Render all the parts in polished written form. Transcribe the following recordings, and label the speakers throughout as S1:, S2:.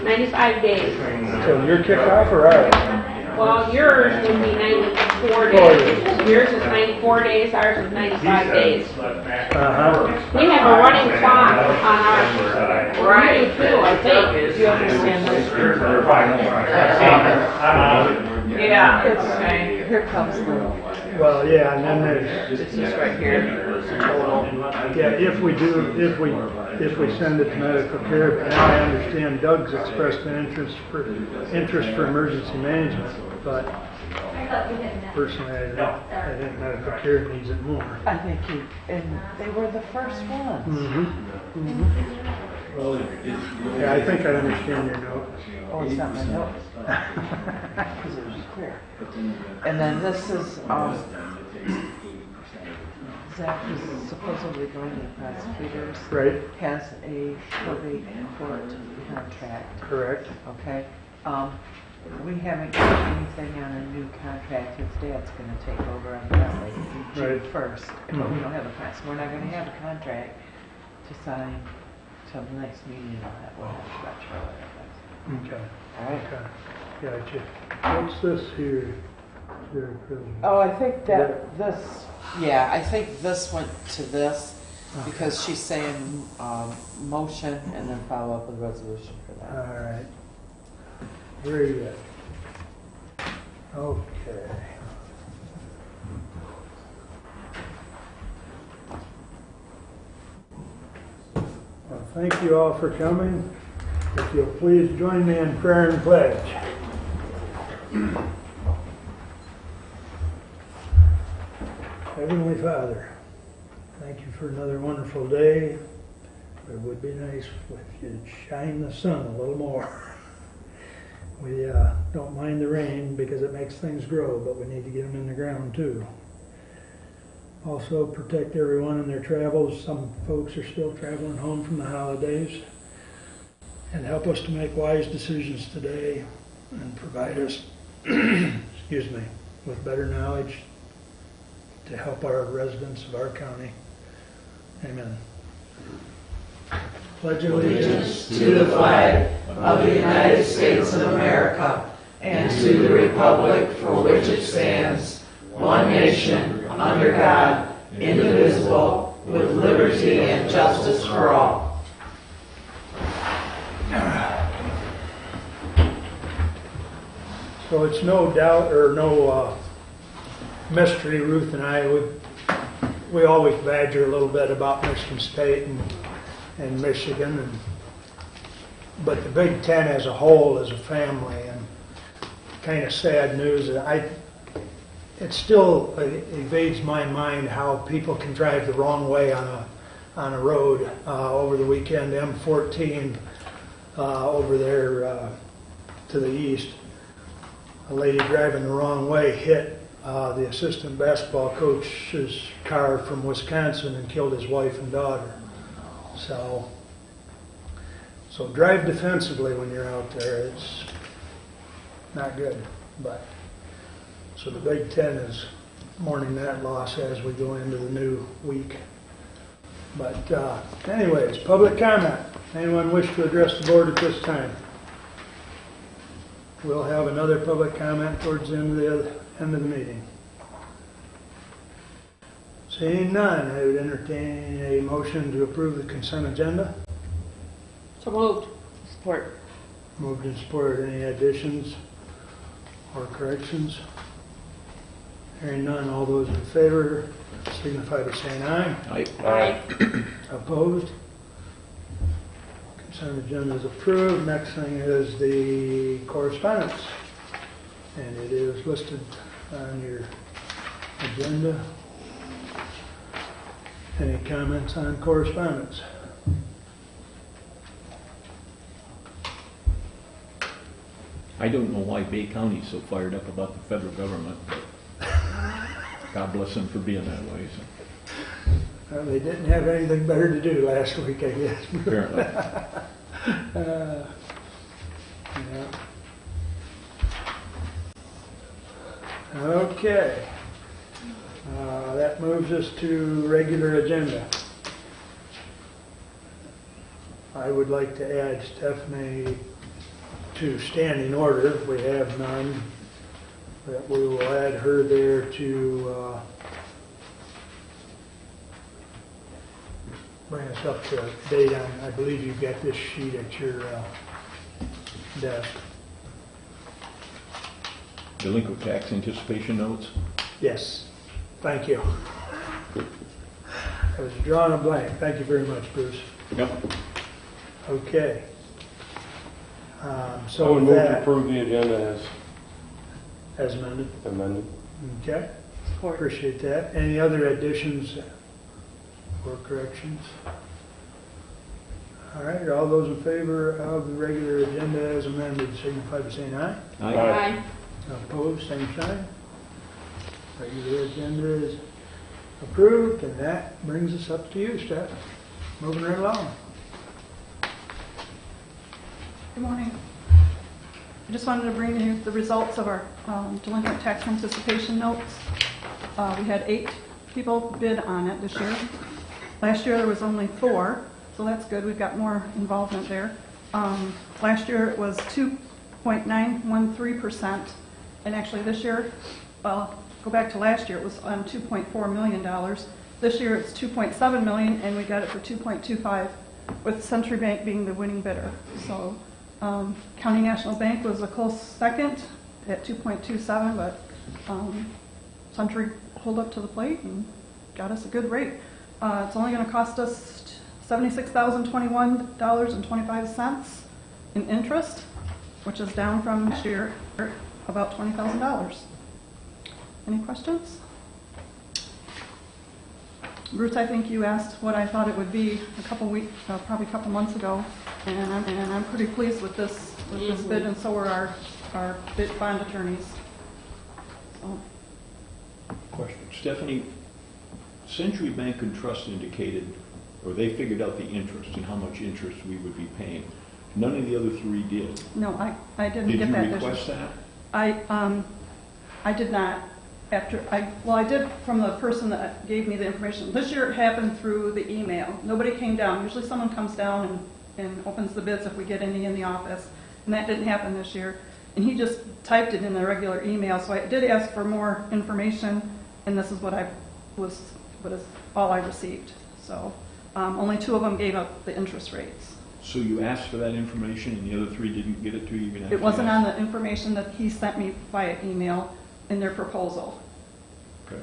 S1: 95 days.
S2: So your kickoff or ours?
S1: Well, yours would be 94 days. Yours is 94 days, ours is 95 days.
S2: Uh-huh.
S1: We have a running clock on ours. Right, too, I think.
S3: Do you understand this?
S1: Yeah.
S3: Okay, here comes the,
S2: Well, yeah, and then there's,
S3: this is right here, total.
S2: yeah, if we send it to medical care, but now I understand Doug's expressed an interest for emergency management, but personally, I think medical care needs it more.
S3: I think and they were the first ones.
S2: Yeah, I think I understand your note.
S3: Oh, it's not my notes. Because it was clear. And then this is, Zach is supposedly going to the prosecutors.
S2: Right,
S3: Has a probate court contract,
S2: correct.
S3: okay? We haven't got anything on a new contract. His dad's gonna take over evidently June
S2: Right.
S3: 1st. But we don't have a contract, so we're not gonna have a contract to sign till the next meeting and all that. We'll have to watch for
S2: Okay,
S3: All right.
S2: okay, gotcha. What's this here? There,
S3: Oh, I think that this, yeah, I think this went to this because she's saying motion and then follow up with resolution for that.
S2: all right. Very good. Okay. Well, thank you all for coming. If you'll please join me in prayer and pledge. Heavenly Father, thank you for another wonderful day. It would be nice if you'd shine the sun a little more. We don't mind the rain because it makes things grow, but we need to get them in the ground too. Also protect everyone in their travels. Some folks are still traveling home from the holidays. And help us to make wise decisions today and provide us, excuse me, with better knowledge to help our residents of our county. Amen. Pledge allegiance
S4: to the flag of the United States of America and to the republic for which it stands, one nation, under God, indivisible, with liberty and justice for all.
S2: So it's no doubt or no mystery, Ruth and I, we always badger a little bit about Michigan State and Michigan, but the Big Ten as a whole is a family, and kind of sad news. It still evades my mind how people can drive the wrong way on a road over the weekend. M14 over there to the east, a lady driving the wrong way hit the assistant basketball coach's car from Wisconsin and killed his wife and daughter. So drive defensively when you're out there. It's not good, but so the Big Ten is mourning that loss as we go into the new week. But anyways, public comment. Anyone wish to address the board at this time? We'll have another public comment towards the end of the meeting. Seeing none, I would entertain a motion to approve the consent agenda.
S1: So moved.
S3: Support.
S2: Moved and supported. Any additions or corrections? Hearing none, all those in favor signify by saying aye.
S1: Aye.
S2: Opposed? Consent agenda is approved. Next thing is the correspondence. And it is listed on your agenda. Any comments on correspondence?
S5: I don't know why Bay County's so fired up about the federal government, but God bless them for being that way. So.
S2: Well, they didn't have anything better to do last week, I guess.
S5: Apparently.
S2: Yeah. Okay. That moves us to regular agenda. I would like to add Stephanie to standing order. We have none. But we will add her there to bring us up to date on, I believe you've got this sheet at your desk.
S5: Delinquent tax anticipation notes?
S2: Yes, thank you. I was drawing a blank. Thank you very much, Bruce.
S5: Yep.
S2: Okay.
S6: I
S2: So
S6: would
S2: with
S6: move to
S2: that,
S6: approve the agenda
S2: as amended.
S6: as amended.
S2: Okay,
S3: Support.
S2: appreciate that. Any other additions or corrections? All right, all those in favor of the regular agenda as amended signify by saying aye.
S5: Aye.
S1: Aye.
S2: Opposed, same sign. Regular agenda is approved, and that brings us up to you, Steph. Moving right along.
S7: Good morning. I just wanted to bring you the results of our delinquent tax anticipation notes. We had 8 people bid on it this year. Last year there was only 4, so that's good. We've got more involvement there. Last year it was 2.913%, and actually this year, go back to last year, it was on $2.4 million. This year it's $2.7 million, and we got it for $2.25, with Century Bank being the winning bidder. So County National Bank was a close second at 2.27, but Century pulled up to the plate and got us a good rate. It's only going to cost us $76,021.25 in interest, which is down from this year about $20,000. Any questions? Bruce, I think you asked what I thought it would be a couple weeks, probably a couple months ago, and I'm pretty pleased with this bid, and so are our bid bond attorneys. So,
S5: Question. Stephanie, Century Bank and Trust indicated, or they figured out the interest and how much interest we would be paying. None of the other 3 did.
S7: no, I didn't
S5: Did
S7: get
S5: you
S7: that this year.
S5: request that?
S7: I did not. I did from the person that gave me the information. This year it happened through the email. Nobody came down. Usually someone comes down and opens the bids if we get any in the office, and that didn't happen this year. And he just typed it in the regular email, so I did ask for more information, and this is what is all I received. So only 2 of them gave up the interest rates.
S5: So you asked for that information and the other 3 didn't get it to you? Even after
S7: It wasn't
S5: you
S7: on
S5: asked?
S7: the information that he sent me via email in their proposal.
S5: Okay.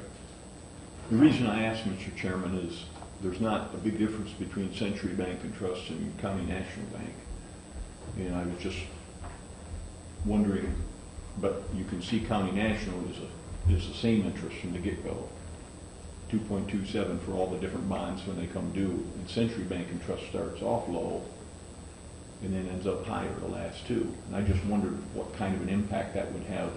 S5: The reason I asked, Mr. Chairman, is there's not a big difference between Century Bank and Trust and County National Bank. And I was just wondering, but you can see County National is the same interest from the get-go. 2.27 for all the different bonds when they come due. And Century Bank and Trust starts off low and then ends up higher the last 2. And I just wondered what kind of an impact that would have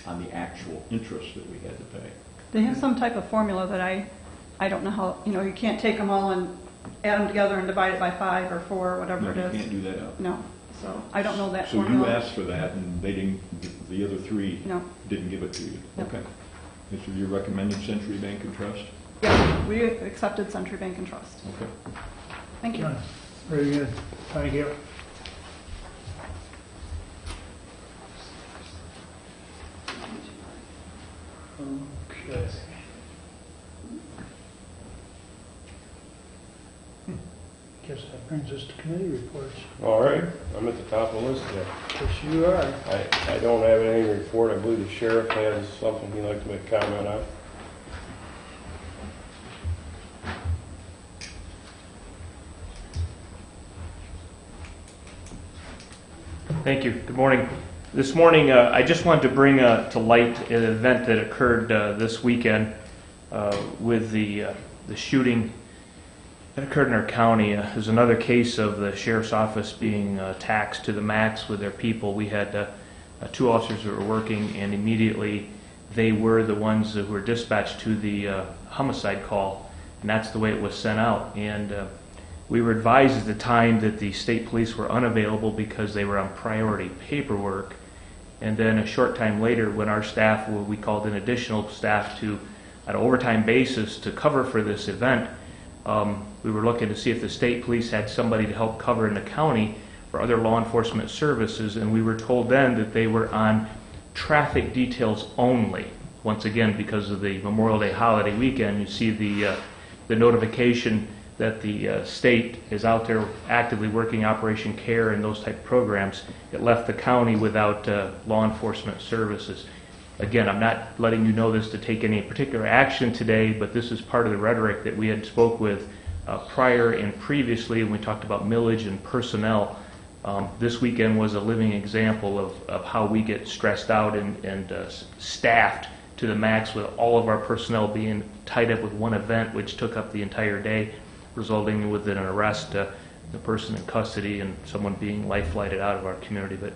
S5: on the actual interest that we had to pay.
S7: They have some type of formula that I don't know how, you can't take them all and add them together and divide it by 5 or 4 or whatever
S5: No,
S7: it
S5: you
S7: is.
S5: can't do that.
S7: No, so I don't know that
S5: So
S7: formula.
S5: you asked for that and they didn't, the other 3
S7: No.
S5: didn't give it to you?
S7: No.
S5: Okay. And so you're recommending Century Bank and Trust?
S7: Yeah, we accepted Century Bank and Trust.
S5: Okay.
S7: Thank you.
S2: Very good. Thank you. Okay. Guess that brings us to committee reports.
S6: All right, I'm at the top of the list there.
S2: Yes, you are.
S6: I don't have anything to report. I believe the sheriff has something he'd like to make a comment on.
S8: Thank you. Good morning. This morning, I just wanted to bring to light an event that occurred this weekend with the shooting that occurred in our county. There's another case of the sheriff's office being taxed to the max with their people. We had 2 officers who were working, and immediately they were the ones who were dispatched to the homicide call, and that's the way it was sent out. And we were advised at the time that the state police were unavailable because they were on priority paperwork. And then a short time later, when our staff, we called in additional staff to, on an overtime basis, to cover for this event, we were looking to see if the state police had somebody to help cover in the county for other law enforcement services, and we were told then that they were on traffic details only. Once again, because of the Memorial Day holiday weekend, you see the notification that the state is out there actively working Operation CARE and those type of programs. It left the county without law enforcement services. Again, I'm not letting you know this to take any particular action today, but this is part of the rhetoric that we had spoke with prior and previously when we talked about millage and personnel. This weekend was a living example of how we get stressed out and staffed to the max, with all of our personnel being tied up with one event which took up the entire day, resulting with an arrest, the person in custody, and someone being life flighted out of our community. But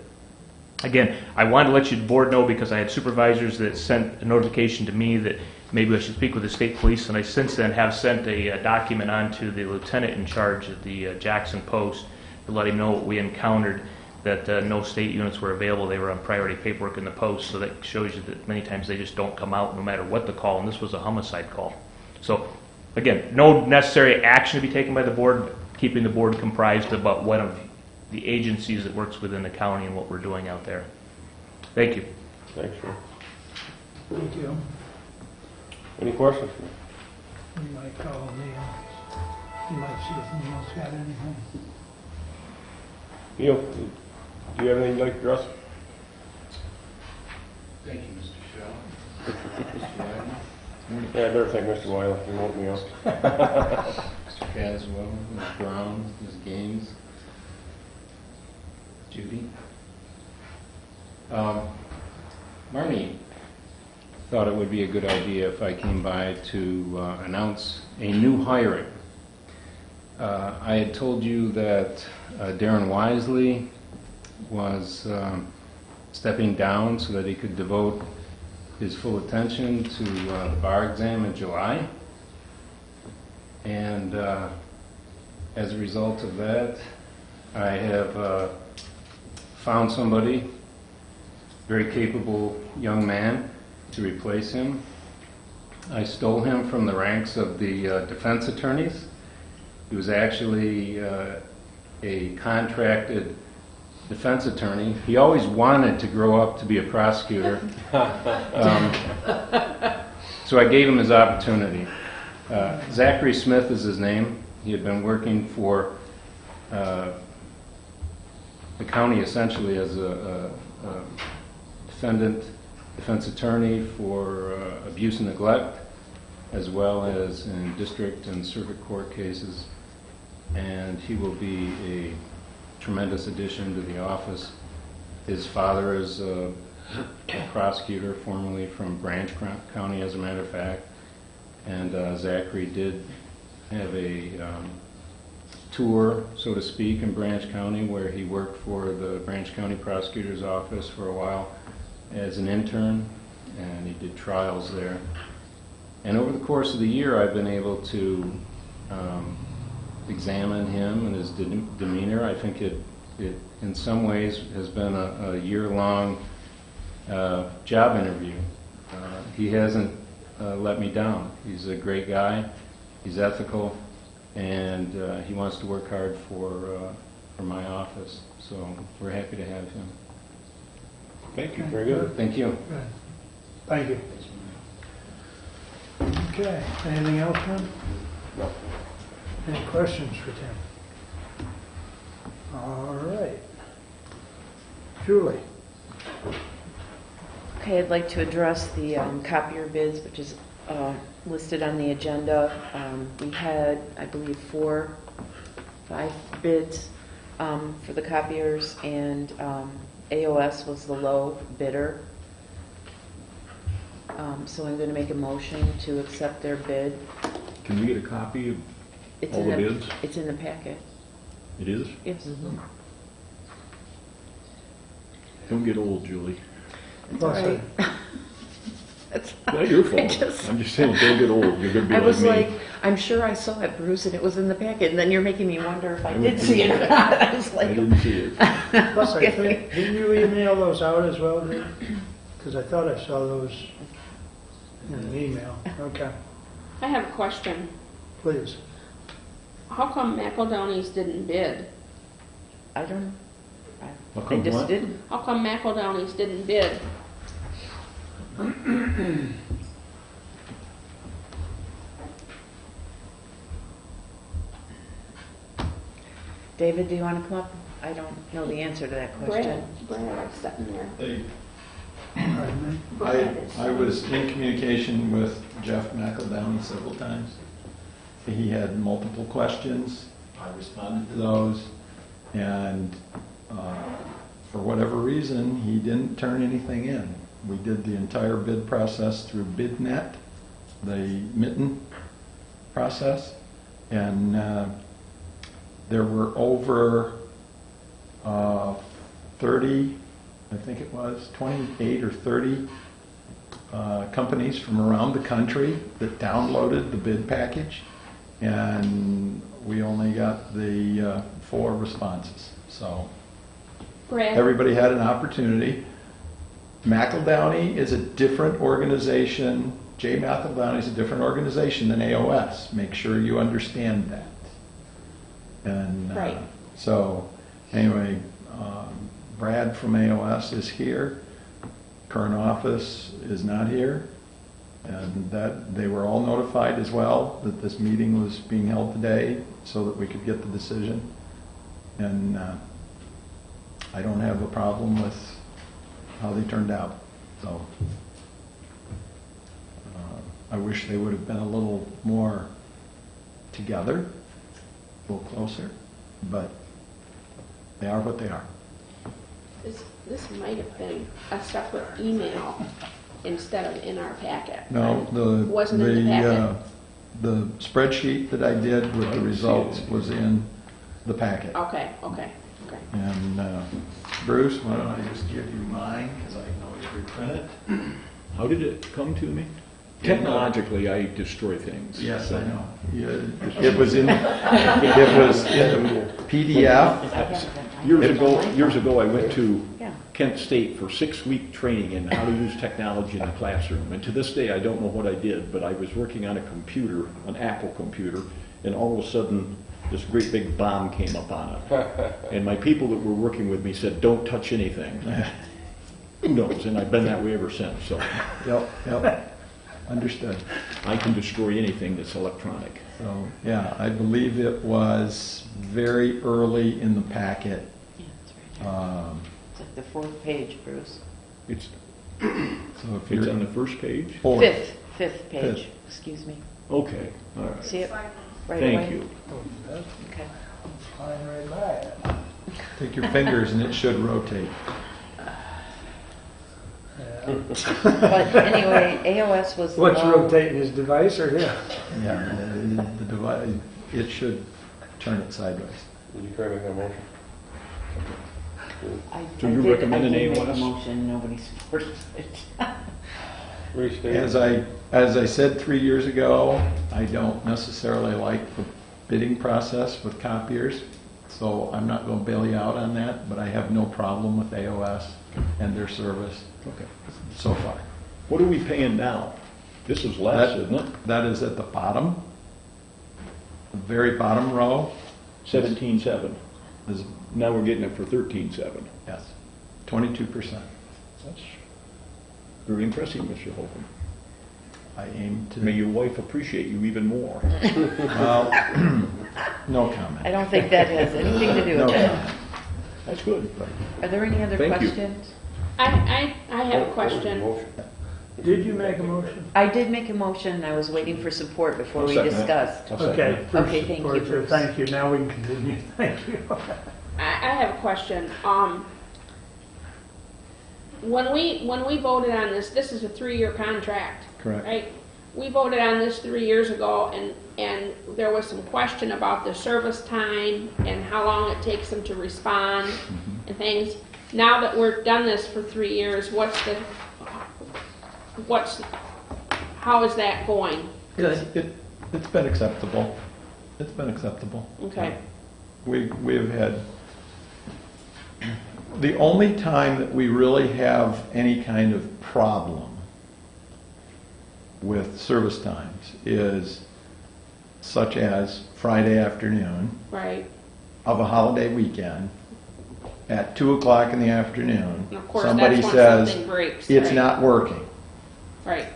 S8: again, I wanted to let you board know because I had supervisors that sent a notification to me that maybe I should speak with the state police, and I since then have sent a document on to the lieutenant in charge at the Jackson Post to let him know what we encountered, that no state units were available. They were on priority paperwork in the post, so that shows you that many times they just don't come out no matter what the call, and this was a homicide call. So again, no necessary action to be taken by the board, but keeping the board comprised about one of the agencies that works within the county and what we're doing out there. Thank you.
S6: Thanks, Sheriff.
S2: Thank you.
S6: Any questions?
S2: You might call Neil. You might see if Neil's got anything.
S6: Neil, do you have anything you'd like to address?
S9: Thank you, Mr. Shaw.
S6: Yeah, I better thank Mr. Wiley. He woke me up.
S9: Mr. Caswell, Ms. Brown, Ms. Gaines, Judy. Marnie thought it would be a good idea if I came by to announce a new hiring. I had told you that Darren Wisely was stepping down so that he could devote his full attention to the bar exam in July. And as a result of that, I have found somebody, very capable young man, to replace him. I stole him from the ranks of the defense attorneys. He was actually a contracted defense attorney. He always wanted to grow up to be a prosecutor. So I gave him his opportunity. Zachary Smith is his name. He had been working for the county essentially as a defense attorney for abuse and neglect, as well as in district and circuit court cases. And he will be a tremendous addition to the office. His father is a prosecutor, formerly from Branch County, as a matter of fact. And Zachary did have a tour, so to speak, in Branch County, where he worked for the Branch County Prosecutor's Office for a while as an intern, and he did trials there. And over the course of the year, I've been able to examine him and his demeanor. I think it in some ways has been a year-long job interview. He hasn't let me down. He's a great guy. He's ethical, and he wants to work hard for my office. So we're happy to have him.
S6: Thank you. Very good.
S9: Thank you.
S2: Good. Thank you. Okay, anything else, Tim?
S6: No.
S2: Any questions for Tim? All right. Julie?
S10: Okay, I'd like to address the copier bids, which is listed on the agenda. We had, I believe, 5 bids for the copiers, and AOS was the low bidder. So I'm going to make a motion to accept their bid.
S5: Can we get a copy of
S10: It's
S5: all
S10: in
S5: the bids?
S10: It's in the packet.
S5: It is?
S10: Yes.
S5: Don't get old, Julie.
S10: It's all right. It's
S5: Not your
S10: I
S5: fault. I'm just saying, don't get old. You're going to be
S10: I
S5: like
S10: was
S5: me.
S10: like, I'm sure I saw it, Bruce, and it was in the packet, and then you're making me wonder if I
S5: I'm
S10: did
S5: with
S10: see
S5: you.
S10: it or not. I was
S5: I
S10: like,
S5: didn't see it.
S2: Plus, I think, didn't you email those out as well, Dave? Because I thought I saw those in an email. Okay,
S1: I have a question.
S2: please.
S1: How come McEldowney's didn't bid?
S10: I don't know.
S5: How
S10: They
S5: come
S10: just
S5: what?
S10: didn't.
S1: How come McEldowney's didn't bid?
S10: David, do you want to come up? I don't know the answer to that question.
S1: Brad is sitting there.
S11: I was in communication with Jeff McEldowney several times. He had multiple questions. I responded to those. And for whatever reason, he didn't turn anything in. We did the entire bid process through BidNet, the mitten process. And there were over 30, I think it was, 28 or 30 companies from around the country that downloaded the bid package, and we only got the 4 responses. So
S1: Brad,
S11: everybody had an opportunity. McEldowney is a different organization. J. McEldowney is a different organization than AOS. Make sure you understand that. And
S1: Right.
S11: so, anyway, Brad from AOS is here. Current office is not here. And that they were all notified as well that this meeting was being held today so that we could get the decision. And I don't have a problem with how they turned out. So I wish they would have been a little more together, a little closer, but they are what they are.
S1: this might have been a separate email instead of in our packet.
S11: No,
S1: Wasn't in the packet?
S11: the spreadsheet that I did with the results was in the packet.
S1: Okay.
S11: And Bruce, why don't I just give you mine, because I can always reprint it.
S5: How did it come to me? Technologically, I destroy things.
S11: Yes, I know. It was in the PDF.
S5: Years ago, I went to
S10: Yeah.
S5: Kent State for 6-week training in how to use technology in the classroom. And to this day, I don't know what I did, but I was working on a computer, an Apple computer, and all of a sudden, this great big bomb came up on it. And my people that were working with me said, "Don't touch anything." Who knows? And I've been that way ever since. So
S11: Yep. Understood.
S5: I can destroy anything that's electronic.
S11: So, yeah, I believe it was very early in the packet.
S10: Yeah, it's right there. It's like the 4th page, Bruce.
S5: It's
S11: So if
S5: it's
S11: you're
S5: on the first page.
S11: fourth.
S10: Fifth page,
S11: Fifth.
S10: excuse me.
S5: Okay, all right.
S10: See it right away?
S5: Thank you.
S10: Okay.
S2: Fine right by it.
S11: Take your fingers and it should rotate.
S2: Yeah.
S10: But anyway, AOS was the
S2: What's
S10: low.
S2: rotating, his device or him?
S11: Yeah, the device, it should turn it sideways.
S6: Did you try to make that motion?
S5: So you recommend an
S10: I did make a
S5: AOS?
S10: motion, nobody supported it.
S6: Restate.
S11: As I said 3 years ago, I don't necessarily like the bidding process with copiers, so I'm not going to bail you out on that, but I have no problem with AOS and their service
S5: Okay.
S11: so far.
S5: What are we paying now? This is less, isn't it?
S11: That is at the bottom, the very bottom row
S5: 17.7.
S11: is,
S5: Now we're getting it for 13.7.
S11: yes, 22%.
S5: That's very impressive, Mr. Holcomb.
S11: I aim to.
S5: May your wife appreciate you even more.
S11: Well, no comment.
S10: I don't think that has anything to do
S11: No
S10: with it.
S11: comment.
S5: That's good.
S10: Are there any other
S5: Thank you.
S10: questions?
S1: I have a question.
S6: Motion.
S2: Did you make a motion?
S10: I did make a motion, and I was waiting for support before
S5: I'll
S10: we
S5: second that.
S10: discussed.
S5: I'll second
S2: Okay.
S5: that.
S2: Bruce
S10: Okay, thank you,
S2: supports it.
S10: Bruce.
S2: Thank you, now we can continue, thank you.
S1: I have a question. When we voted on this is a 3-year contract.
S11: Correct.
S1: Right? We voted on this 3 years ago, and there was some question about the service time and how long it takes them to respond and things. Now that we've done this for 3 years, how is that going?
S11: It's been acceptable. It's been acceptable.
S1: Okay.
S11: We've had, the only time that we really have any kind of problem with service times is such as Friday afternoon
S1: Right,
S11: of a holiday weekend, at 2 o'clock in the afternoon,
S1: and of course,
S11: somebody
S1: that's when
S11: says,
S1: something breaks.
S11: it's
S1: right.
S11: not working.
S1: Right,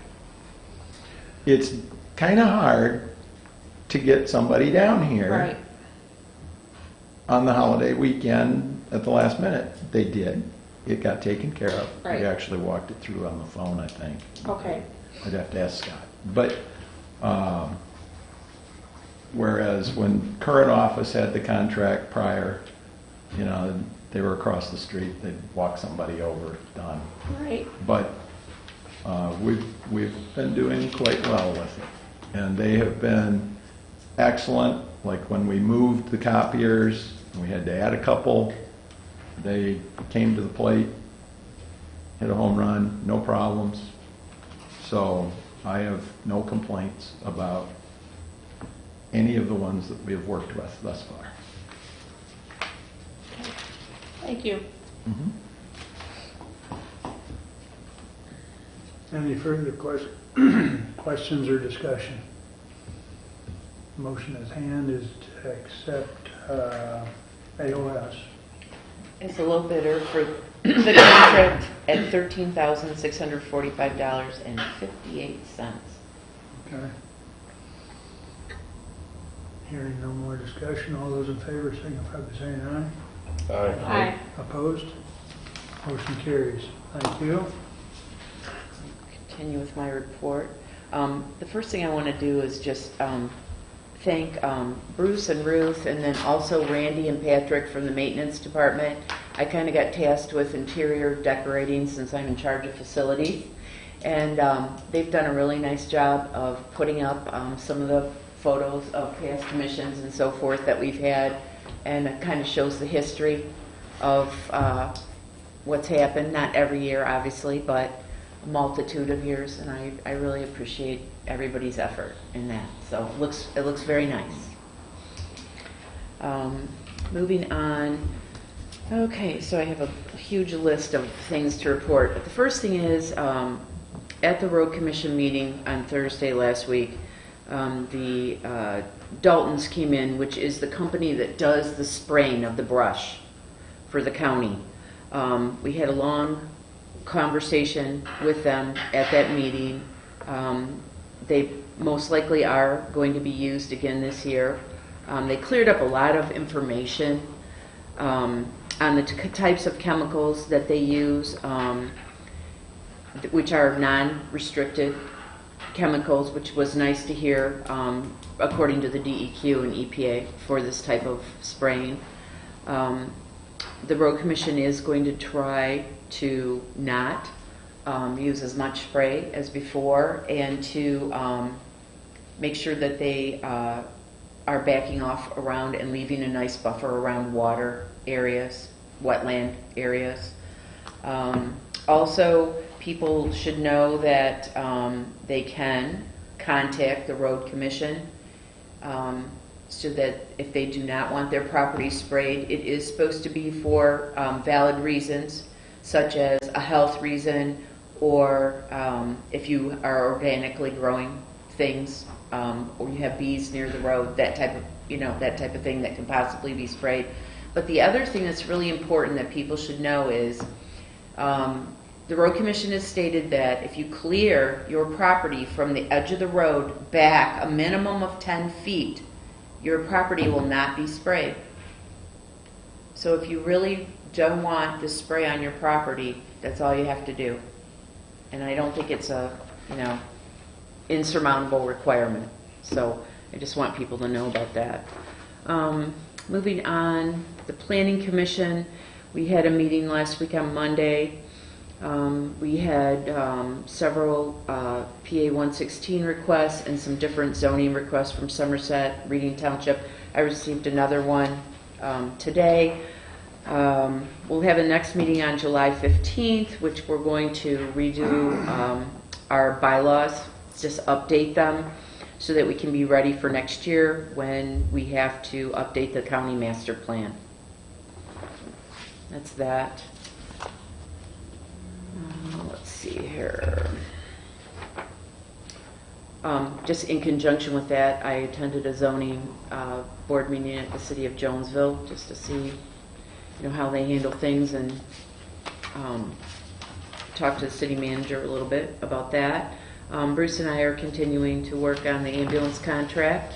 S11: It's kind of hard to get somebody down here
S1: right,
S11: on the holiday weekend at the last minute. They did. It got taken care of.
S1: Right.
S11: We actually walked it through on the phone, I think.
S1: okay,
S11: I'd have to ask Scott. But, whereas when current office had the contract prior, you know, they were across the street, they'd walk somebody over, done.
S1: right,
S11: But we've been doing quite well with it. And they have been excellent. Like when we moved the copiers, we had to add a couple, they came to the plate, hit a home run, no problems. So I have no complaints about any of the ones that we have worked with thus far.
S1: thank you.
S2: Any further questions or discussion? Motion at hand is to accept AOS.
S10: It's a low bidder for the contract at $13,645.58.
S2: Okay. Hearing no more discussion, all those in favor signify by saying aye.
S6: Aye.
S1: Hi,
S2: Opposed? Motion carries. Thank you.
S10: Continue with my report. The first thing I want to do is just thank Bruce and Ruth, and then also Randy and Patrick from the maintenance department. I kind of got tasked with interior decorating since I'm in charge of facilities, and they've done a really nice job of putting up some of the photos of past commissions and so forth that we've had, and it kind of shows the history of what's happened, not every year obviously, but a multitude of years, and I really appreciate everybody's effort in that. So it looks very nice. Moving on. Okay, so I have a huge list of things to report. But the first thing is, at the road commission meeting on Thursday last week, the Daltons came in, which is the company that does the spraying of the brush for the county. We had a long conversation with them at that meeting. They most likely are going to be used again this year. They cleared up a lot of information on the types of chemicals that they use, which are non-restricted chemicals, which was nice to hear, according to the DEQ and EPA for this type of spraying. The Road Commission is going to try to not use as much spray as before, and to make sure that they are backing off around and leaving a nice buffer around water areas, wetland areas. Also, people should know that they can contact the Road Commission so that if they do not want their property sprayed, it is supposed to be for valid reasons, such as a health reason, or if you are organically growing things, or you have bees near the road, that type of thing that can possibly be sprayed. But the other thing that's really important that people should know is the Road Commission has stated that if you clear your property from the edge of the road back a minimum of 10 feet, your property will not be sprayed. So if you really don't want the spray on your property, that's all you have to do. And I don't think it's a, insurmountable requirement. So I just want people to know about that. Moving on, the Planning Commission, we had a meeting last week on Monday. We had several PA 116 requests and some different zoning requests from Somerset, Reading Township. I received another one today. We'll have a next meeting on July 15th, which we're going to redo our bylaws, just update them so that we can be ready for next year when we have to update the county master plan. That's that. Let's see here. Just in conjunction with that, I attended a zoning board meeting at the city of Jonesville just to see, how they handle things, and talk to the city manager a little bit about that. Bruce and I are continuing to work on the ambulance contract.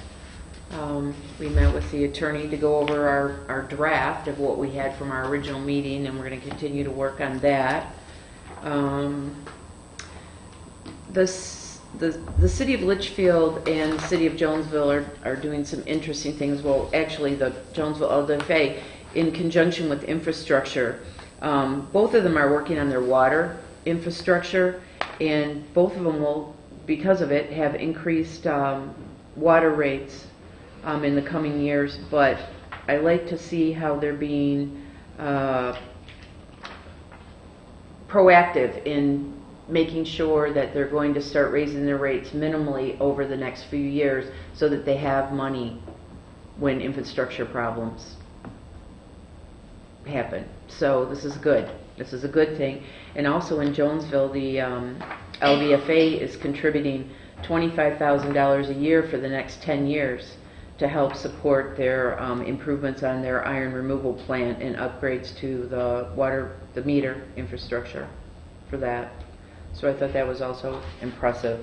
S10: We met with the attorney to go over our draft of what we had from our original meeting, and we're going to continue to work on that. The city of Litchfield and the city of Jonesville are doing some interesting things. Well, actually, the Jonesville LDFA, in conjunction with infrastructure, both of them are working on their water infrastructure, and both of them will, because of it, have increased water rates in the coming years. But I like to see how they're being proactive in making sure that they're going to start raising their rates minimally over the next few years so that they have money when infrastructure problems happen. So this is good. This is a good thing. And also in Jonesville, the LDFA is contributing $25,000 a year for the next 10 years to help support their improvements on their iron removal plant and upgrades to the meter infrastructure for that. So I thought that was also impressive.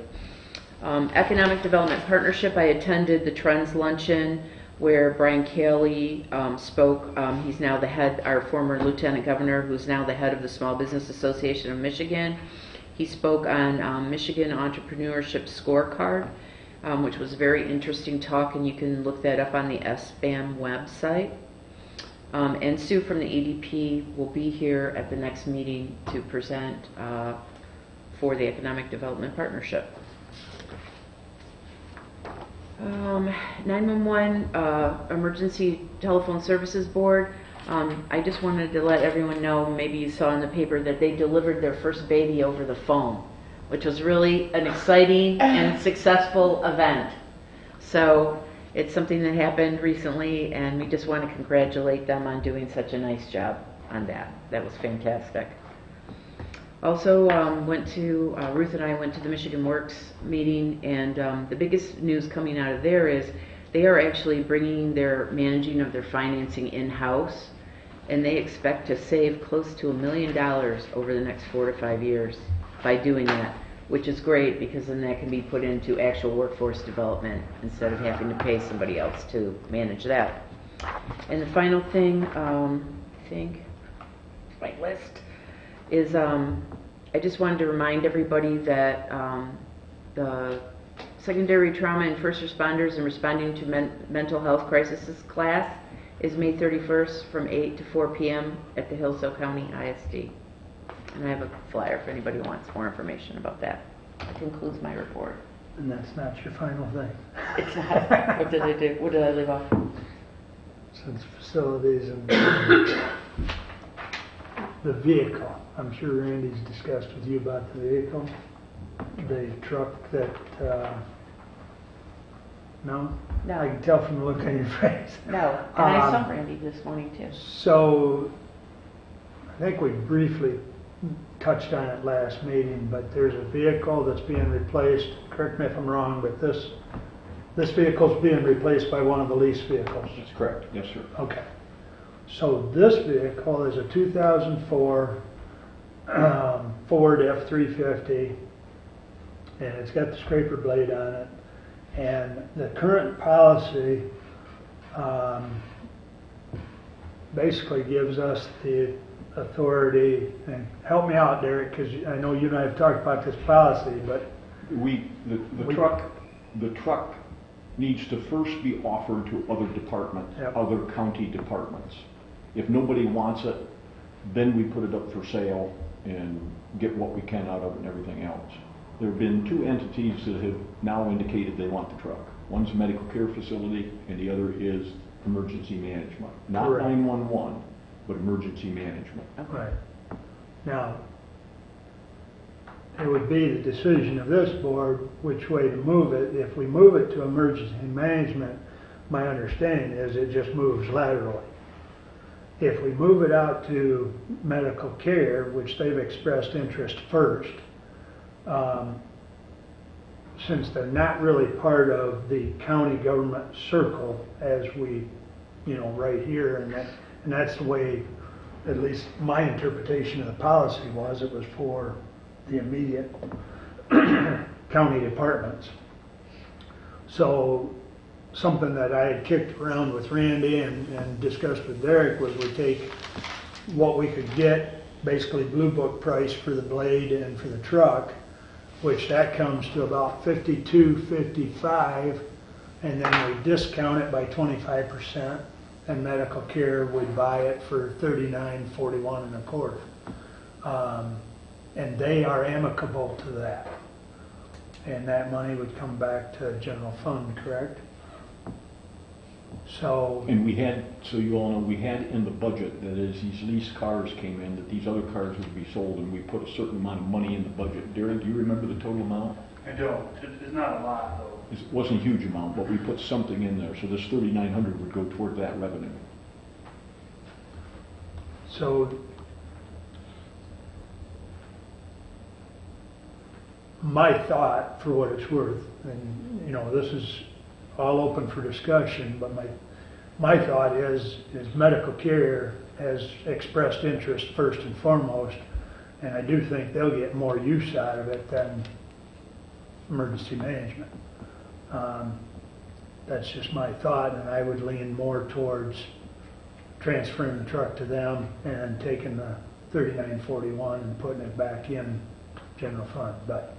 S10: Economic Development Partnership, I attended the Trends Luncheon where Brian Cayley spoke. He's now the head, our former Lieutenant Governor, who's now the head of the Small Business Association of Michigan. He spoke on Michigan Entrepreneurship Scorecard, which was a very interesting talk, and you can look that up on the SBAM website. And Sue from the EDP will be here at the next meeting to present for the Economic Development Partnership. 911 Emergency Telephone Services Board. I just wanted to let everyone know, maybe you saw in the paper, that they delivered their first baby over the phone, which was really an exciting and successful event. So it's something that happened recently, and we just want to congratulate them on doing such a nice job on that. That was fantastic. Also, Ruth and I went to the Michigan Works meeting, and the biggest news coming out of there is they are actually bringing their managing of their financing in-house, and they expect to save close to $1 million over the next 4 to 5 years by doing that, which is great because then that can be put into actual workforce development instead of having to pay somebody else to manage that. And the final thing, I think, my list, is I just wanted to remind everybody that the secondary trauma and first responders and responding to mental health crises class is May 31st from 8 to 4 p.m. at the Hillsdale County ISD. And I have a flyer if anybody wants more information about that. That concludes my report.
S2: And that's not your final thing.
S10: It's not. What did I do? What did I leave off?
S2: Since facilities and the vehicle. I'm sure Randy's discussed with you about the vehicle. The truck that, no?
S10: No.
S2: I can tell from the look on your face.
S10: No. And I saw Randy this morning too.
S2: So, I think we briefly touched on it last meeting, but there's a vehicle that's being replaced. Correct me if I'm wrong, but this vehicle's being replaced by one of the lease vehicles.
S5: That's correct. Yes, sir.
S2: Okay. So this vehicle is a 2004 Ford F-350, and it's got the scraper blade on it. And the current policy basically gives us the authority, and help me out, Derek, because I know you and I have talked about this policy, but
S5: the truck needs to first be offered to other departments,
S2: Yep.
S5: other county departments. If nobody wants it, then we put it up for sale and get what we can out of it and everything else. There have been 2 entities that have now indicated they want the truck. One's a medical care facility and the other is emergency management. Not
S2: Correct.
S5: 911, but emergency management.
S2: right. Now, it would be the decision of this board which way to move it. If we move it to emergency management, my understanding is it just moves laterally. If we move it out to medical care, which they've expressed interest first, since they're not really part of the county government circle as we, right here, and that's the way, at least my interpretation of the policy was, it was for the immediate county departments. So something that I had kicked around with Randy and discussed with Derek was we take what we could get, basically Blue Book price for the blade and for the truck, which that comes to about $52.55, and then we discount it by 25%, and medical care would buy it for $39.41 and a quarter. And they are amicable to that. And that money would come back to general fund, correct? So,
S5: And we had, so you all know, we had in the budget that as these leased cars came in, that these other cars would be sold, and we put a certain amount of money in the budget. Derek, do you remember the total amount?
S12: I don't. It's not a lot, though.
S5: It wasn't a huge amount, but we put something in there, so this 3,900 would go toward that revenue.
S2: so my thought, for what it's worth, and this is all open for discussion, but my thought is medical care has expressed interest first and foremost, and I do think they'll get more use out of it than emergency management. That's just my thought, and I would lean more towards transferring the truck to them and taking the $39.41 and putting it back in general fund. But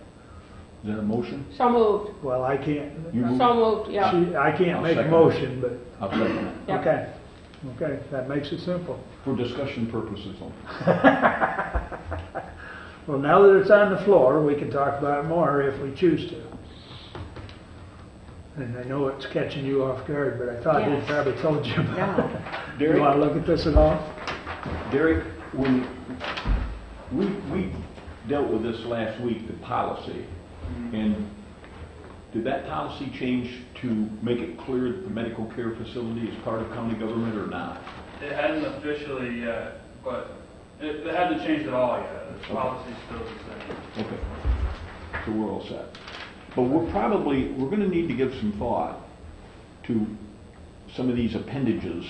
S5: Is that a motion?
S1: So moved.
S2: well, I can't.
S5: You moved?
S1: So moved, yeah.
S2: I can't
S5: I'll
S2: make a
S5: second
S2: motion, but
S5: I'll second it.
S1: Yep.
S2: okay, that makes it simple.
S5: For discussion purposes only.
S2: Well, now that it's on the floor, we can talk about it more if we choose to. And I know it's catching you off guard, but I thought he'd
S10: Yes.
S2: probably told you about it. You
S5: Derek?
S2: want to look at this at all?
S5: Derek, when we dealt with this last week, the policy, and did that policy change to make it clear that the medical care facility is part of county government or not?
S12: It hadn't officially yet, but it hasn't changed at all yet. The policy's still the same.
S5: Okay, so we're all set. But we're going to need to give some thought to some of these appendages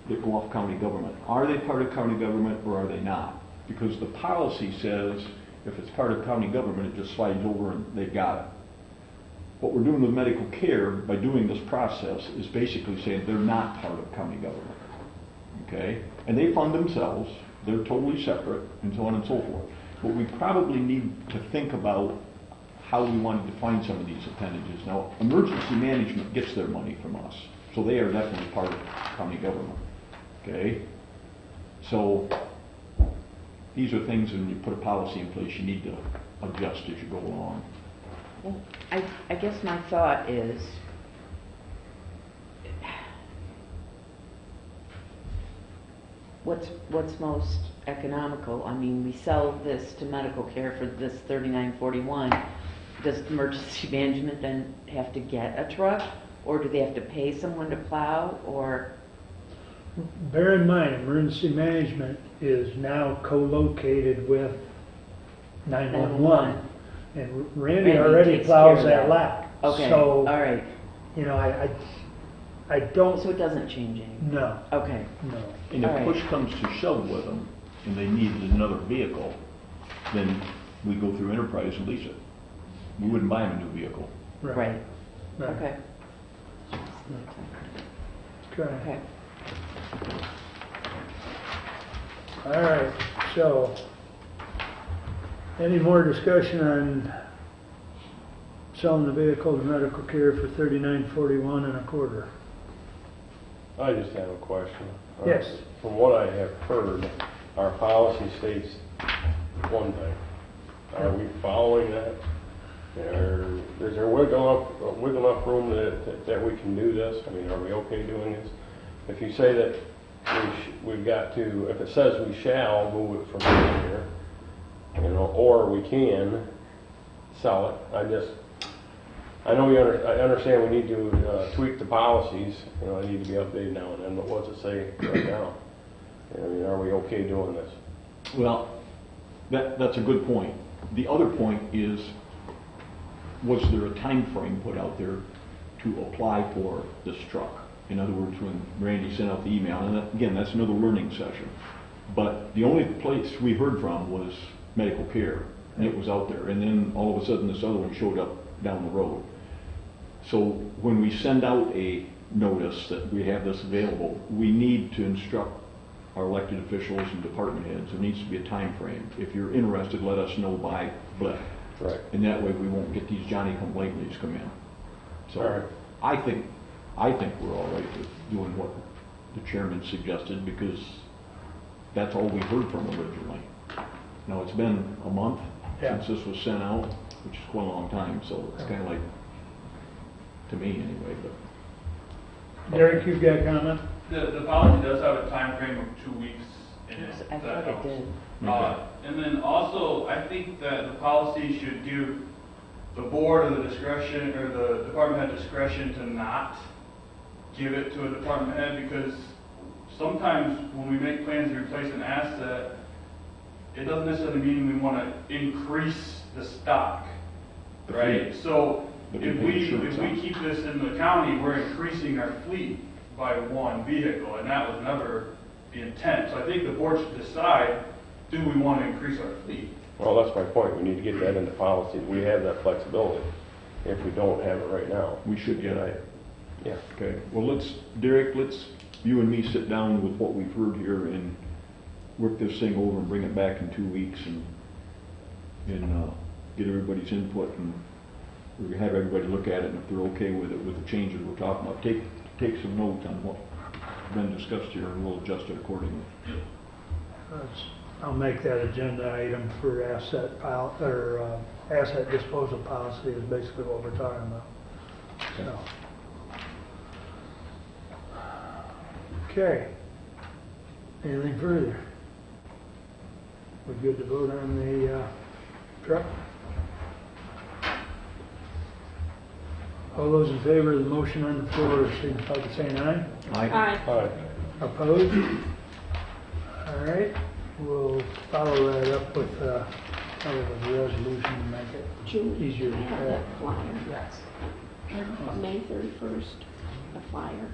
S5: that go off county government. Are they part of county government or are they not? Because the policy says if it's part of county government, it just slides over and they've got it. What we're doing with medical care by doing this process is basically saying they're not part of county government. Okay? And they fund themselves, they're totally separate, and so on and so forth. But we probably need to think about how we want to define some of these appendages. Now, emergency management gets their money from us, so they are definitely part of county government. Okay? So these are things when you put a policy in place, you need to adjust as you go along.
S10: Well, I guess my thought is, what's most economical? I mean, we sell this to medical care for this $39.41. Does emergency management then have to get a truck, or do they have to pay someone to plow, or?
S2: Bear in mind, emergency management is now co-located with 911. And Randy already
S10: takes
S2: plows
S10: care of
S2: that lap.
S10: Okay,
S2: So,
S10: all right.
S2: I don't,
S10: So it doesn't change anything?
S2: no,
S10: Okay.
S2: no.
S5: And if
S10: All right.
S5: push comes to shove with them, and they needed another vehicle, then we go through Enterprise and lease it. We wouldn't buy them a new vehicle.
S10: Right,
S2: Right.
S10: okay,
S2: Okay.
S10: okay.
S2: All right, so, any more discussion on selling the vehicle to medical care for $39.41 and a quarter?
S6: I just have a question.
S2: Yes.
S6: From what I have heard, our policy states one thing. Are we following that? Is there wiggle enough room that we can do this? I mean, are we okay doing this? If you say that we've got to, if it says we shall move it from here, or we can sell it, I know I understand we need to tweak the policies, they need to be updated now and then, but what's it say right now? I mean, are we okay doing this?
S5: Well, that's a good point. The other point is was there a time frame put out there to apply for this truck? In other words, when Randy sent out the email, and again, that's another learning session. But the only place we heard from was medical care, and it was out there. And then all of a sudden, this other one showed up down the road. So when we send out a notice that we have this available, we need to instruct our elected officials and department heads. There needs to be a time frame. If you're interested, let us know by blah.
S6: Right.
S5: And that way we won't get these Johnny-come-latelys come in. So
S6: All right.
S5: I think we're all right with doing what the chairman suggested, because that's all we heard from originally. Now, it's been a month
S2: Yeah.
S5: since this was sent out, which is quite a long time, so it's kind of like, to me anyway, but.
S2: Derek, you've got a comment?
S12: The policy does have a time frame of 2 weeks in it.
S10: I
S12: if that
S10: thought it
S12: helps.
S10: did.
S12: And then also, I think that the policy should give the board or the discretion, or the department head discretion to not give it to a department head, because sometimes when we make plans to replace an asset, it doesn't necessarily mean we want to increase the stock, right? So
S5: But
S12: if
S5: we pay
S12: we
S5: insurance
S12: keep this in the county, we're increasing our fleet by one vehicle, and that was never the intent. So I think the board should decide, do we want to increase our fleet?
S6: Well, that's my point. We need to get that into policy. We have that flexibility if we don't have it right now.
S5: We should get
S6: Right.
S5: it.
S6: Yeah.
S5: Okay, well, Derek, you and me sit down with what we've heard here and work this thing over and bring it back in 2 weeks and get everybody's input, and we're gonna have everybody look at it, and if they're okay with it, with the changes we're talking about, take some notes on what's been discussed here, and we'll adjust it accordingly.
S2: I'll make that agenda item for asset disposal policy is basically what we're talking about. So. Okay. Anything further? We're good to vote on the truck? All those in favor of the motion on the floor signify by saying aye.
S1: Aye.
S6: All right.
S2: Opposed? All right, we'll follow that up with a resolution to make it
S1: Julie,
S2: easier to
S1: I have
S2: track.
S1: that flyer.
S3: Yes.
S1: May 31st, the flyer.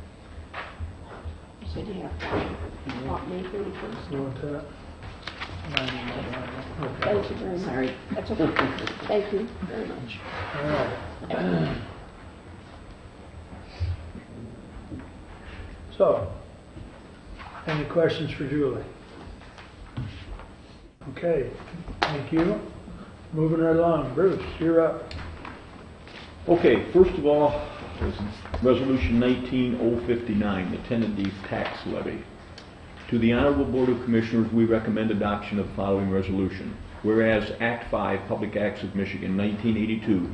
S1: You said you have a flyer. About May 31st.
S2: You want that? Okay.
S1: Thank you very much. Sorry. That's okay. Thank you very much.
S2: All right. So, any questions for Julie? Okay, thank you. Moving right along. Bruce, you're up.
S5: Okay, first of all, is Resolution 19059, the tenant tax levy. To the Honorable Board of Commissioners, we recommend adoption of the following resolution. Whereas Act 5, Public Acts of Michigan, 1982,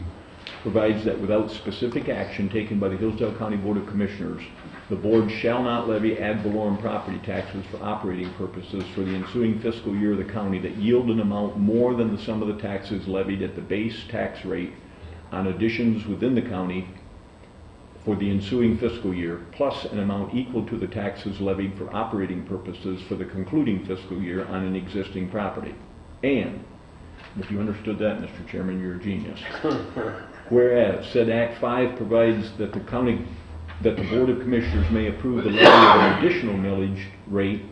S5: provides that without specific action taken by the Hillsdale County Board of Commissioners, the board shall not levy ad valorem property taxes for operating purposes for the ensuing fiscal year of the county that yield an amount more than the sum of the taxes levied at the base tax rate on additions within the county for the ensuing fiscal year, plus an amount equal to the taxes levied for operating purposes for the concluding fiscal year on an existing property. And, if you understood that, Mr. Chairman, you're a genius. Whereas said Act 5 provides that the Board of Commissioners may approve the levy of an additional millage rate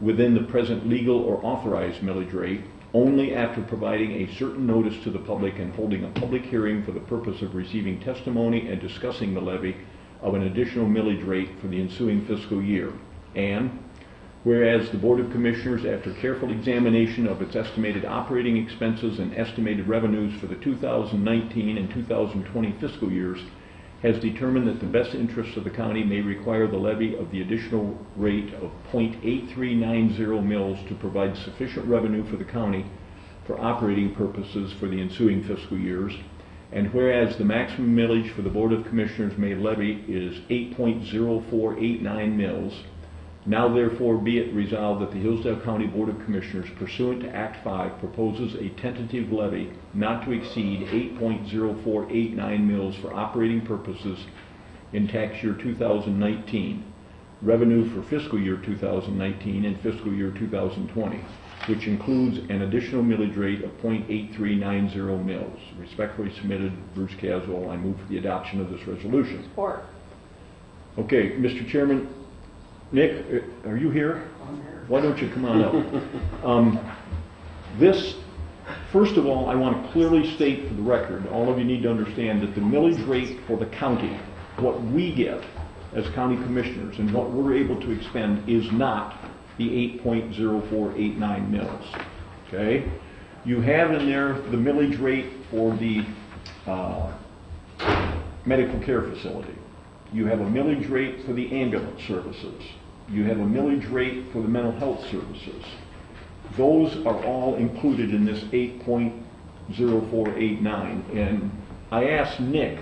S5: within the present legal or authorized millage rate only after providing a certain notice to the public and holding a public hearing for the purpose of receiving testimony and discussing the levy of an additional millage rate for the ensuing fiscal year. And whereas the Board of Commissioners, after careful examination of its estimated operating expenses and estimated revenues for the 2019 and 2020 fiscal years, has determined that the best interests of the county may require the levy of the additional rate of .8390 mils to provide sufficient revenue for the county for operating purposes for the ensuing fiscal years. And whereas the maximum millage for the Board of Commissioners may levy is 8.0489 mils, now therefore be it resolved that the Hillsdale County Board of Commissioners, pursuant to Act 5, proposes a tentative levy not to exceed 8.0489 mils for operating purposes in tax year 2019, revenue for fiscal year 2019 and fiscal year 2020, which includes an additional millage rate of .8390 mils. Respectfully submitted, Bruce Caswell. I move for the adoption of this resolution.
S1: Support.
S5: Okay, Mr. Chairman, Nick, are you here? I'm here. Why don't you come on up? First of all, I want to clearly state for the record, all of you need to understand that the millage rate for the county, what we get as county commissioners and what we're able to expend is not the 8.0489 mils. Okay? You have in there the millage rate for the medical care facility. You have a millage rate for the ambulance services. You have a millage rate for the mental health services. Those are all included in this 8.0489. And I asked Nick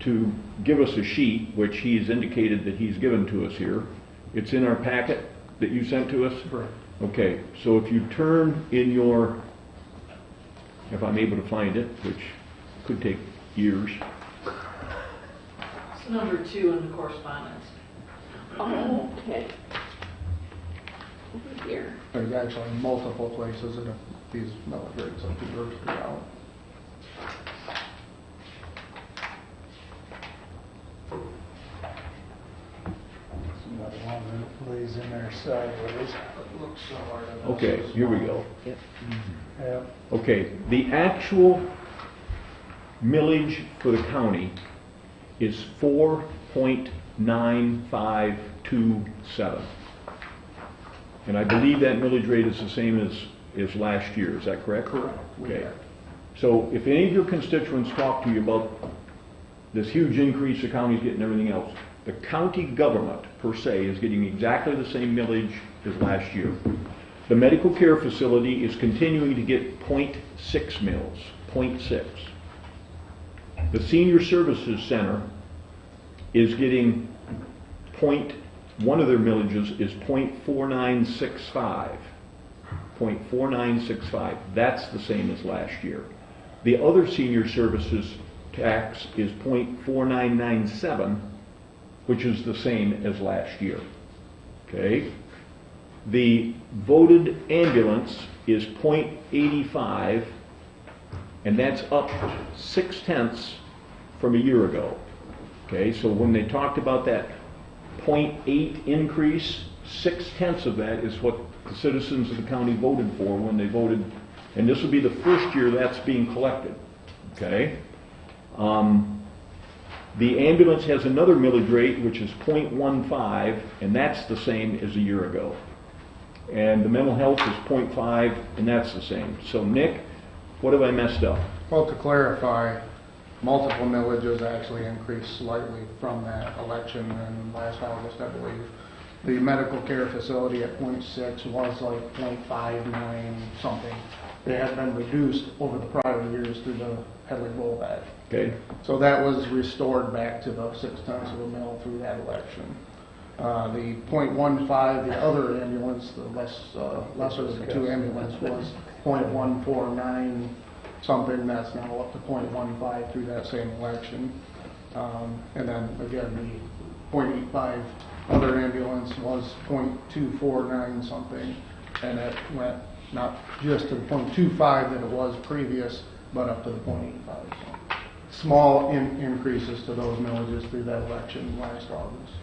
S5: to give us a sheet, which he's indicated that he's given to us here. It's in our packet that you sent to us?
S2: Correct.
S5: Okay, so if you turn in your, if I'm able to find it, which could take years.
S4: It's number 2 in the correspondence.
S1: Oh, okay. Over here.
S13: There's actually multiple places in these millage rates that you work throughout.
S2: Another one that lays in there sideways. It looks so hard.
S5: Okay, here we go.
S2: Yeah.
S5: Okay, the actual millage for the county is 4.9527. And I believe that millage rate is the same as last year, is that correct?
S13: Correct.
S5: Okay. So if any of your constituents talk to you about this huge increase the county's getting and everything else, the county government per se is getting exactly the same millage as last year. The medical care facility is continuing to get 0.6 mils, 0.6. The senior services center is getting one of their millages is 0.4965. 0.4965. That's the same as last year. The other senior services tax is 0.4997, which is the same as last year. Okay? The voted ambulance is 0.85, and that's up 0.6 from a year ago. Okay, so when they talked about that 0.8 increase, 0.6 of that is what the citizens of the county voted for when they voted, and this will be the first year that's being collected. Okay? The ambulance has another millage rate, which is 0.15, and that's the same as a year ago. And the mental health is 0.5, and that's the same. So Nick, what have I messed up?
S13: Well, to clarify, multiple millages actually increased slightly from that election in last August, I believe. The medical care facility at 0.6 was like 0.59 something. They had been reduced over the prior years through the Headley rollback.
S5: Okay.
S13: So that was restored back to the 0.6 of a mil through that election. The 0.15, the other ambulance, the lesser of the two ambulance was 0.149 something. That's now up to 0.15 through that same election. And then again, the 0.85 other ambulance was 0.249 something, and it went not just to the 0.25 that it was previous, but up to the 0.85. So small increases to those millages through that election last August.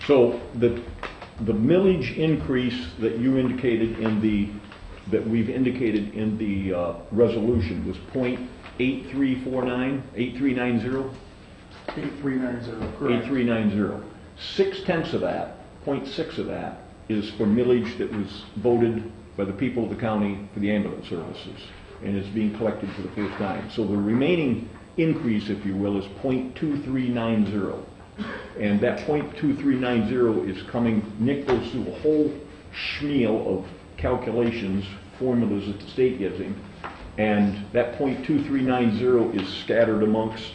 S5: So the millage increase that you indicated that we've indicated in the resolution was 0.8349, 8390?
S13: 8390, correct.
S5: 8390. 0.6 of that, 0.6 of that, is for millage that was voted by the people of the county for the ambulance services and is being collected for the first time. So the remaining increase, if you will, is 0.2390. And that 0.2390 is coming, Nick goes through a whole schmeal of calculations, formulas that the state gives him, and that 0.2390 is scattered amongst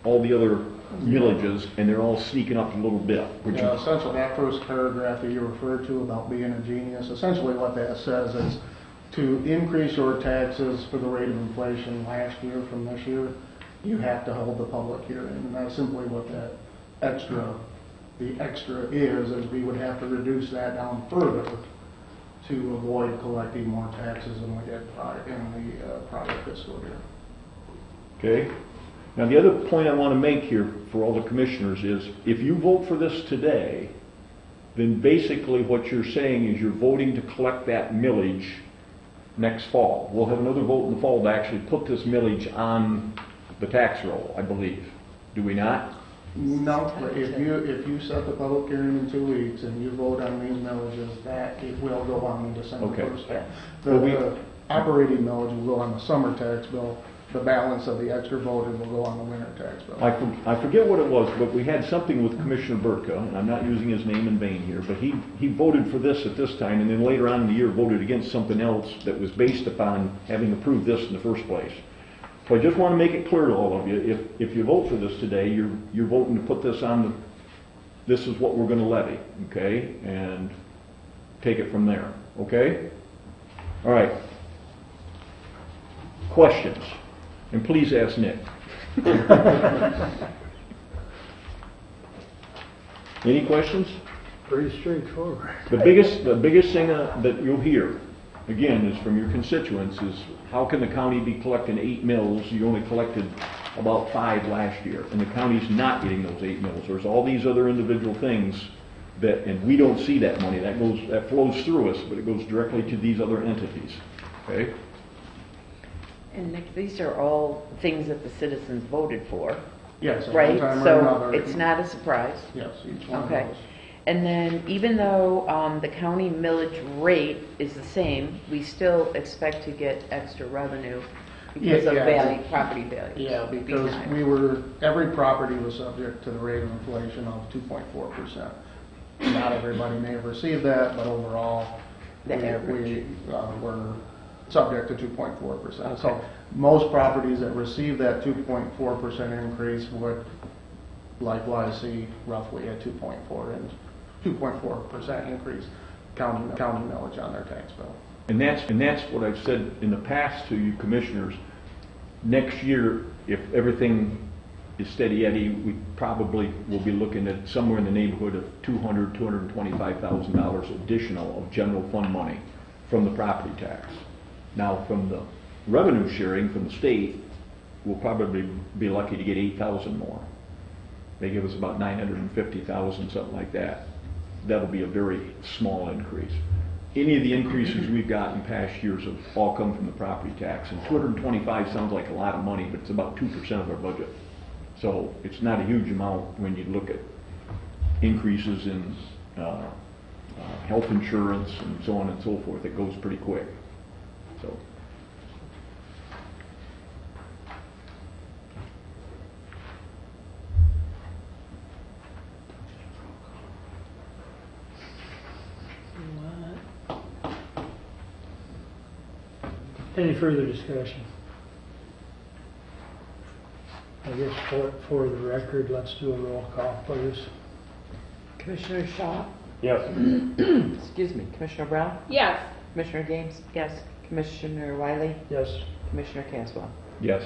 S5: all the other millages, and they're all sneaking up a little bit.
S13: Essentially, that first paragraph that you referred to about being a genius, essentially what that says is to increase your taxes for the rate of inflation last year from this year, you have to hold the public hearing, and that's simply what that extra the extra is we would have to reduce that down further to avoid collecting more taxes than we did in the prior fiscal year.
S5: Okay? Now, the other point I want to make here for all the commissioners is, if you vote for this today, then basically what you're saying is you're voting to collect that millage next fall. We'll have another vote in the fall to actually put this millage on the tax roll, I believe. Do we not?
S13: No, if you set the public hearing in 2 weeks and you vote on these millages, that it will go on December
S5: Okay.
S13: 1st.
S5: Well,
S13: The operating millage will go on the summer tax bill. The balance of the extra voted will go on the winter tax bill.
S5: I forget what it was, but we had something with Commissioner Burtka, and I'm not using his name in vain here, but he voted for this at this time, and then later on in the year voted against something else that was based upon having approved this in the first place. So I just want to make it clear to all of you, if you vote for this today, you're voting to put this on this is what we're going to levy, okay? And take it from there, okay? All right. Questions? And please ask Nick. Any questions?
S2: Pretty straightforward.
S5: The biggest thing that you'll hear, again, is from your constituents, is how can the county be collecting 8 mills? You only collected about 5 last year, and the county's not getting those 8 mills. There's all these other individual things that, and we don't see that money. That flows through us, but it goes directly to these other entities. Okay?
S10: And Nick, these are all things that the citizens voted for,
S13: Yes, at
S10: right?
S13: one time or
S10: So
S13: another.
S10: it's not a surprise.
S13: Yes, each one of
S10: Okay.
S13: those.
S10: And then even though the county millage rate is the same, we still expect to get extra revenue because of property value.
S13: Yeah, because every property was subject to the rate of inflation of 2.4%. Not everybody may have received that, but overall,
S10: The
S13: we
S10: average.
S13: were subject to 2.4%.
S10: Okay.
S13: So most properties that received that 2.4% increase would likewise see roughly a 2.4% increase county millage on their tax bill.
S5: And that's what I've said in the past to you commissioners. Next year, if everything is steady Eddie, we probably will be looking at somewhere in the neighborhood of $225,000 additional of general fund money from the property tax. Now, from the revenue sharing from the state, we'll probably be lucky to get 8,000 more. They give us about 950,000, something like that. That'll be a very small increase. Any of the increases we've got in past years have all come from the property tax, and 225 sounds like a lot of money, but it's about 2% of our budget. So it's not a huge amount when you look at increases in health insurance and so on and so forth. It goes pretty quick. So.
S2: Any further discussion? I guess for the record, let's do a roll call, please.
S10: Commissioner Shaw?
S6: Yes.
S10: Excuse me. Commissioner Brown?
S1: Yes.
S10: Commissioner Gaines? Yes. Commissioner Wiley?
S2: Yes.
S10: Commissioner Caswell?
S5: Yes.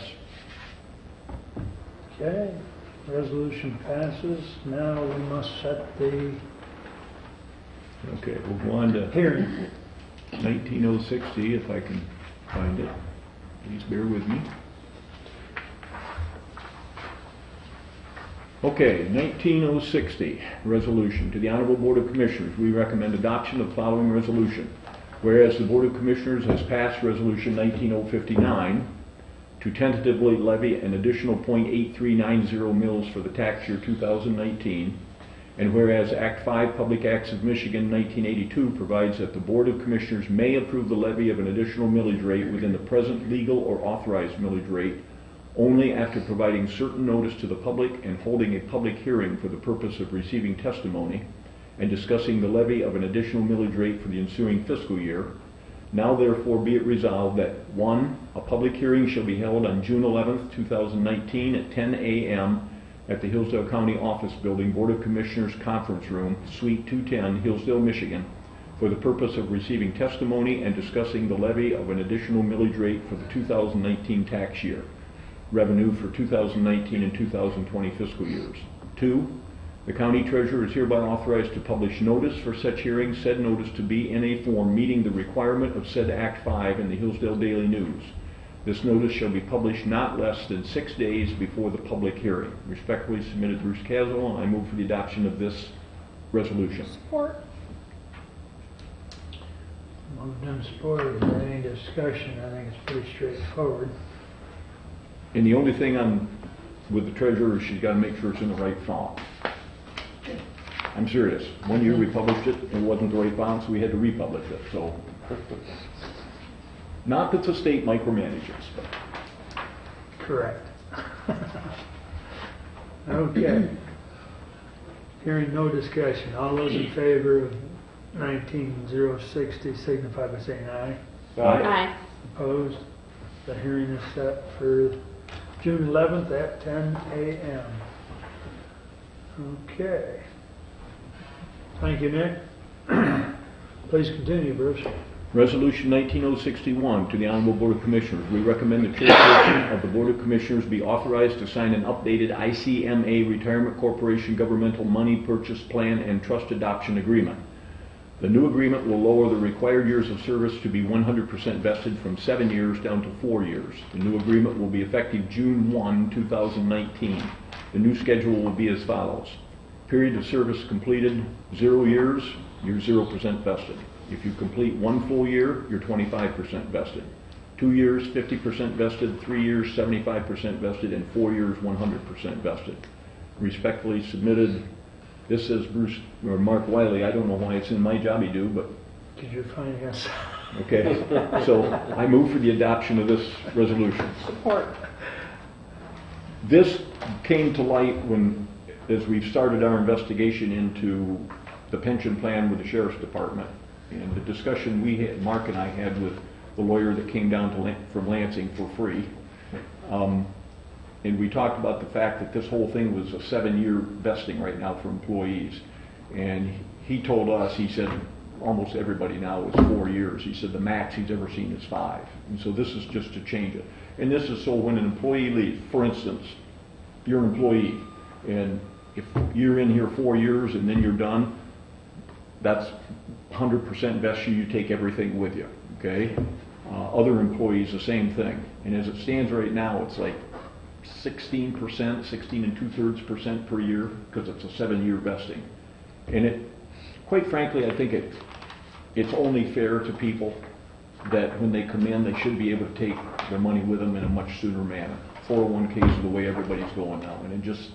S2: Okay, resolution passes. Now we must set the
S5: Okay, we'll go on to
S2: hearing.
S5: 19060, if I can find it. Please bear with me. Okay, 19060, resolution. To the Honorable Board of Commissioners, we recommend adoption of the following resolution. Whereas the Board of Commissioners has passed Resolution 19059 to tentatively levy an additional .8390 mills for the tax year 2019, and whereas Act 5 Public Acts of Michigan 1982 provides that the Board of Commissioners may approve the levy of an additional millage rate within the present legal or authorized millage rate only after providing certain notice to the public and holding a public hearing for the purpose of receiving testimony and discussing the levy of an additional millage rate for the ensuing fiscal year. Now therefore be it resolved that 1. A public hearing shall be held on June 11th, 2019 at 10 a.m. at the Hillsdale County Office Building, Board of Commissioners Conference Room, Suite 210, Hillsdale, Michigan, for the purpose of receiving testimony and discussing the levy of an additional millage rate for the 2019 tax year, revenue for 2019 and 2020 fiscal years. 2. The county treasurer is hereby authorized to publish notice for such hearing, said notice to be in a form meeting the requirement of said Act 5 in the Hillsdale Daily News. This notice shall be published not less than 6 days before the public hearing. Respectfully submitted, Bruce Caswell, and I move for the adoption of this resolution.
S1: Support.
S2: Moved and supported. Is there any discussion? I think it's pretty straightforward.
S5: And the only thing with the treasurer is she's got to make sure it's in the right font. I'm serious. One year we published it, it wasn't the right font, so we had to republish it. So, not that the state micromanages, but
S2: Correct. Okay. Hearing no discussion. All those in favor of 19-060 signify by saying aye.
S1: Aye.
S2: Opposed? The hearing is set for June 11th at 10 a.m. Okay. Thank you, Nick. Please continue, Bruce.
S5: Resolution 19061 to the Honorable Board of Commissioners. We recommend the chairperson of the Board of Commissioners be authorized to sign an updated ICMA Retirement Corporation Governmental Money Purchase Plan and Trust Adoption Agreement. The new agreement will lower the required years of service to be 100% vested from 7 years down to 4 years. The new agreement will be effective June 1, 2019. The new schedule will be as follows. Period of service completed, 0 years, you're 0% vested. If you complete 1 full year, you're 25% vested. 2 years, 50% vested. 3 years, 75% vested. And 4 years, 100% vested. Respectfully submitted. This says Bruce or Mark Wiley. I don't know why it's in my jobby do, but
S2: Did you find yes?
S5: okay. So I move for the adoption of this resolution.
S1: Support.
S5: This came to light as we've started our investigation into the pension plan with the Sheriff's Department. And the discussion Mark and I had with the lawyer that came down from Lansing for free. And we talked about the fact that this whole thing was a 7-year vesting right now for employees. And he told us, he said, almost everybody now is 4 years. He said the max he's ever seen is 5. And so this is just to change it. And this is so when an employee leaves, for instance, you're an employee, and if you're in here 4 years and then you're done, that's 100% vest you take everything with you, okay? Other employees, the same thing. And as it stands right now, it's like 16%, 16 2/3% per year, because it's a 7-year vesting. And quite frankly, I think it's only fair to people that when they come in, they should be able to take their money with them in a much sooner manner. 401ks are the way everybody's going now, and it just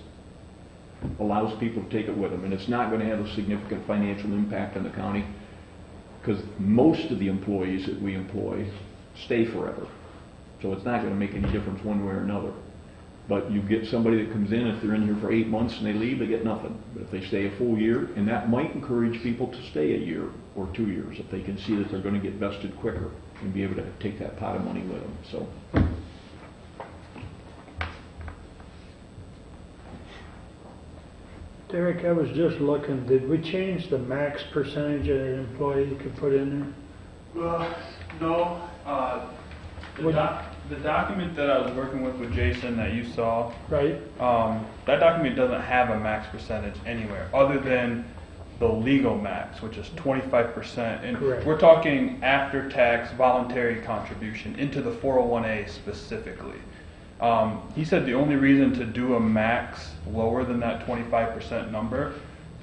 S5: allows people to take it with them. And it's not going to have a significant financial impact on the county, because most of the employees that we employ stay forever. So it's not going to make any difference one way or another. But you get somebody that comes in, if they're in here for 8 months and they leave, they get nothing. But if they stay a full year, and that might encourage people to stay a year or 2 years if they can see that they're going to get vested quicker and be able to take that pot of money with them. So.
S2: Derek, I was just looking, did we change the max percentage that an employee could put in there?
S12: No. The document that I was working with Jason that you saw,
S2: Right.
S12: that document doesn't have a max percentage anywhere other than the legal max, which is 25%. And
S2: Correct.
S12: we're talking after-tax voluntary contribution into the 401A specifically. He said the only reason to do a max lower than that 25% number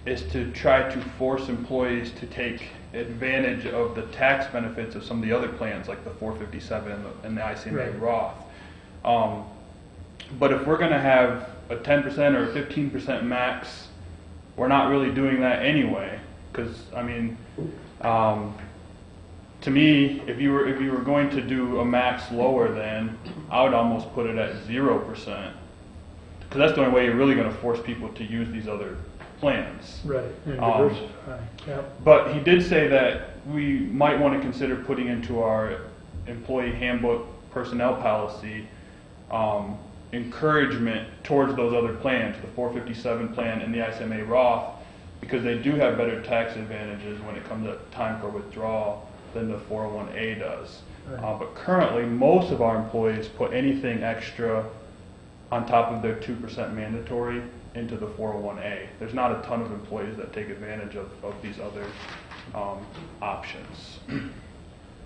S12: is to try to force employees to take advantage of the tax benefits of some of the other plans like the 457 and the ICMA
S2: Right.
S12: Roth. But if we're going to have a 10% or a 15% max, we're not really doing that anyway. Because I mean, to me, if you were going to do a max lower than, I would almost put it at 0%. Because that's the only way you're really going to force people to use these other plans.
S2: Right, and diversify, yep.
S12: But he did say that we might want to consider putting into our employee handbook personnel policy encouragement towards those other plans, the 457 plan and the ICMA Roth, because they do have better tax advantages when it comes to time for withdrawal than the 401A does.
S2: Right.
S12: But currently, most of our employees put anything extra on top of their 2% mandatory into the 401A. There's not a ton of employees that take advantage of these other options.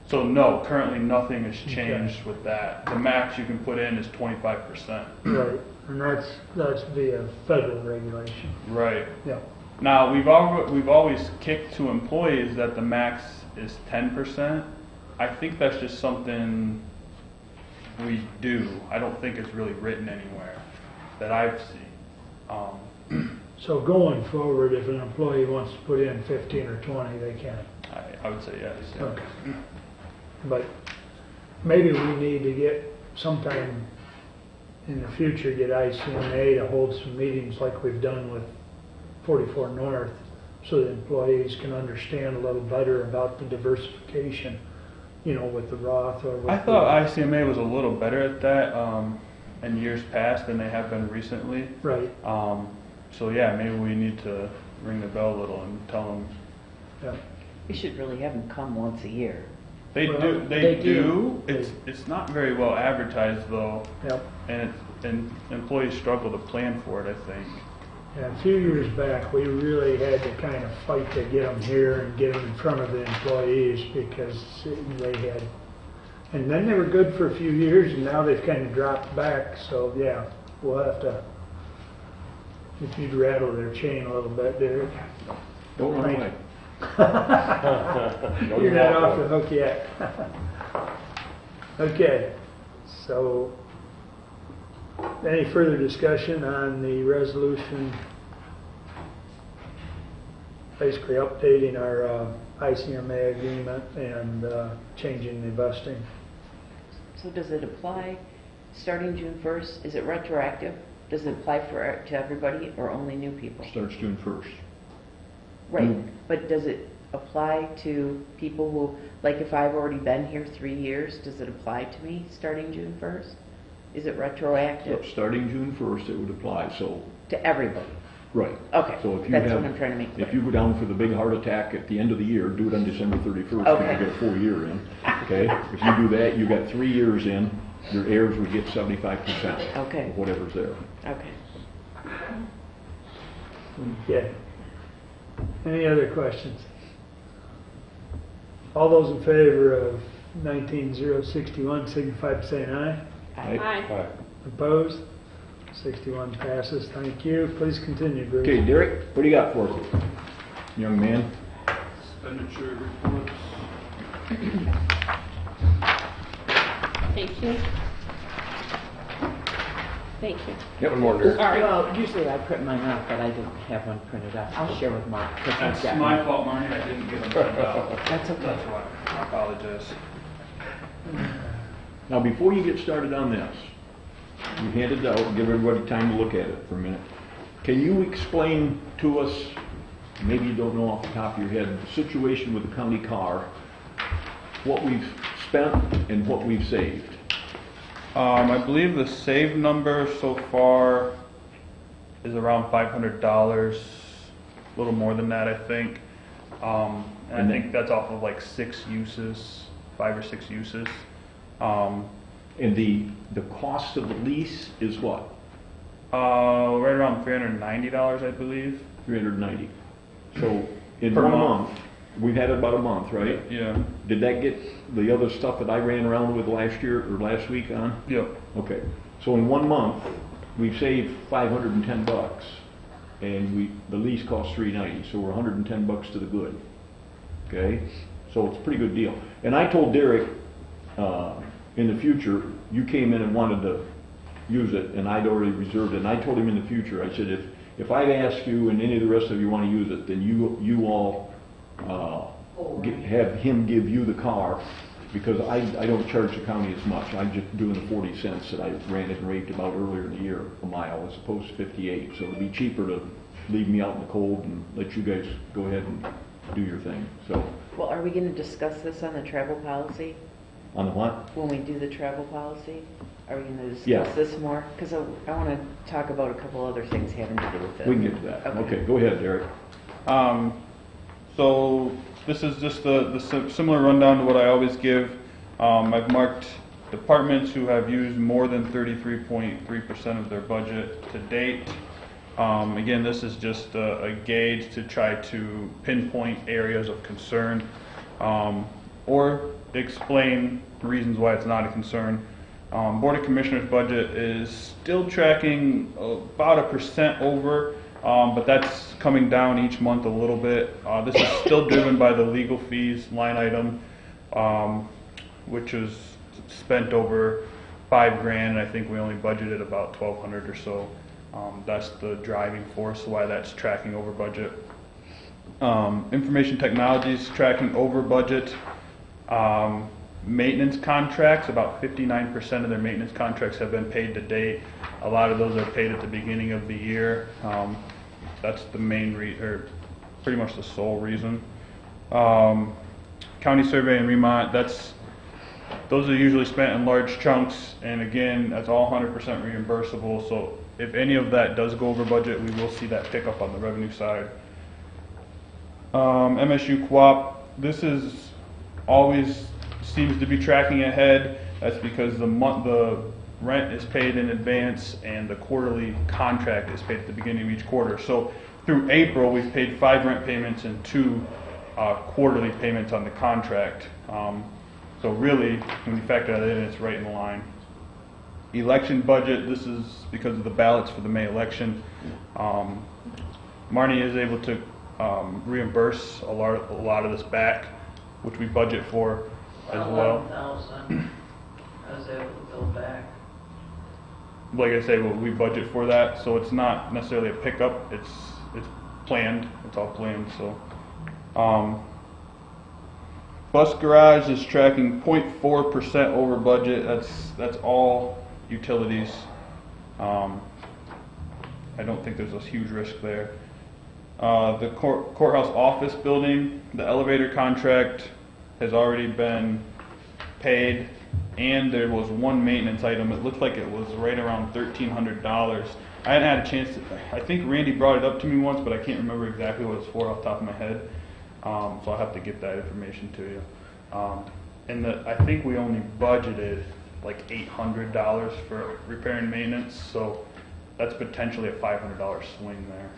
S12: So no, currently nothing has changed with that. The max you can put in is 25%.
S2: Right, and that's via federal regulation.
S12: Right.
S2: Yeah.
S12: Now, we've always kicked to employees that the max is 10%. I think that's just something we do. I don't think it's really written anywhere that I've seen.
S2: So going forward, if an employee wants to put in 15 or 20, they can.
S12: I would say yes. Yeah.
S2: Okay. But maybe we need to get sometime in the future, get ICMA to hold some meetings like we've done with 44 North, so that employees can understand a little better about the diversification, with the Roth or with
S12: I thought ICMA was a little better at that in years past than they have been recently.
S2: Right.
S12: So yeah, maybe we need to ring the bell a little and tell them.
S2: Yeah.
S10: We should really have them come once a year.
S12: They do. It's not very well advertised though.
S2: Yep.
S12: And employees struggle to plan for it, I think.
S2: Yeah, a few years back, we really had to kind of fight to get them here and get them in front of the employees because they had, and then they were good for a few years and now they've kind of dropped back. So yeah, we'll have to, if you'd rattle their chain a little bit, Derek.
S5: Don't run away.
S2: You're not off the hook yet. Okay, so any further discussion on the resolution basically updating our ICMA agreement and changing the vesting?
S10: So does it apply starting June 1st? Is it retroactive? Does it apply to everybody or only new people?
S5: Starts June 1st.
S10: Right, but does it apply to people who, like if I've already been here 3 years, does it apply to me starting June 1st? Is it retroactive?
S5: Yep, starting June 1st, it would apply, so.
S10: To everybody?
S5: Right.
S10: Okay,
S5: So if you
S10: that's
S5: have,
S10: what I'm trying to make clear.
S5: if you go down for the big heart attack at the end of the year, do it on December 31st,
S10: Okay.
S5: because you get a full year in, okay? If you do that, you got 3 years in, your heirs would get 75%
S10: Okay.
S5: of whatever's there.
S10: Okay.
S2: Okay. Any other questions? All those in favor of 19-061 signify by saying aye.
S1: Aye.
S2: Opposed? 61 passes. Thank you. Please continue, Bruce.
S5: Okay, Derek, what do you got for us, young man?
S12: Expenditure reports.
S1: Thank you. Thank you.
S5: Yep, one more, Derek.
S1: Sorry.
S3: Well, usually I print mine out, but I didn't have one printed out. I'll share with Mark. 'Cause I've
S12: That's
S3: got
S12: my
S3: mine.
S12: fault, Marnie. I didn't get them printed out.
S3: That's okay.
S12: That's why. I apologize.
S5: Now, before you get started on this, you hand it out, give everybody time to look at it for a minute. Can you explain to us, maybe you don't know off the top of your head, the situation with the county car, what we've spent and what we've saved?
S12: I believe the save number so far is around $500, a little more than that, I think. And I think that's off of like 6 uses, 5 or 6 uses.
S5: And the cost of the lease is what?
S12: Right around $390, I believe.
S5: $390. So in
S12: Per
S5: 1
S12: month.
S5: month, we've had it about a month, right?
S12: Yeah.
S5: Did that get the other stuff that I ran around with last year or last week on?
S12: Yep.
S5: Okay. So in 1 month, we've saved $510, and the lease costs $390, so we're $110 to the good. Okay, so it's a pretty good deal. And I told Derek, in the future, you came in and wanted to use it, and I'd already reserved it. And I told him in the future, I said, if I'd ask you and any of the rest of you want to use it, then you all have him give you the car, because I don't charge the county as much. I'm just doing the 40 cents that I ran it and raved about earlier in the year a mile, as opposed to 58. So it'd be cheaper to leave me out in the cold and let you guys go ahead and do your thing. So
S10: Well, are we going to discuss this on the travel policy?
S5: on the what?
S10: When we do the travel policy? Are we going to
S5: Yeah.
S10: discuss this more? Because I want to talk about a couple other things having to do with it.
S5: We can get to that.
S10: Okay.
S5: Okay, go ahead, Derek.
S12: So this is just the similar rundown to what I always give. I've marked departments who have used more than 33.3% of their budget to date. Again, this is just a gauge to try to pinpoint areas of concern or explain reasons why it's not a concern. Board of Commissioners budget is still tracking about 1% over, but that's coming down each month a little bit. This is still driven by the legal fees line item, which was spent over $5,000, and I think we only budgeted about $1,200 or so. That's the driving force why that's tracking over budget. Information technologies tracking over budget. Maintenance contracts, about 59% of their maintenance contracts have been paid to date. A lot of those are paid at the beginning of the year. That's the main or pretty much the sole reason. County survey and remont, those are usually spent in large chunks, and again, that's all 100% reimbursable. So if any of that does go over budget, we will see that pick up on the revenue side. MSU Co-op, this is always seems to be tracking ahead. That's because the rent is paid in advance and the quarterly contract is paid at the beginning of each quarter. So through April, we've paid 5 rent payments and 2 quarterly payments on the contract. So really, when you factor that in, it's right in line. Election budget, this is because of the ballots for the May election. Marnie is able to reimburse a lot of this back, which we budget for as well.
S4: 11,000. I was able to go back.
S12: Like I say, well, we budget for that, so it's not necessarily a pickup. It's planned. It's all planned. So, bus garage is tracking 0.4% over budget. That's all utilities. I don't think there's a huge risk there. The courthouse office building, the elevator contract has already been paid, and there was one maintenance item. It looked like it was right around $1,300. I hadn't had a chance to, I think Randy brought it up to me once, but I can't remember exactly what it's for off the top of my head. So I'll have to get that information to you. And I think we only budgeted like $800 for repair and maintenance, so that's potentially a $500 swing there.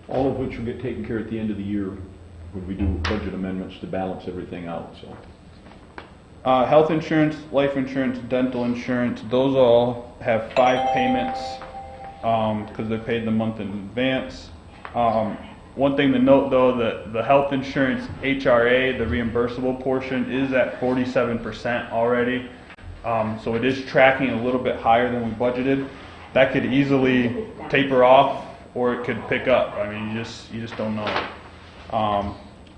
S5: All of which will get taken care at the end of the year when we do budget amendments to balance everything out, so.
S12: Health insurance, life insurance, dental insurance, those all have 5 payments because they're paid the month in advance. One thing to note though, that the health insurance HRA, the reimbursable portion, is at 47% already. So it is tracking a little bit higher than we budgeted. That could easily taper off or it could pick up. I mean, you just don't know.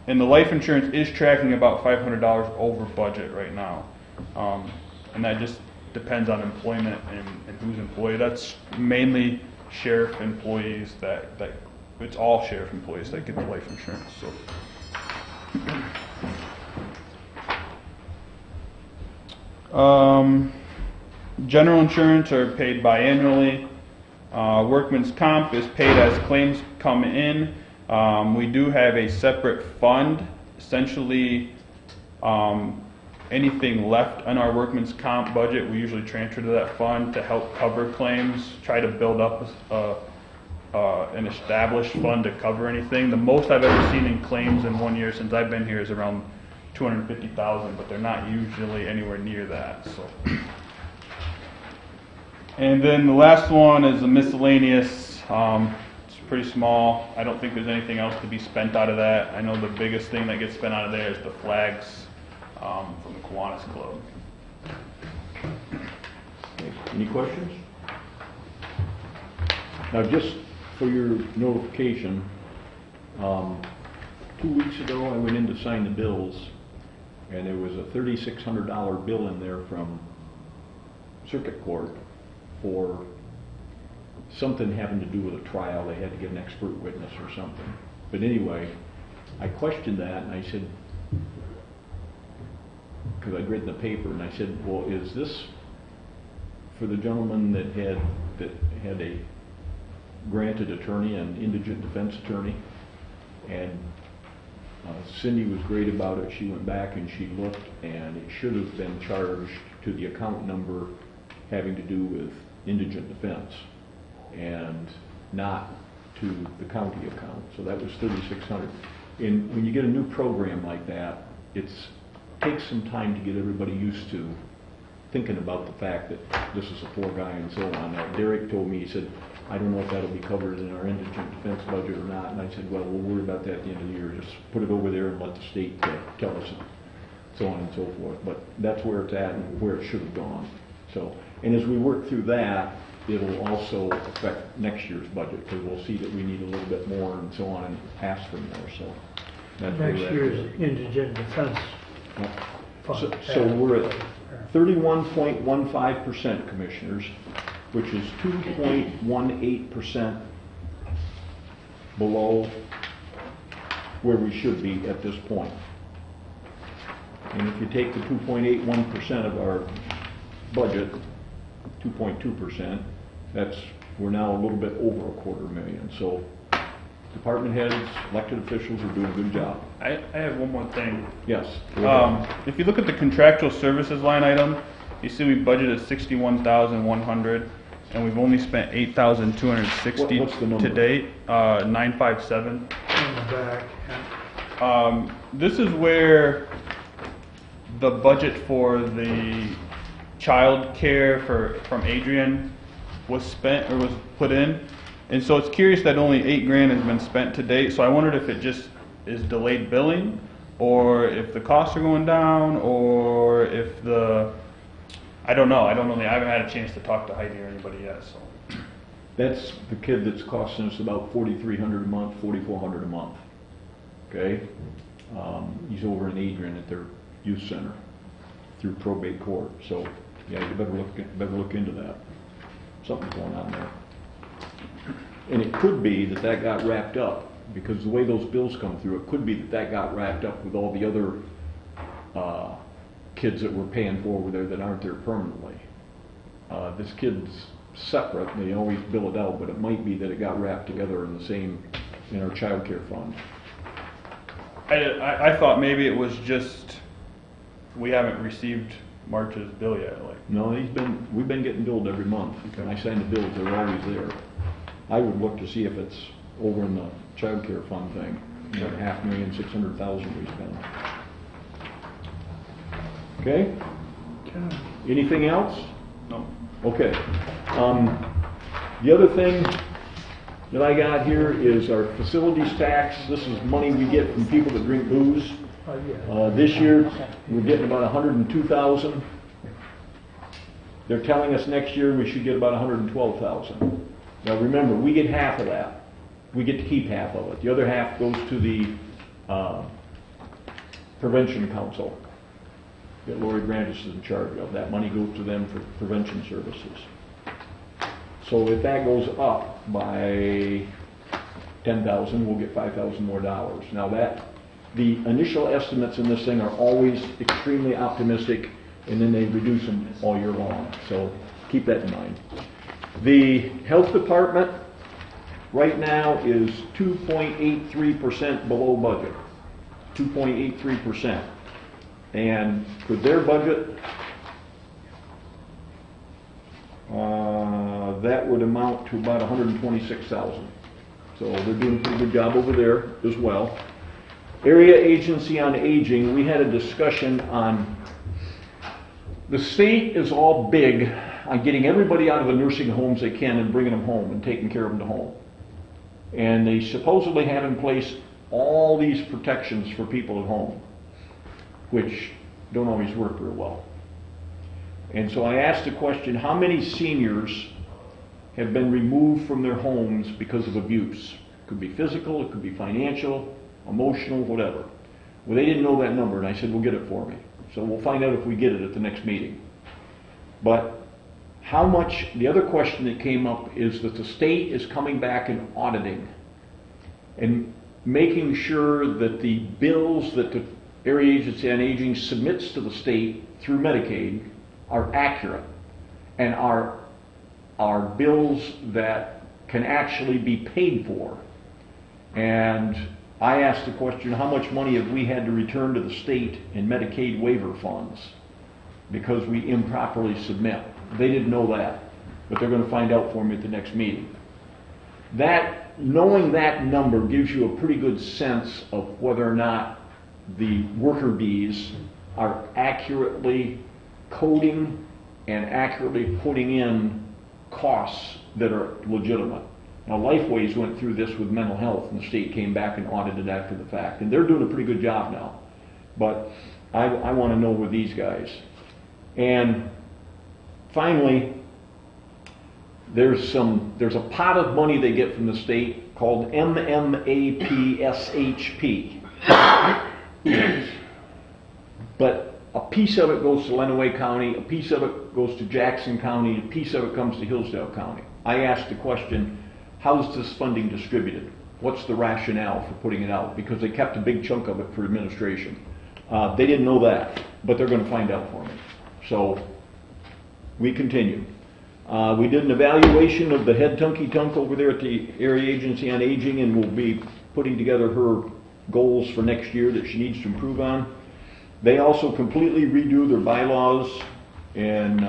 S12: And the life insurance is tracking about $500 over budget right now. And that just depends on employment and who's employed. That's mainly sheriff employees that it's all sheriff employees that get the life insurance. So, general insurance are paid biannually. Workman's comp is paid as claims come in. We do have a separate fund. Essentially, anything left on our workman's comp budget, we usually transfer to that fund to help cover claims, try to build up an established fund to cover anything. The most I've ever seen in claims in 1 year since I've been here is around $250,000, but they're not usually anywhere near that. So. And then the last one is the miscellaneous. It's pretty small. I don't think there's anything else to be spent out of that. I know the biggest thing that gets spent out of there is the flags from the Kiwanis Club.
S5: Okay. Any questions? Now, just for your notification, 2 weeks ago I went in to sign the bills, and there was a $3,600 bill in there from Circuit Court for something having to do with a trial. They had to get an expert witness or something. But anyway, I questioned that, and I said, because I'd read in the paper, and I said, well, is this for the gentleman that had a granted attorney, an indigent defense attorney? And Cindy was great about it. She went back and she looked, and it should have been charged to the account number having to do with indigent defense. and not to the county account. So that was $3,600. And when you get a new program like that, takes some time to get everybody used to thinking about the fact that this is a poor guy and so on. Now, Derek told me, he said, I don't know if that'll be covered in our indigent defense budget or not. And I said, well, we'll worry about that at the end of the year. Just put it over there and let the state tell us, so on and so forth. But that's where it's at and where it should have gone. So, and as we work through that, it'll also affect next year's budget, because we'll see that we need a little bit more and so on, and ask for more. So that's where
S2: Next
S5: we're at.
S2: year's indigent defense fund.
S5: So we're at 31.15%, commissioners, which is 2.18% below where we should be at this point. And if you take the 2.81% of our budget, 2.2%, we're now a little bit over $250,000. So department heads, elected officials are doing a good job.
S12: I have one more thing.
S5: Yes.
S12: If you look at the contractual services line item, you see we budgeted 61,100, and we've only spent 8,260
S5: What's the number?
S12: to date. 957.
S2: In the back, yeah.
S12: This is where the budget for the child care from Adrian was spent or was put in. And so it's curious that only $8,000 has been spent to date. So I wondered if it just is delayed billing, or if the costs are going down, or if I don't know. I haven't had a chance to talk to Heidi or anybody yet. So
S5: That's the kid that's costing us about $4,300 a month, $4,400 a month. Okay? He's over in Adrian at their youth center through probate court. So yeah, you better look into that. Something's going on there. And it could be that got wrapped up, because the way those bills come through, it could be that got wrapped up with all the other kids that we're paying for over there that aren't there permanently. This kid's separate, and they always bill it out, but it might be that it got wrapped together in our child care fund.
S12: I thought maybe it was just we haven't received March's bill yet.
S5: No, we've been getting billed every month. When I sign the bills, they're always there. I would look to see if it's over in the child care fund thing, that $5,600,000 we spent. Okay? Anything else?
S12: No.
S5: Okay. The other thing that I got here is our facilities tax. This is money we get from people that drink booze. This year, we're getting about $102,000. They're telling us next year we should get about $112,000. Now remember, we get half of that. We get to keep half of it. The other half goes to the Prevention Council that Lori Grandis is in charge of. That money goes to them for prevention services. So if that goes up by $10,000, we'll get $5,000 more dollars. Now the initial estimates in this thing are always extremely optimistic, and then they reduce them all year long. So keep that in mind. The health department right now is 2.83% below budget. 2.83%. And for their budget, that would amount to about $126,000. So they're doing a pretty good job over there as well. Area Agency on Aging, we had a discussion on, the state is all big on getting everybody out of the nursing homes they can and bringing them home and taking care of them to home. And they supposedly have in place all these protections for people at home, which don't always work very well. And so I asked the question, how many seniors have been removed from their homes because of abuse? It could be physical, it could be financial, emotional, whatever. Well, they didn't know that number, and I said, well, get it for me. So we'll find out if we get it at the next meeting. But how much, the other question that came up is that the state is coming back and auditing and making sure that the bills that the Area Agency on Aging submits to the state through Medicaid are accurate and are bills that can actually be paid for. And I asked the question, how much money have we had to return to the state in Medicaid waiver funds because we improperly submit? They didn't know that, but they're going to find out for me at the next meeting. that, knowing that number gives you a pretty good sense of whether or not the worker bees are accurately coding and accurately putting in costs that are legitimate. Now, Lifeways went through this with mental health, and the state came back and audited after the fact, and they're doing a pretty good job now. But I want to know with these guys. And finally, there's a pot of money they get from the state called MMAPSHP. But a piece of it goes to Lenawee County, a piece of it goes to Jackson County, a piece of it comes to Hillsdale County. I asked the question, how's this funding distributed? What's the rationale for putting it out? Because they kept a big chunk of it for administration. They didn't know that, but they're going to find out for me. So we continue. We did an evaluation of the head tunky-tunk over there at the Area Agency on Aging, and we'll be putting together her goals for next year that she needs to improve on. They also completely redo their bylaws and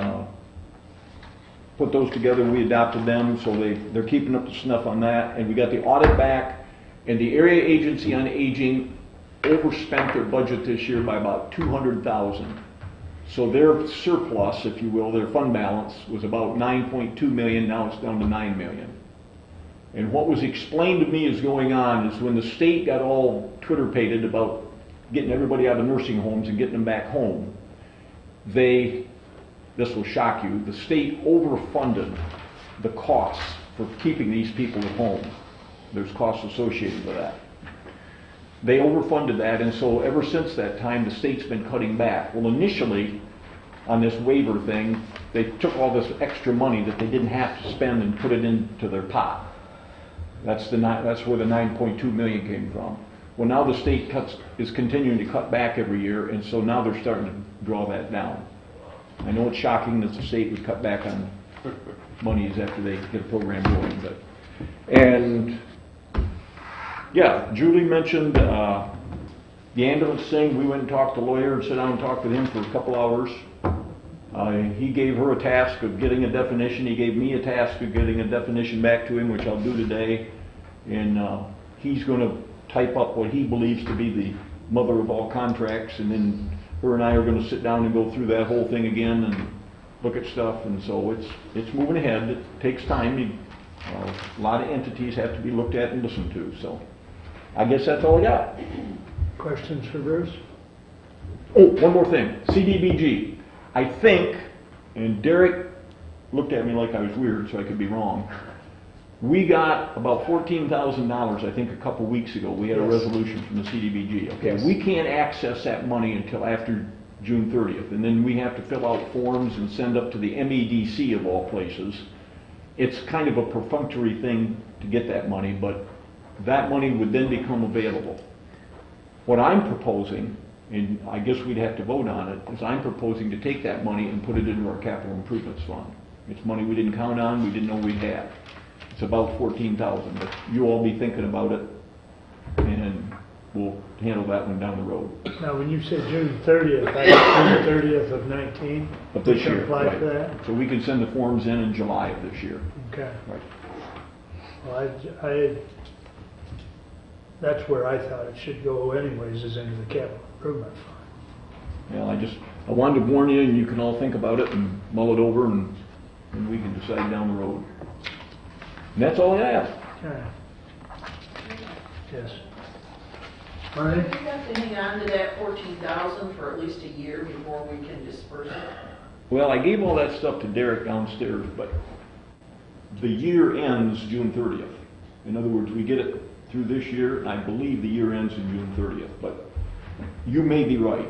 S5: put those together. We adopted them, so they're keeping up to snuff on that. And we got the audit back, and the Area Agency on Aging overspent their budget this year by about $200,000. So their surplus, if you will, their fund balance was about $9.2 million. Now it's down to $9 million. And what was explained to me is going on is when the state got all Twitter-pated about getting everybody out of nursing homes and getting them back home, this will shock you, the state overfunded the costs for keeping these people at home. There's costs associated with that. They overfunded that, and so ever since that time, the state's been cutting back. Well, initially, on this waiver thing, they took all this extra money that they didn't have to spend and put it into their pot. That's where the 9.2 million came from. Well, now the state is continuing to cut back every year, and so now they're starting to draw that down. I know it's shocking that the state would cut back on monies after they get a program going, and yeah, Julie mentioned the ambulance thing. We went and talked to the lawyer and sat down and talked with him for a couple hours. He gave her a task of getting a definition. He gave me a task of getting a definition back to him, which I'll do today. And he's going to type up what he believes to be the mother of all contracts, and then her and I are going to sit down and go through that whole thing again and look at stuff. And so it's moving ahead. It takes time. A lot of entities have to be looked at and listened to. So I guess that's all I got.
S2: Questions for Bruce?
S5: Oh, one more thing. CDBG. I think, and Derek looked at me like I was weird, so I could be wrong. We got about $14,000, I think, a couple weeks ago. We had a resolution from the CDBG. Okay,
S2: Yes.
S5: we can't access that money until after June 30th, and then we have to fill out forms and send up to the MEDC of all places. It's kind of a perfunctory thing to get that money, but that money would then become available. What I'm proposing, and I guess we'd have to vote on it, is I'm proposing to take that money and put it into our capital improvements fund. It's money we didn't count on, we didn't know we'd have. It's about $14,000, but you all be thinking about it, and we'll handle that one down the road.
S2: Now, when you say June 30th, that's June 30th of 19?
S5: Of this
S2: We can
S5: year,
S2: apply
S5: right.
S2: for that?
S5: So we can send the forms in July of this year.
S2: Okay.
S5: Right.
S2: Well, that's where I thought it should go anyways, is into the capital improvement fund.
S5: Well, I wanted to warn you, and you can all think about it and mull it over, and we can decide down the road. And that's all I have.
S2: Okay. Yes. Marty?
S4: Do we have to hang on to that 14,000 for at least a year before we can disperse it?
S5: Well, I gave all that stuff to Derek downstairs, but the year ends June 30th. In other words, we get it through this year, and I believe the year ends in June 30th, but you may be right.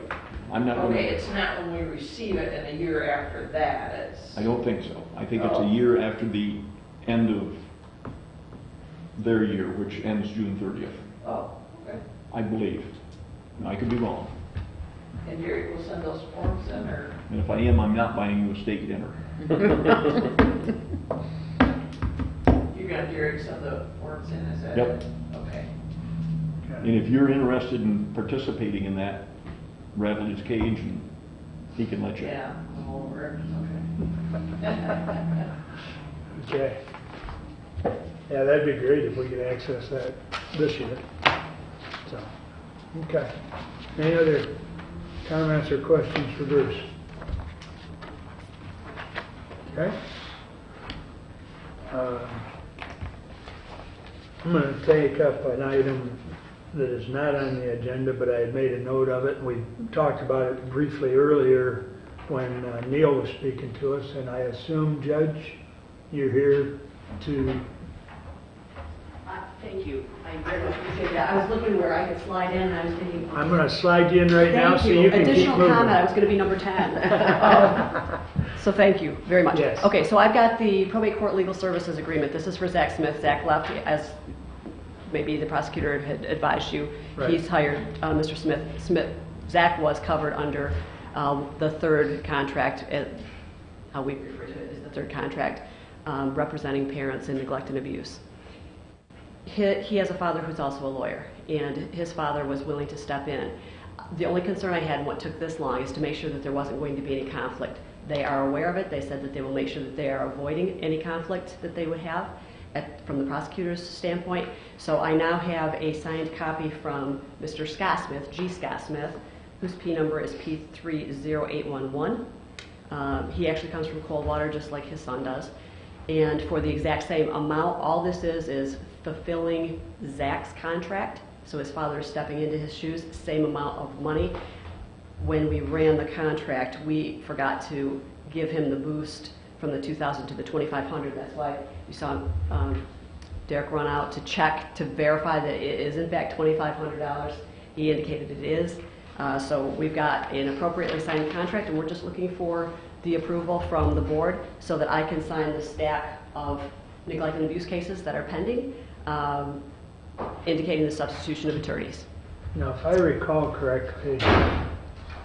S5: I'm not
S4: Okay,
S5: gonna,
S4: it's not when we receive it and a year after that, it's...
S5: I don't think so. I think it's a year after the end of their year, which ends June 30th.
S4: Oh, okay.
S5: I believe. I could be wrong.
S4: And Jerry will send those forms in, or?
S5: And if I am, I'm not buying you a steak dinner.
S4: You're gonna have Jerry send the forms in, is that
S5: Yep.
S4: it? Okay.
S5: And if you're interested in participating in that, rattle his cage and he can let you.
S4: Yeah, I'm over it, okay.
S2: Okay. Yeah, that'd be great if we could access that this year. So, okay. Any other comments or questions for Bruce? Okay. I'm going to take up an item that is not on the agenda, but I had made a note of it. We talked about it briefly earlier when Neil was speaking to us, and I assume, Judge, you're here to...
S14: Thank you. I very much appreciate that. I was looking where I could slide in, and I was thinking...
S2: I'm going to slide you in right now so you can keep
S14: Additional
S2: moving.
S14: comment, I was going to be number 10. So thank you very much.
S2: Yes.
S14: Okay, so I've got the probate court legal services agreement. This is for Zach Smith. Zach left, as maybe the prosecutor had advised you.
S2: Right.
S14: He's hired Mr. Smith. Zach was covered under the third contract, how we refer to it as the third contract, representing parents in neglect and abuse. He has a father who's also a lawyer, and his father was willing to step in. The only concern I had in what took this long is to make sure that there wasn't going to be any conflict. They are aware of it. They said that they will make sure that they are avoiding any conflict that they would have from the prosecutor's standpoint. So I now have a signed copy from Mr. Scott Smith, G. Scott Smith, whose P number is P30811. He actually comes from Coldwater, just like his son does. And for the exact same amount, all this is fulfilling Zach's contract. So his father is stepping into his shoes, same amount of money. When we ran the contract, we forgot to give him the boost from the $2,000 to the $2,500. That's why you saw Derek run out to check to verify that it is in fact $2,500. He indicated it is. So we've got an appropriately signed contract, and we're just looking for the approval from the board so that I can sign the stack of neglect and abuse cases that are pending, indicating the substitution of attorneys.
S2: Now, if I recall correctly,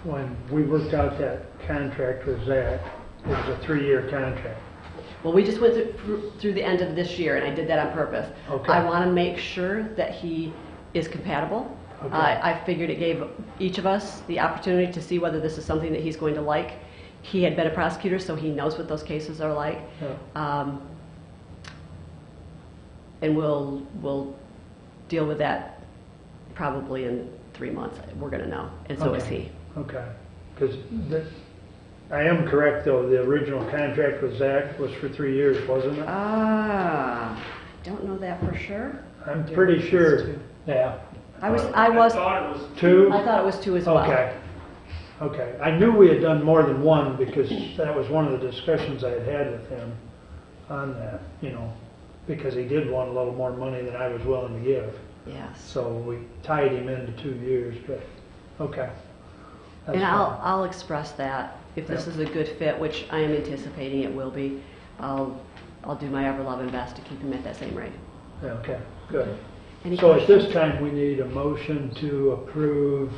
S2: when we worked out that contract with Zach, it was a 3-year contract.
S14: Well, we just went through the end of this year, and I did that on purpose.
S2: Okay.
S14: I want to make sure that he is compatible.
S2: Okay.
S14: I figured it gave each of us the opportunity to see whether this is something that he's going to like. He had been a prosecutor, so he knows what those cases are like.
S2: Yeah.
S14: And we'll deal with that probably in 3 months. We're going to know, and so is he.
S2: Okay. Because I am correct, though, the original contract with Zach was for 3 years, wasn't it?
S14: Don't know that for sure.
S2: I'm pretty sure. Yeah.
S14: I was.
S12: I thought it was
S2: 2?
S14: I thought it was 2 as well.
S2: Okay. Okay. I knew we had done more than one because that was one of the discussions I had with him on that, because he did want a little more money than I was willing to give.
S14: Yes.
S2: So we tied him into 2 years, but, okay. That's
S14: And
S2: fine.
S14: I'll express that if this is a good fit, which I am anticipating it will be. I'll do my ever-loving best to keep him at that same rate.
S2: Okay, good.
S14: Any
S2: So at
S14: questions?
S2: this time, we need a motion to approve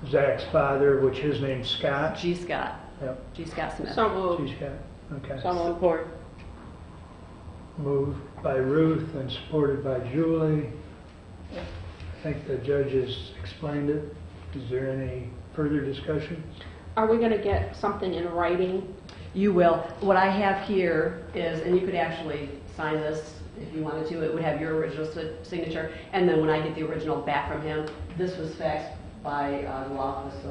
S2: Zach's father, which his name's Scott.
S14: G. Scott.
S2: Yep.
S14: G. Scott Smith.
S1: So moved.
S2: G. Scott, okay.
S1: So moved.
S10: Support.
S2: Moved by Ruth and supported by Julie. I think the judges explained it. Is there any further discussion?
S1: Are we going to get something in writing?
S14: You will. What I have here is, and you could actually sign this if you wanted to, it would have your original signature, and then when I get the original back from him, this was faxed by the law office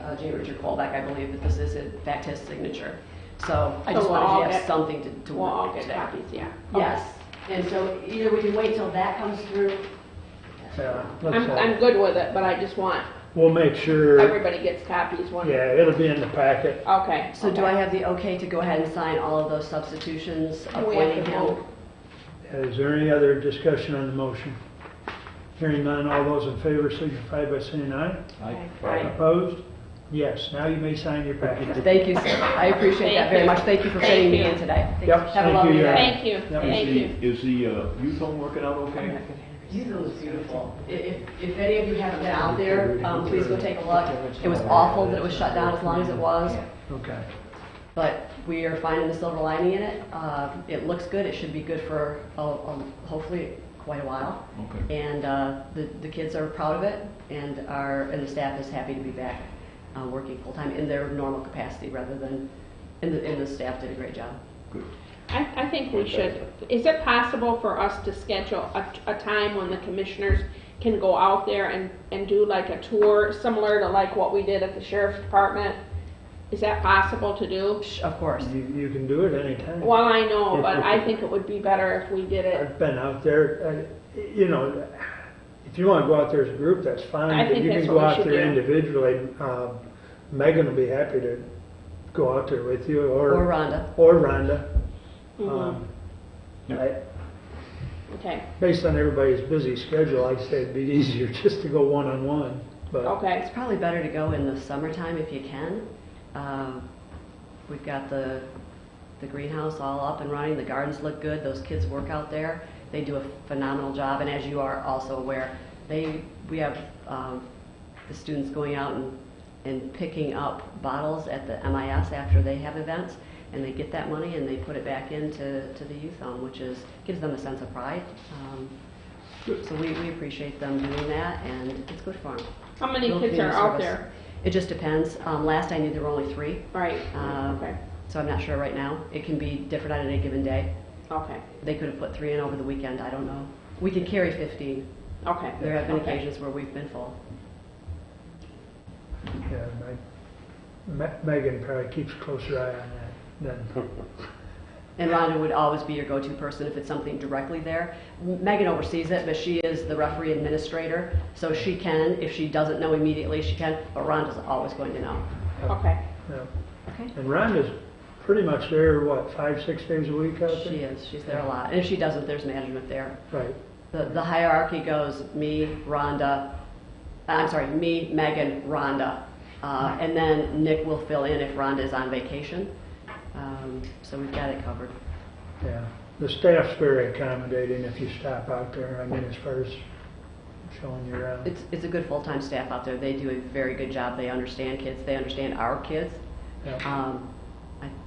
S14: of J. Richard Colbeck, I believe that this is in fact his signature. So I
S1: So
S14: just
S1: we'll
S14: wanted
S1: all
S14: to have
S1: get-
S14: something to
S1: We'll
S14: work
S1: all
S14: with
S1: get
S14: today.
S1: copies, yeah.
S14: Yes, and so either we can wait till that comes through.
S2: Yeah.
S1: I'm good with it, but I just want
S2: We'll make sure,
S1: everybody gets copies when.
S2: yeah, it'll be in the packet.
S1: Okay.
S14: So do I have the okay to go ahead and sign all of those substitutions,
S1: We have
S14: appointing
S1: to
S14: him?
S1: vote.
S2: Is there any other discussion on the motion? Hearing none, all those in favor signify by saying aye.
S1: Aye.
S2: Opposed? Yes, now you may sign your packet.
S14: Thank you, sir. I appreciate that very much. Thank you for fitting me in today.
S2: Yep,
S14: Have a
S2: thank
S14: lovely
S2: you,
S14: day.
S1: Thank you,
S2: Yep.
S1: thank you.
S5: Is the youth home working out okay?
S14: It was beautiful. If any of you haven't been out there, please go take a look. It was awful that it was shut down as long as it was,
S2: Okay.
S14: but we are finding the silver lining in it. It looks good. It should be good for hopefully quite a while.
S5: Okay.
S14: And the kids are proud of it, and the staff is happy to be back working full time in their normal capacity rather than, and the staff did a great job.
S5: Good.
S1: I think we should. Is it possible for us to schedule a time when the commissioners can go out there and do like a tour similar to like what we did at the sheriff's department? Is that possible to do?
S14: Of course.
S2: You can do it anytime.
S1: Well, I know, but I think it would be better if we did it.
S2: I've been out there, you know, if you want to go out there as a group, that's fine.
S1: I
S2: But
S1: think
S2: you
S1: that's
S2: can
S1: what
S2: go
S1: we
S2: out
S1: should
S2: there
S1: do.
S2: individually. Megan will be happy to go out there with you,
S14: Or Rhonda.
S2: Or Rhonda.
S1: Mhm. Okay,
S2: Based on everybody's busy schedule, I'd say it'd be easier just to go one-on-one. But
S1: okay.
S14: It's probably better to go in the summertime if you can. We've got the greenhouse all up and running, the gardens look good, those kids work out there. They do a phenomenal job, and as you are also aware, we have the students going out and picking up bottles at the MIS after they have events, and they get that money and they put it back into the youth home, which gives them a sense of pride. So we appreciate them doing that, and it's good for them.
S1: How many
S14: Real
S1: kids are
S14: community
S1: out
S14: service.
S1: there?
S14: It just depends. Last I knew there were only 3.
S1: Right, okay,
S14: So I'm not sure right now. It can be different on any given day.
S1: okay,
S14: They could have put 3 in over the weekend, I don't know. We can carry 15.
S1: okay.
S14: There have been
S1: Okay.
S14: occasions where we've been full.
S2: yeah, Megan probably keeps a closer eye on that than.
S14: And Rhonda would always be your go-to person if it's something directly there. Megan oversees it, but she is the referee administrator, so she can, if she doesn't know immediately, she can, but Rhonda's always going to know.
S1: Okay,
S2: Yeah.
S14: Okay?
S2: And Rhonda's pretty much there, what, 5-6 days a week out there?
S14: She is. She's there a lot. And if she doesn't, there's management there.
S2: Right.
S14: The hierarchy goes me, Rhonda, me, Megan, Rhonda, and then Nick will fill in if Rhonda is on vacation. So we've got it covered.
S2: Yeah. The staff's very accommodating if you stop out there, I mean, as far as showing you around.
S14: It's a good full-time staff out there. They do a very good job. They understand kids. They understand our kids.
S2: Yeah.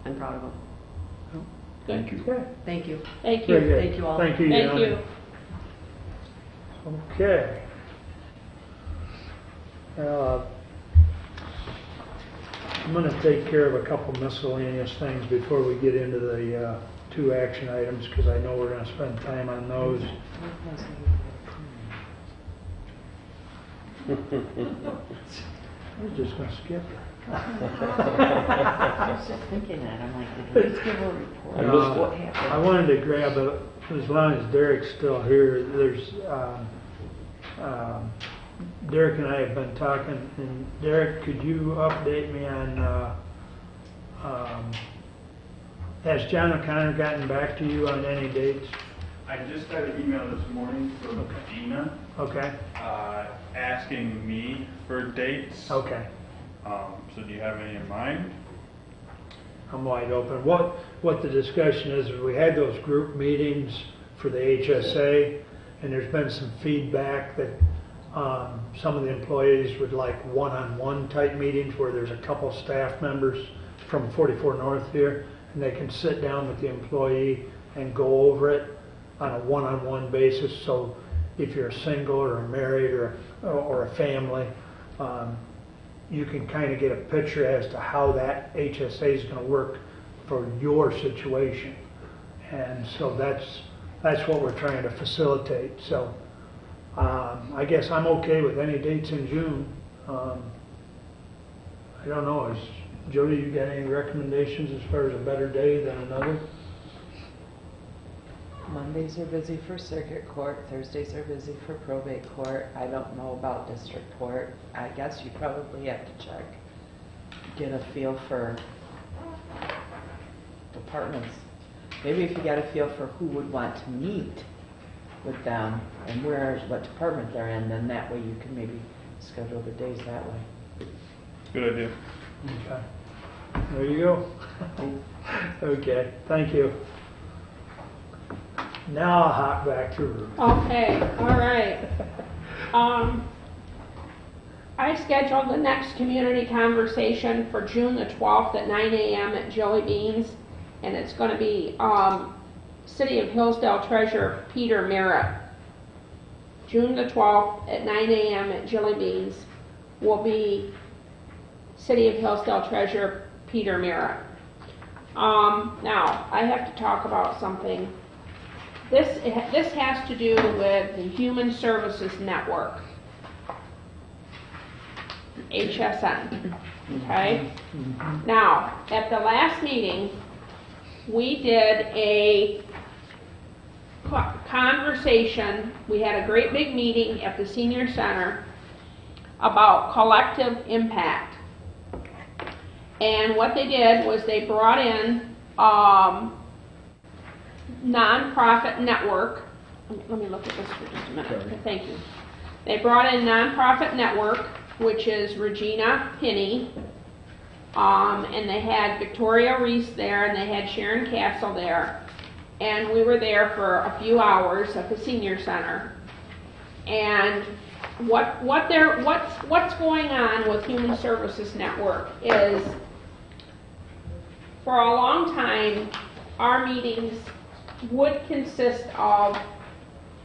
S14: I'm proud of them.
S5: Thank you.
S2: Okay.
S14: Thank you.
S1: thank
S2: Very
S1: you.
S2: good.
S14: Thank you all.
S2: Thank you,
S1: Thank
S2: Jan.
S1: you.
S2: Okay. I'm going to take care of a couple miscellaneous things before we get into the 2 action items, because I know we're going to spend time on those. We're just going to skip her.
S10: I was just thinking that, I'm like, did we give a report?
S6: I missed it.
S10: What happened?
S2: I wanted to grab it, as long as Derek's still here, there's, Derek and I have been talking, and Derek, could you update me on, has John O'Connor gotten back to you on any dates?
S12: I just got an email this morning from Gina,
S2: Okay,
S12: asking me for dates.
S2: okay,
S12: So do you have any in mind?
S2: I'm wide open. What the discussion is we had those group meetings for the HSA, and there's been some feedback that some of the employees would like one-on-one type meetings where there's a couple staff members from 44 North here, and they can sit down with the employee and go over it on a one-on-one basis. So if you're single or married or a family, you can kind of get a picture as to how that HSA is going to work for your situation. And so that's what we're trying to facilitate. So I guess I'm okay with any dates in June. I don't know, Jody, you got any recommendations as far as a better day than another?
S3: Mondays are busy for circuit court, Thursdays are busy for probate court. I don't know about district court. I guess you probably have to check, get a feel for departments. Maybe if you got a feel for who would want to meet with them and what department they're in, then that way you can maybe schedule the days that way.
S12: Good idea.
S2: Okay. There you go. Okay, thank you. Now I'll hop back to Ruth.
S1: Okay, all right. I scheduled the next community conversation for June the 12th at 9 a.m. at Jelly Beans, and it's going to be City of Hillsdale Treasurer Peter Merritt. June the 12th at 9 a.m. at Jelly Beans will be City of Hillsdale Treasurer Peter Merritt. Now, I have to talk about something. This has to do with the Human Services Network, HSN, okay? Now, at the last meeting, we did a conversation, we had a great big meeting at the senior center about collective impact. And what they did was they brought in nonprofit network. Let me look at this for just a minute. Okay, thank you. They brought in nonprofit network, which is Regina Pinney, and they had Victoria Reese there, and they had Sharon Castle there, and we were there for a few hours at the senior center. And what's going on with Human Services Network is, for a long time, our meetings would consist of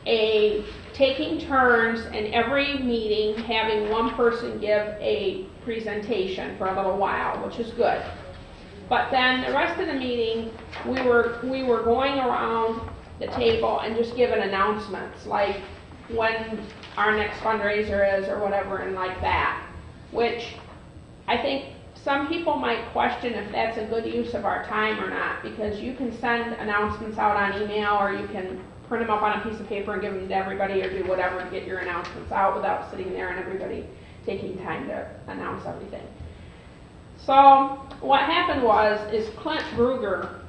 S1: taking turns, and every meeting having one person give a presentation for a little while, which is good. But then the rest of the meeting, we were going around the table and just giving announcements, like when our next fundraiser is or whatever, and like that, which I think some people might question if that's a good use of our time or not, because you can send announcements out on email, or you can print them up on a piece of paper and give them to everybody, or do whatever to get your announcements out without sitting there and everybody taking time to announce everything. So what happened is Clint Bruger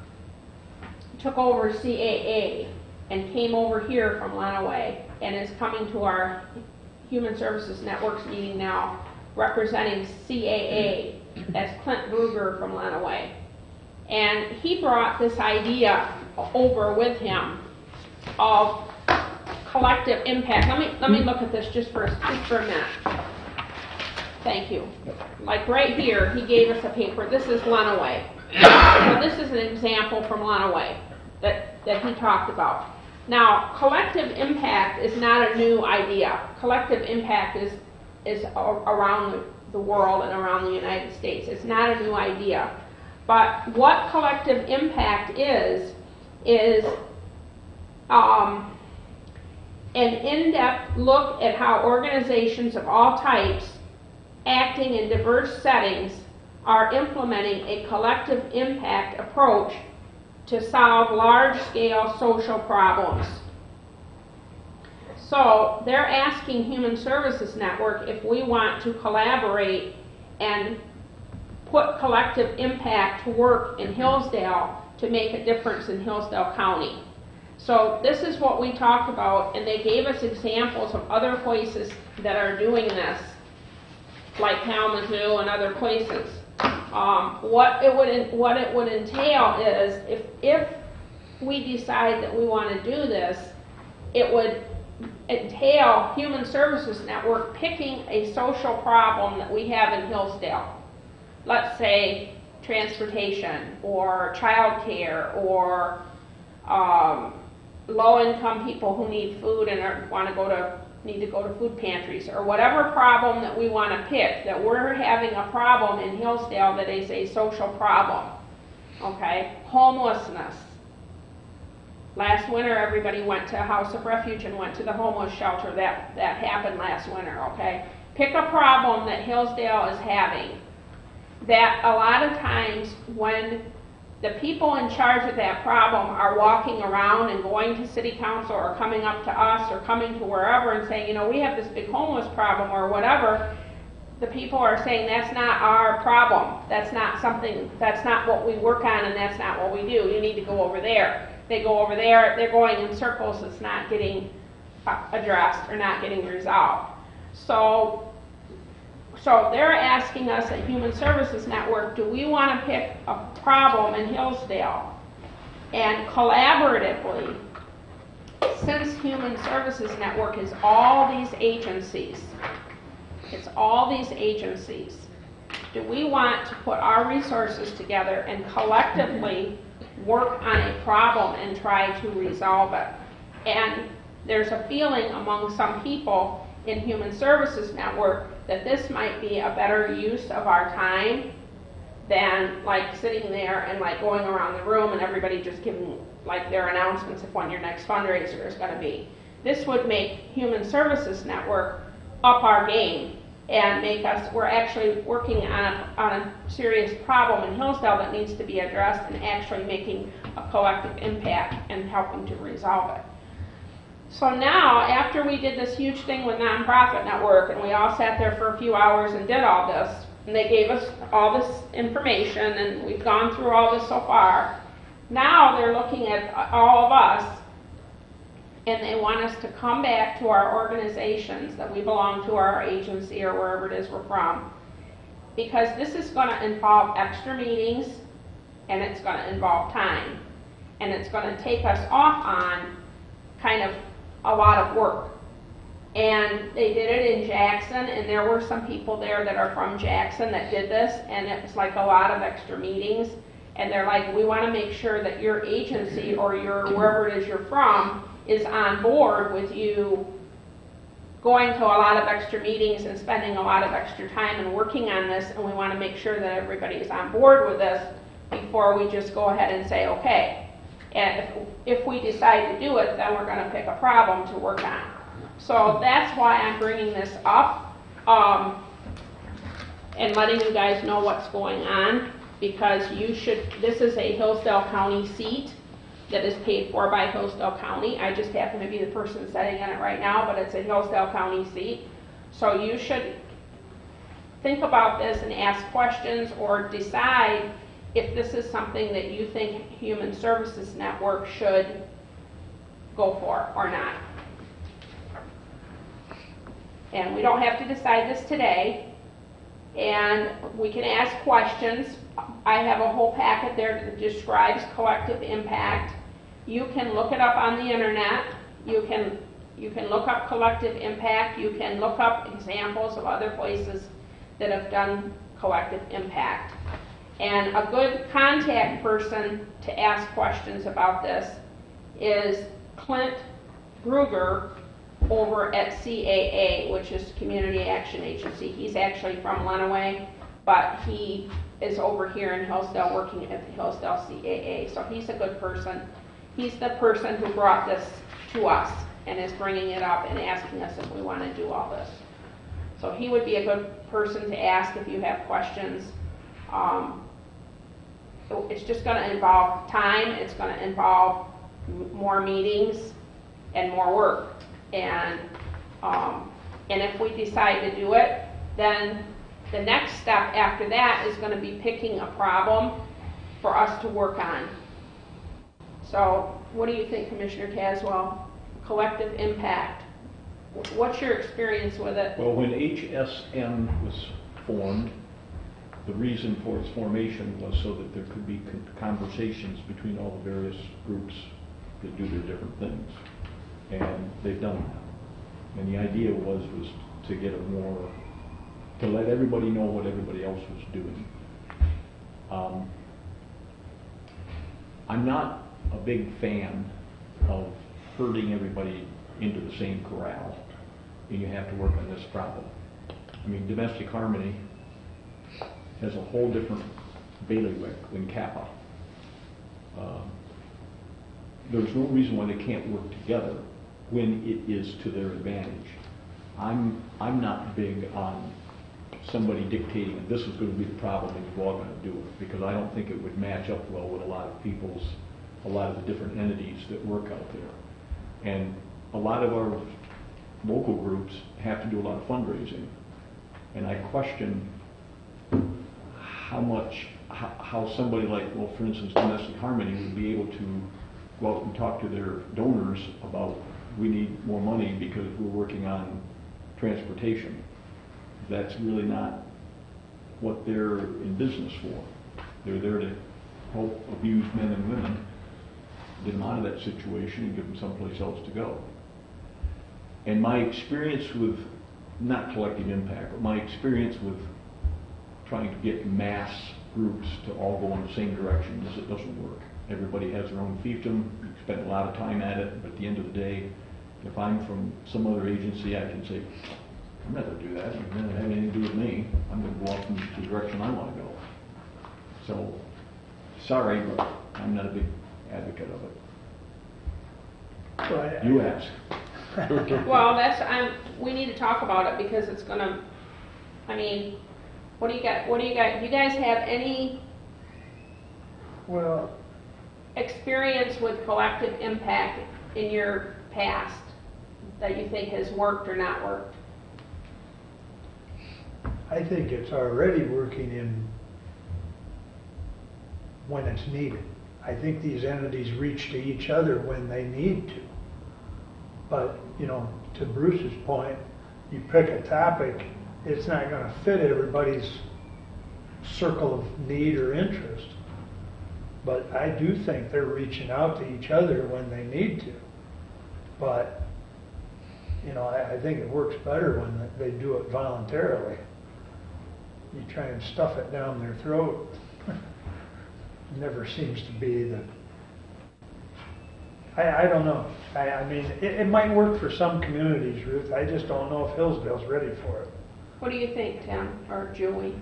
S1: took over CAA and came over here from Lenawee and is coming to our Human Services Network's meeting now, representing CAA as Clint Bruger from Lenawee. And he brought this idea over with him of collective impact. Let me look at this just for a minute. Thank you. Like right here, he gave us a paper. This is Lenawee. So this is an example from Lenawee that he talked about. Now, collective impact is not a new idea. Collective impact is around the world and around the United States. It's not a new idea. But what collective impact is an in-depth look at how organizations of all types acting in diverse settings are implementing a collective impact approach to solve large-scale social problems. So they're asking Human Services Network if we want to collaborate and put collective impact to work in Hillsdale to make a difference in Hillsdale County. So this is what we talked about, and they gave us examples of other places that are doing this, like Kalamazoo and other places. What it would entail is, if we decide that we want to do this, it would entail Human Services Network picking a social problem that we have in Hillsdale. Let's say transportation, or childcare, or low-income people who need food and need to go to food pantries, or whatever problem that we want to pick, that we're having a problem in Hillsdale that is a social problem. Okay? Homelessness. Last winter, everybody went to House of Refuge and went to the homeless shelter. That happened last winter, okay? Pick a problem that Hillsdale is having, that a lot of times when the people in charge of that problem are walking around and going to city council, or coming up to us, or coming to wherever and saying, we have this big homeless problem or whatever, the people are saying, that's not our problem. That's not what we work on, and that's not what we do. You need to go over there. They go over there, they're going in circles. It's not getting addressed or not getting resolved. So they're asking us at Human Services Network, do we want to pick a problem in Hillsdale and collaboratively, since Human Services Network is all these agencies, do we want to put our resources together and collectively work on a problem and try to resolve it? And there's a feeling among some people in Human Services Network that this might be a better use of our time than like sitting there and like going around the room and everybody just giving like their announcements of when your next fundraiser is going to be. This would make Human Services Network up our game and make us, we're actually working on a serious problem in Hillsdale that needs to be addressed and actually making a collective impact and helping to resolve it. So now, after we did this huge thing with Nonprofit Network and we all sat there for a few hours and did all this, and they gave us all this information and we've gone through all this so far, now they're looking at all of us and they want us to come back to our organizations that we belong to, or our agency, or wherever it is we're from. Because this is going to involve extra meetings, and it's going to involve time. And it's going to take us off on kind of a lot of work. And they did it in Jackson, and there were some people there that are from Jackson that did this, and it was like a lot of extra meetings. And they're like, we want to make sure that your agency or your wherever it is you're from is on board with you going to a lot of extra meetings and spending a lot of extra time and working on this, and we want to make sure that everybody is on board with this before we just go ahead and say, okay. And if we decide to do it, then we're going to pick a problem to work on. So that's why I'm bringing this up and letting you guys know what's going on, because this is a Hillsdale County seat that is paid for by Hillsdale County. I just happen to be the person sitting in it right now, but it's a Hillsdale County seat. So you should think about this and ask questions or decide if this is something that you think Human Services Network should go for or not. And we don't have to decide this today, and we can ask questions. I have a whole packet there that describes collective impact. You can look it up on the internet. You can look up collective impact. You can look up examples of other places that have done collective impact. And a good contact person to ask questions about this is Clint Gruger over at CAA, which is Community Action Agency. He's actually from Lenawee, but he is over here in Hillsdale working at the Hillsdale CAA. So he's a good person. He's the person who brought this to us and is bringing it up and asking us if we want to do all this. So he would be a good person to ask if you have questions. It's just going to involve time. It's going to involve more meetings and more work. And if we decide to do it, then the next step after that is going to be picking a problem for us to work on. So what do you think, Commissioner Caswell? Collective impact. What's your experience with it?
S5: Well, when HSN was formed, the reason for its formation was so that there could be conversations between all the various groups that do their different things. And they've done that. And the idea was to get to let everybody know what everybody else was doing. I'm not a big fan of herding everybody into the same corral, and you have to work on this problem. I mean, Domestic Harmony has a whole different bailiwick than Kappa. There's no reason why they can't work together when it is to their advantage. I'm not big on somebody dictating this is going to be the problem and you're all going to do it, because I don't think it would match up well with a lot of the different entities that work out there. And a lot of our local groups have to do a lot of fundraising, and I question how somebody like, well, for instance, Domestic Harmony would be able to go out and talk to their donors about, we need more money because we're working on transportation. That's really not what they're in business for. They're there to help abused men and women, get them out of that situation and give them someplace else to go. And my experience with, not collective impact, but my experience with trying to get mass groups to all go in the same direction is it doesn't work. Everybody has their own fiefdom. You spend a lot of time at it, but at the end of the day, if I'm from some other agency, I can say, I'm not going to do that. It doesn't have anything to do with me. I'm going to go off in the direction I want to go.
S11: So, sorry, but I'm not a big advocate of it. You ask.
S1: Well, we need to talk about it because it's gonna, I mean, what do you got, do you guys have any
S2: Well,
S1: experience with collective impact in your past that you think has worked or not worked?
S2: I think it's already working in when it's needed. I think these entities reach to each other when they need to. But, you know, to Bruce's point, you pick a topic, it's not going to fit everybody's circle of need or interest. But I do think they're reaching out to each other when they need to. But, you know, I think it works better when they do it voluntarily. You try and stuff it down their throat. It never seems to be the... I don't know. I mean, it might work for some communities, Ruth. I just don't know if Hillsdale's ready for it.
S1: What do you think, Tim or Julie?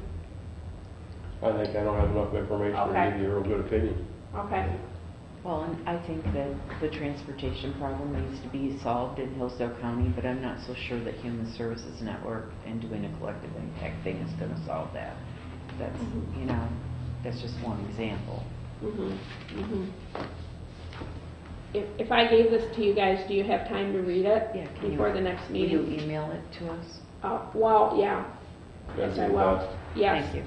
S6: I think I don't have enough information
S1: Okay.
S6: to give you a real good opinion.
S1: Okay.
S10: Well, and I think that the transportation problem needs to be solved in Hillsdale County, but I'm not so sure that Human Services Network and doing a collective impact thing is going to solve that. That's, you know, that's just one example.
S1: If I gave this to you guys, do you have time to read it
S10: Yeah,
S1: before the next
S10: Will
S1: meeting?
S10: you email it to us?
S1: Well, yeah. Yes, I will.
S6: That's-
S1: Yes,
S10: Thank you.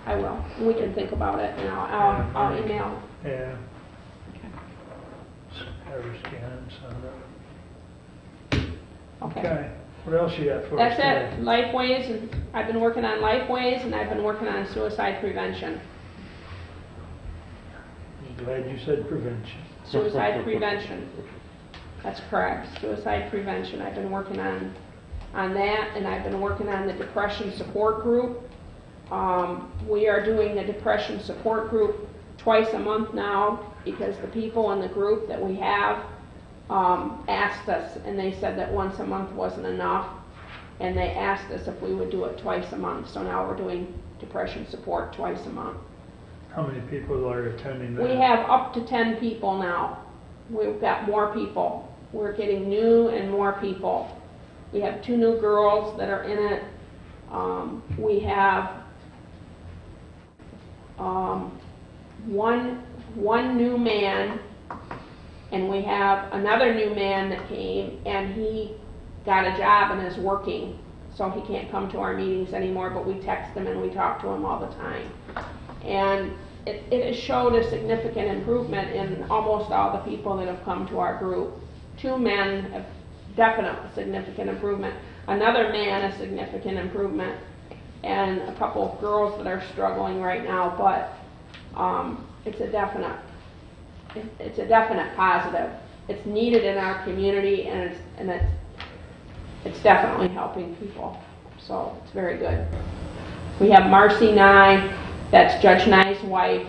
S1: I will. We can think about it, and I'll email.
S2: Yeah.
S10: Okay.
S2: Have her scan and send it.
S1: Okay.
S2: Okay. What else you got for us
S1: That's
S2: today?
S1: it. Lifeways, and I've been working on Lifeways, and I've been working on suicide prevention.
S2: Glad you said prevention.
S1: Suicide prevention. That's correct. Suicide prevention. I've been working on that, and I've been working on the depression support group. We are doing the depression support group twice a month now because the people in the group that we have asked us, and they said that once a month wasn't enough, and they asked us if we would do it twice a month. So now we're doing depression support twice a month.
S2: How many people are attending that?
S1: We have up to 10 people now. We've got more people. We're getting new and more people. We have 2 new girls that are in it. We have one new man, and we have another new man that came, and he got a job and is working, so he can't come to our meetings anymore, but we text him and we talk to him all the time. And it has showed a significant improvement in almost all the people that have come to our group. 2 men have definite significant improvement. Another man, a significant improvement. And a couple of girls that are struggling right now, but it's a definite positive. It's needed in our community, and it's definitely helping people. So it's very good. We have Marcy Nye, that's Judge Nye's wife,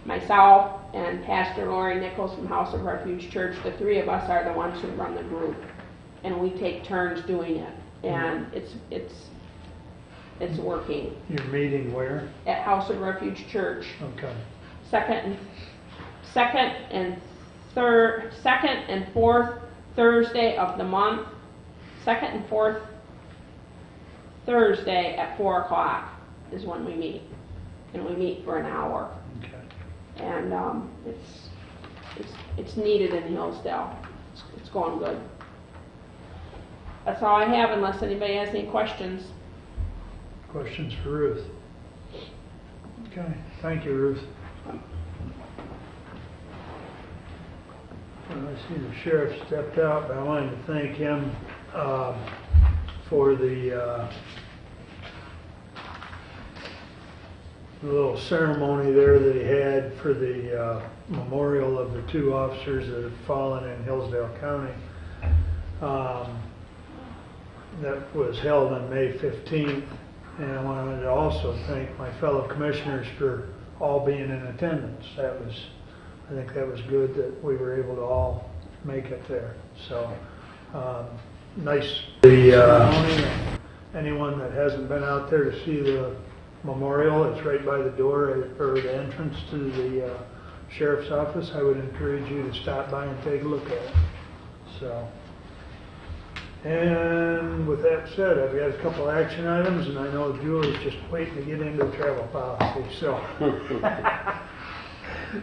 S1: myself, and Pastor Lori Nichols from House of Refuge Church. The 3 of us are the ones who run the group, and we take turns doing it. And it's working.
S2: You're meeting where?
S1: At House of Refuge Church.
S2: Okay.
S1: Second and fourth Thursday of the month. Second and fourth Thursday at 4 o'clock is when we meet, and we meet for an hour.
S2: Okay.
S1: And it's needed in Hillsdale. It's going good. That's all I have, unless anybody has any questions.
S2: Questions for Ruth? Okay. Thank you, Ruth. Well, I see the sheriff stepped out, but I wanted to thank him for the little ceremony there that he had for the memorial of the 2 officers that have fallen in Hillsdale County. That was held on May 15th, and I wanted to also thank my fellow commissioners for all being in attendance. I think that was good that we were able to all make it there. So, nice. Anyone that hasn't been out there to see the memorial. It's right by the door or the entrance to the sheriff's office. I would encourage you to stop by and take a look at it. So, and with that said, I've got a couple action items, and I know Julie's just waiting to get into travel policy.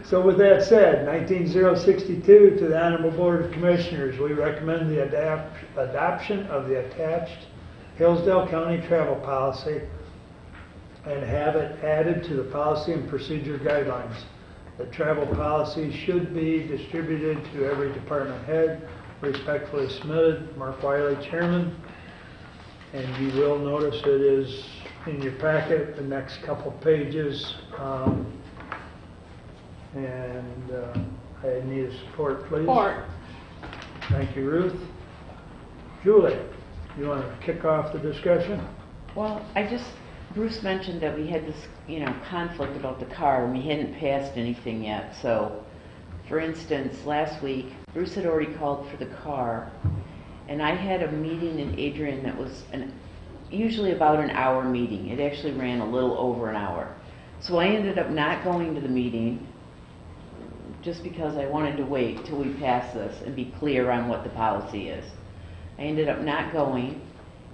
S2: So with that said, 19-062 to the Honorable Board of Commissioners, we recommend the adoption of the attached Hillsdale County travel policy and have it added to the policy and procedure guidelines. The travel policy should be distributed to every department head. Respectfully submitted, Mark Wiley, Chairman. And you will notice it is in your packet, the next couple pages. I need a support, please.
S1: Support.
S2: Thank you, Ruth. Julie, you want to kick off the discussion?
S3: Well, Bruce mentioned that we had this, conflict about the car, and we hadn't passed anything yet. So, for instance, last week, Bruce had already called for the car, and I had a meeting in Adrian that was usually about an hour meeting. It actually ran a little over an hour. So I ended up not going to the meeting just because I wanted to wait till we pass this and be clear on what the policy is. I ended up not going.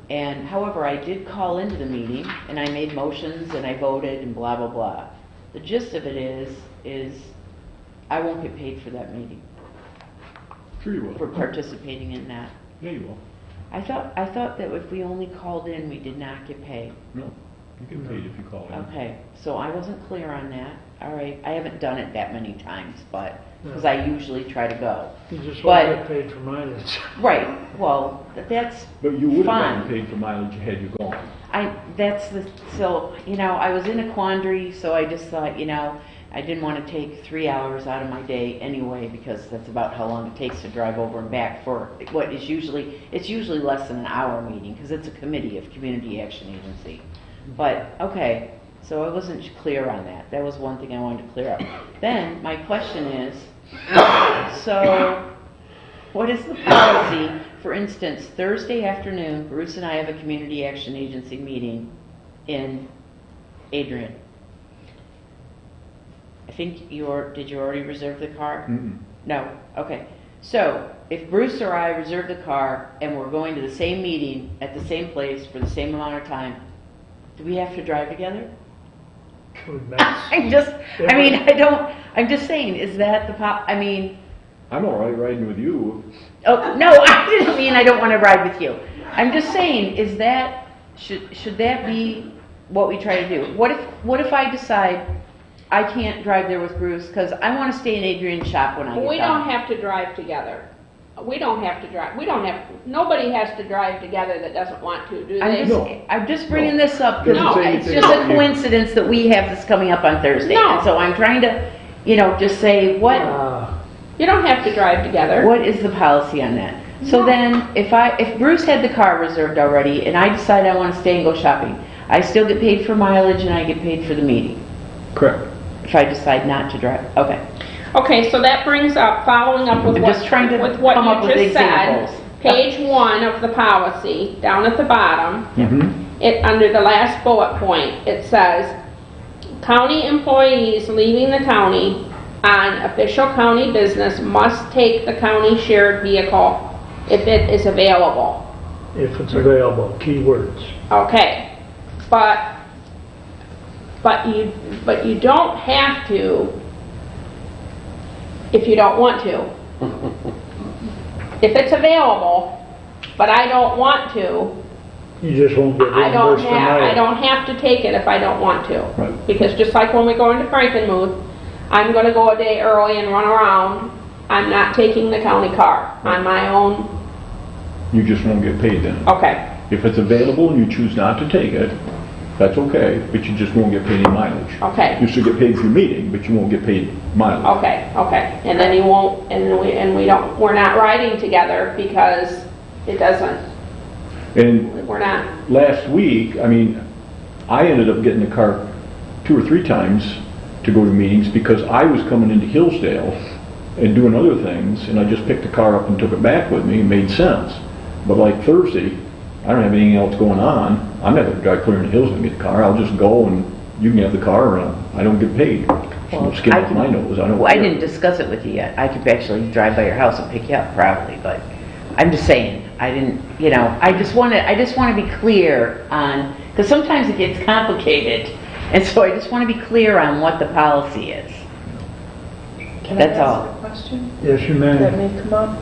S3: And however, I did call into the meeting, and I made motions, and I voted, and blah, blah, blah. The gist of it is I won't get paid for that meeting.
S5: Sure you will.
S3: For participating in that.
S5: Yeah, you will.
S3: I thought that if we only called in, we did not get paid.
S5: No, you get paid if you call in.
S3: Okay, so I wasn't clear on that. All right, I haven't done it that many times, but, because I usually try to go.
S2: You just won't get paid for mileage.
S3: Right, well, that's
S5: But you would have
S3: fine.
S5: gotten paid for mileage had you gone.
S3: I was in a quandary, so I just thought, I didn't want to take 3 hours out of my day anyway, because that's about how long it takes to drive over and back for what is usually less than an hour meeting, because it's a committee of Community Action Agency. But, okay, so I wasn't clear on that. That was one thing I wanted to clear up. Then, my question is, so what is the policy? For instance, Thursday afternoon, Bruce and I have a Community Action Agency meeting in Adrian. I think did you already reserve the car?
S5: Mm-mm.
S3: No? Okay. So, if Bruce or I reserve the car and we're going to the same meeting at the same place for the same amount of time, do we have to drive together? I'm just saying, is that
S5: I'm all right riding with you.
S3: Oh, no, I didn't mean I don't want to ride with you. I'm just saying, should that be what we try to do? What if I decide I can't drive there with Bruce because I want to stay in Adrian's shop when I get done?
S1: We don't have to drive together. We don't have to drive. Nobody has to drive together that doesn't want to, do they?
S3: I'm just bringing this up because
S1: No.
S3: it's just a coincidence that we have this coming up on Thursday.
S1: No.
S3: And so I'm trying to, just say, what
S1: You don't have to drive together.
S3: What is the policy on that? So then, if Bruce had the car reserved already, and I decide I want to stay and go shopping, I still get paid for mileage and I get paid for the meeting.
S5: Correct.
S3: If I decide not to drive, okay.
S1: Okay, so that brings up, following up with
S3: I'm
S1: what
S3: just trying to
S1: with what
S3: come up
S1: you
S3: with
S1: just
S3: examples.
S1: said, page 1 of the policy, down at the bottom,
S5: Mm-hmm.
S1: under the last bullet point, it says, county employees leaving the county on official county business must take the county shared vehicle if it is available.
S2: If it's available, keywords.
S1: Okay, but you don't have to if you don't want to. If it's available, but I don't want to,
S2: You just won't get
S1: I
S2: reimbursed for mileage.
S1: don't have to take it if I don't want to.
S5: Right.
S1: Because just like when we go into Frankenmuth, I'm gonna go a day early and run around. I'm not taking the county car on my own.
S5: You just won't get paid then.
S1: Okay,
S5: If it's available and you choose not to take it, that's okay, but you just won't get paid any mileage.
S1: okay,
S5: You still get paid for your meeting, but you won't get paid mileage.
S1: okay. And then you won't, we're not riding together because it doesn't,
S5: And
S1: we're not.
S5: last week, I ended up getting the car 2 or 3 times to go to meetings because I was coming into Hillsdale and doing other things, and I just picked the car up and took it back with me. It made sense. But like Thursday, I don't have anything else going on. I'm not going to drive clear into Hillsdale and get the car. I'll just go and you can have the car and I don't get paid. So skin off my nose, I don't
S3: Well, I
S5: care.
S3: didn't discuss it with you yet. I could actually drive by your house and pick you up probably, but I'm just saying, I didn't, you know, I just want to be clear on, because sometimes it gets complicated, and so I just want to be clear on what the policy is.
S10: Can
S3: That's
S10: I ask
S3: all.
S10: a question
S2: Yes, you
S10: that
S2: may.
S10: may come up?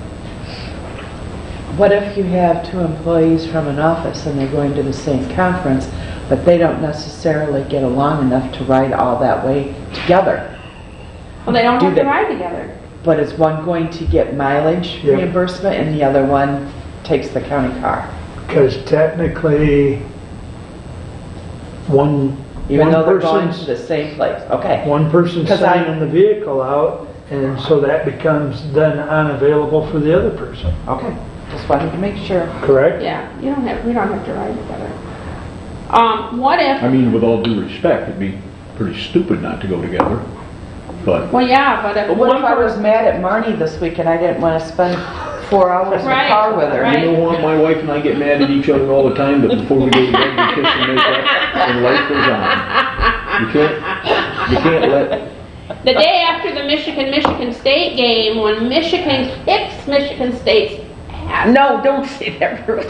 S10: What if you have two employees from an office and they're going to the same conference, but they don't necessarily get along enough to ride all that way together?
S1: Well, they don't
S10: Do
S1: have to
S10: they-
S1: ride together.
S10: But is one going to get mileage
S2: Yeah.
S10: reimbursement and the other one takes the county car?
S2: Because technically, one
S10: Even though they're going to
S2: person's,
S10: the same place, okay.
S2: one person's
S10: 'Cause I-
S2: signing the vehicle out, and so that becomes then unavailable for the other person,
S10: Okay, just wanted to make sure.
S2: correct?
S1: Yeah, we don't have to ride together. What if,
S5: I mean, with all due respect, it'd be pretty stupid not to go together, but
S1: well, yeah, but if
S10: But what
S1: one
S10: if I was
S1: person,
S10: mad at Marnie this week and I didn't want to spend 4 hours in the
S1: Right,
S10: car with her?
S1: right.
S5: you know what, my wife and I get mad at each other all the time, but before we go to bed, we kiss and make up, and life goes on. You can't let,
S1: the day after the Michigan State game, when Michigan kicks Michigan State's ass,
S3: No, don't say that, Bruce.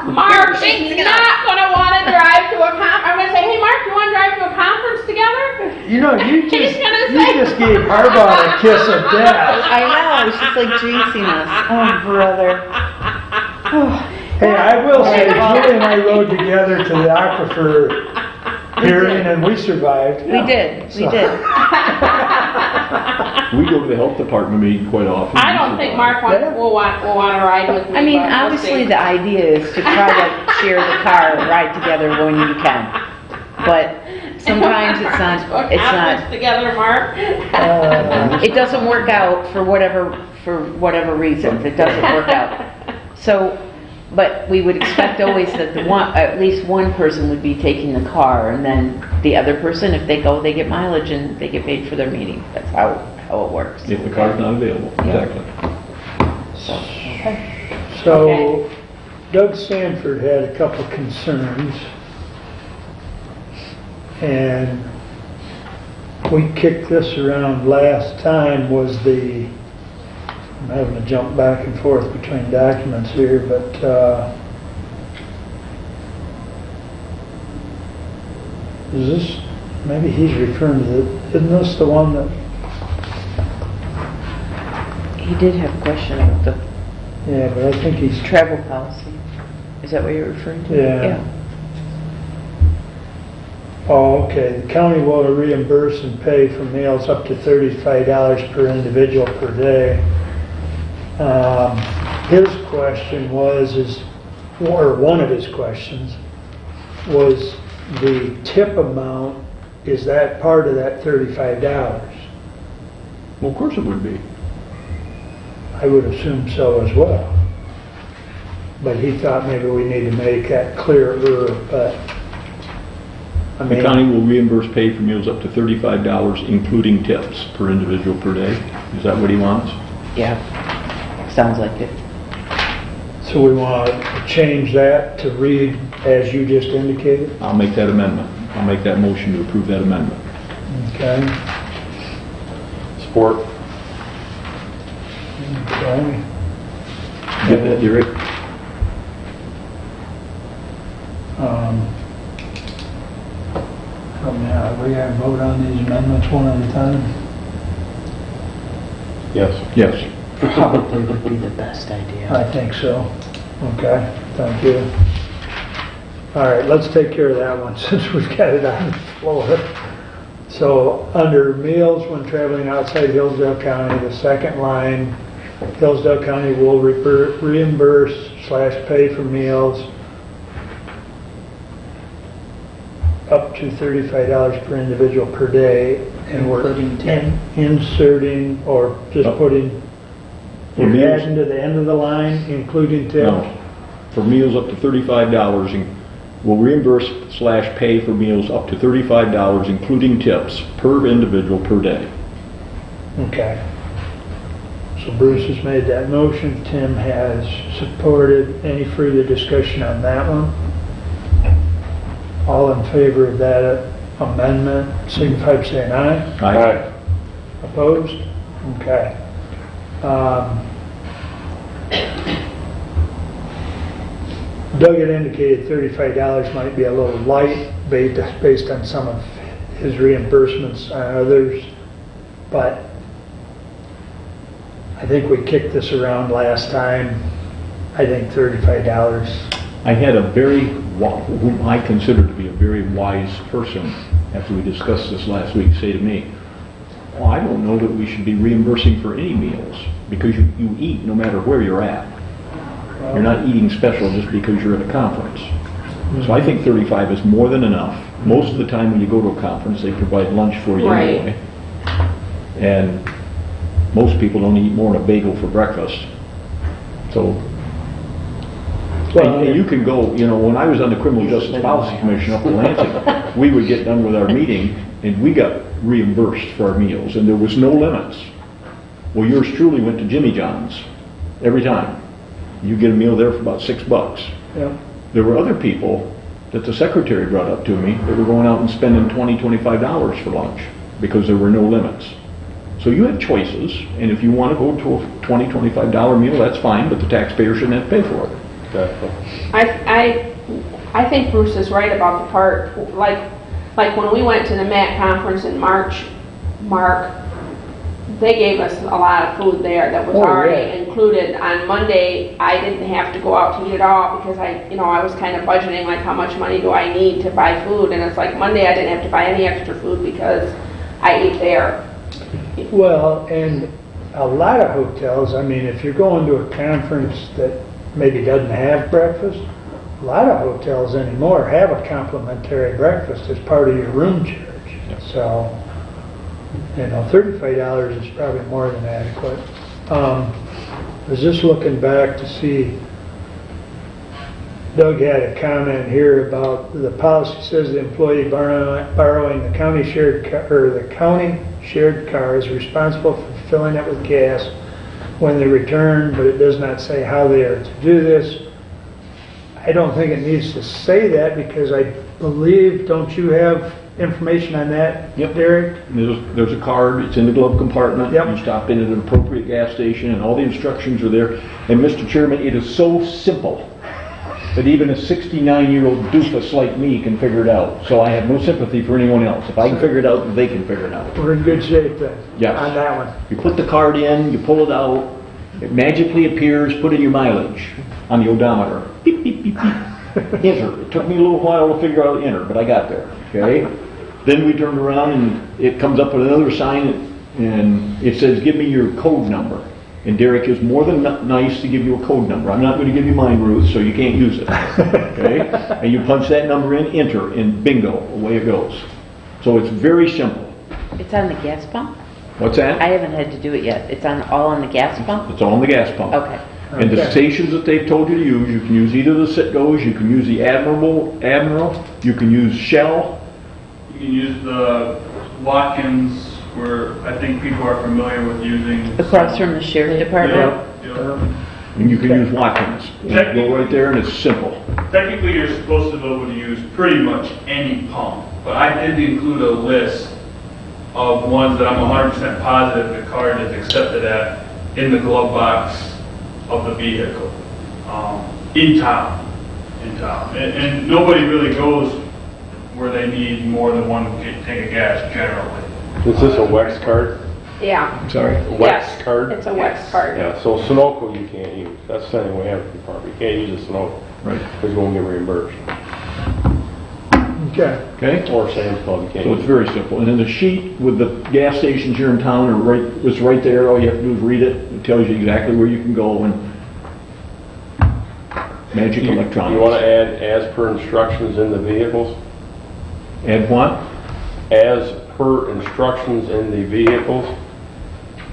S1: Mark is
S3: jinxing us.
S1: not going to want to drive to a I'm going to say, hey, Mark, you want to drive to a conference together?
S2: You know, you
S1: He's gonna
S2: you
S1: say-
S2: just gave Harbaugh a kiss of death.
S3: I know, she's like jinxing us. Oh, brother.
S2: Hey, I will say, Julie and I rode together to the Aquifer hearing, and we survived.
S3: We did, we
S2: So-
S3: did.
S5: we go to the health department meeting quite often.
S1: I don't think Mark will want to ride with me.
S3: I mean,
S1: but we'll
S3: obviously
S1: see.
S3: the idea is to try to share the car and ride together when you can. But sometimes it's not,
S1: Conference together, Mark.
S3: it doesn't work out for whatever reasons, it doesn't work out. So, but we would expect always that at least one person would be taking the car, and then the other person, if they go, they get mileage and they get paid for their meeting. That's how it works.
S5: If the car's not available, exactly.
S3: So,
S2: So Doug Sanford had a couple concerns, and we kicked this around last time. I'm having to jump back and forth between documents here, but is this, maybe he's referring to isn't this the one that,
S3: he did have a question about the
S2: yeah, but I think he's,
S3: travel policy. Is that what you're referring to?
S2: Yeah. Oh, okay. The county will reimburse and pay for meals up to $35 per individual per day. His question or one of his questions was the tip amount, is that part of that $35?
S5: Well, of course it would be.
S2: I would assume so as well. But he thought maybe we need to make that clearer, but I
S5: The
S2: mean,
S5: county will reimburse pay for meals up to $35, including tips per individual per day. Is that what he wants?
S3: Yeah, sounds like it.
S2: so we want to change that to read as you just indicated,
S5: I'll make that amendment. I'll make that motion to approve that amendment.
S2: okay?
S6: Support.
S2: Okay.
S5: Get that, Derek?
S2: Now, we gotta vote on these amendments one at a time?
S6: Yes.
S5: Yes.
S3: Probably would be the best idea.
S2: I think so. Okay, thank you. All right, let's take care of that one since we've got it on the floor. So, under meals when traveling outside Hillsdale County, the second line, Hillsdale County will reimburse/pay for meals up to $35 per individual per day. And we're
S10: Including tip.
S2: inserting or just
S5: Oh.
S2: putting,
S5: For
S2: you're
S5: meals?
S2: adding to the end of the line, including tip?
S5: No. For meals up to $35, will reimburse/pay for meals up to $35, including tips, per individual per day.
S2: Okay. So Bruce has made that motion, Tim has supported. Any further discussion on that one? All in favor of that amendment, signify by saying aye.
S5: Aye.
S2: Opposed? Okay. Doug had indicated $35 might be a little light based on some of his reimbursements on others, but I think we kicked this around last time. I think $35.
S5: I had a whom I consider to be a very wise person, after we discussed this last week, say to me, well, I don't know that we should be reimbursing for any meals, because you eat no matter where you're at. You're not eating special just because you're at a conference. So I think 35 is more than enough. Most of the time when you go to a conference, they provide lunch for you
S1: Right.
S5: anyway. And most people don't eat more than a bagel for breakfast. So, and you can go, when I was on the Criminal Justice Policy Commission up in Lansing, we would get done with our meeting and we got reimbursed for our meals and there was no limits. Well, yours truly went to Jimmy John's every time. You get a meal there for about $6.
S2: Yeah.
S5: There were other people that the secretary brought up to me that were going out and spending $20, $25 for lunch because there were no limits. So you have choices, and if you want to go to a $20, $25 meal, that's fine, but the taxpayer shouldn't have to pay for it.
S6: Exactly.
S1: I think Bruce is right about the part, like when we went to the MAC conference in March, Mark, they gave us a lot of food there that was already included. On Monday, I didn't have to go out to eat at all because I was kind of budgeting like how much money do I need to buy food, and it's like Monday I didn't have to buy any extra food because I ate there.
S2: Well, and a lot of hotels, I mean, if you're going to a conference that maybe doesn't have breakfast, a lot of hotels anymore have a complimentary breakfast as part of your room charge. So, $35 is probably more than adequate. I was just looking back to see, Doug had a comment here about the policy says the employee borrowing the county shared car is responsible for filling it with gas when they return, but it does not say how they are to do this. I don't think it needs to say that because I believe, don't you have information on that,
S5: Yep.
S2: Derek?
S5: There's a card, it's in the glove compartment.
S2: Yep.
S5: You stop in at an appropriate gas station and all the instructions are there. And Mr. Chairman, it is so simple that even a 69-year-old doofus like me can figure it out. So I have no sympathy for anyone else. If I can figure it out, they can figure it out.
S2: We're in good shape then.
S5: Yes.
S2: On that one.
S5: You put the card in, you pull it out, it magically appears, put in your mileage on the odometer. Beep, beep, beep, beep. Enter. It took me a little while to figure out enter, but I got there. Okay? Then we turned around and it comes up with another sign and it says, give me your code number. And Derek is more than nice to give you a code number. I'm not going to give you mine, Ruth, so you can't use it. Okay? And you punch that number in, enter, and bingo, away it goes. So it's very simple.
S3: It's on the gas pump?
S5: What's that?
S3: I haven't had to do it yet. It's all on the gas pump?
S5: It's all on the gas pump.
S3: Okay.
S5: And the stations that they've told you to use, you can use either the Citgos, you can use the Admiral, you can use Shell.
S12: You can use the Watkins, where I think people are familiar with using.
S3: Across from the sheriff department?
S12: Yep.
S5: And you can use Watkins. You go right there and it's simple.
S12: Technically, you're supposed to be able to use pretty much any pump, but I did include a list of ones that I'm 100% positive the card is accepted at in the glove box of the vehicle, in town. And nobody really goes where they need more than one tank of gas generally.
S6: Is this a WEX card?
S1: Yeah.
S5: I'm sorry.
S6: WEX
S1: Yes,
S6: card?
S1: it's a WEX card.
S6: Yeah, so Sunoco you can't use. That's the thing we have at the department. You can't use a Sunoco.
S5: Right.
S6: Because you won't get reimbursed.
S2: Okay.
S5: Okay?
S6: Or Sam's Club, you can't
S5: So
S6: use.
S5: it's very simple. And then the sheet with the gas stations here in town it's right there. All you have to do is read it. It tells you exactly where you can go and Magic Electronics.
S6: You want to add as per instructions in the vehicles?
S5: Add what?
S6: As per instructions in the vehicles,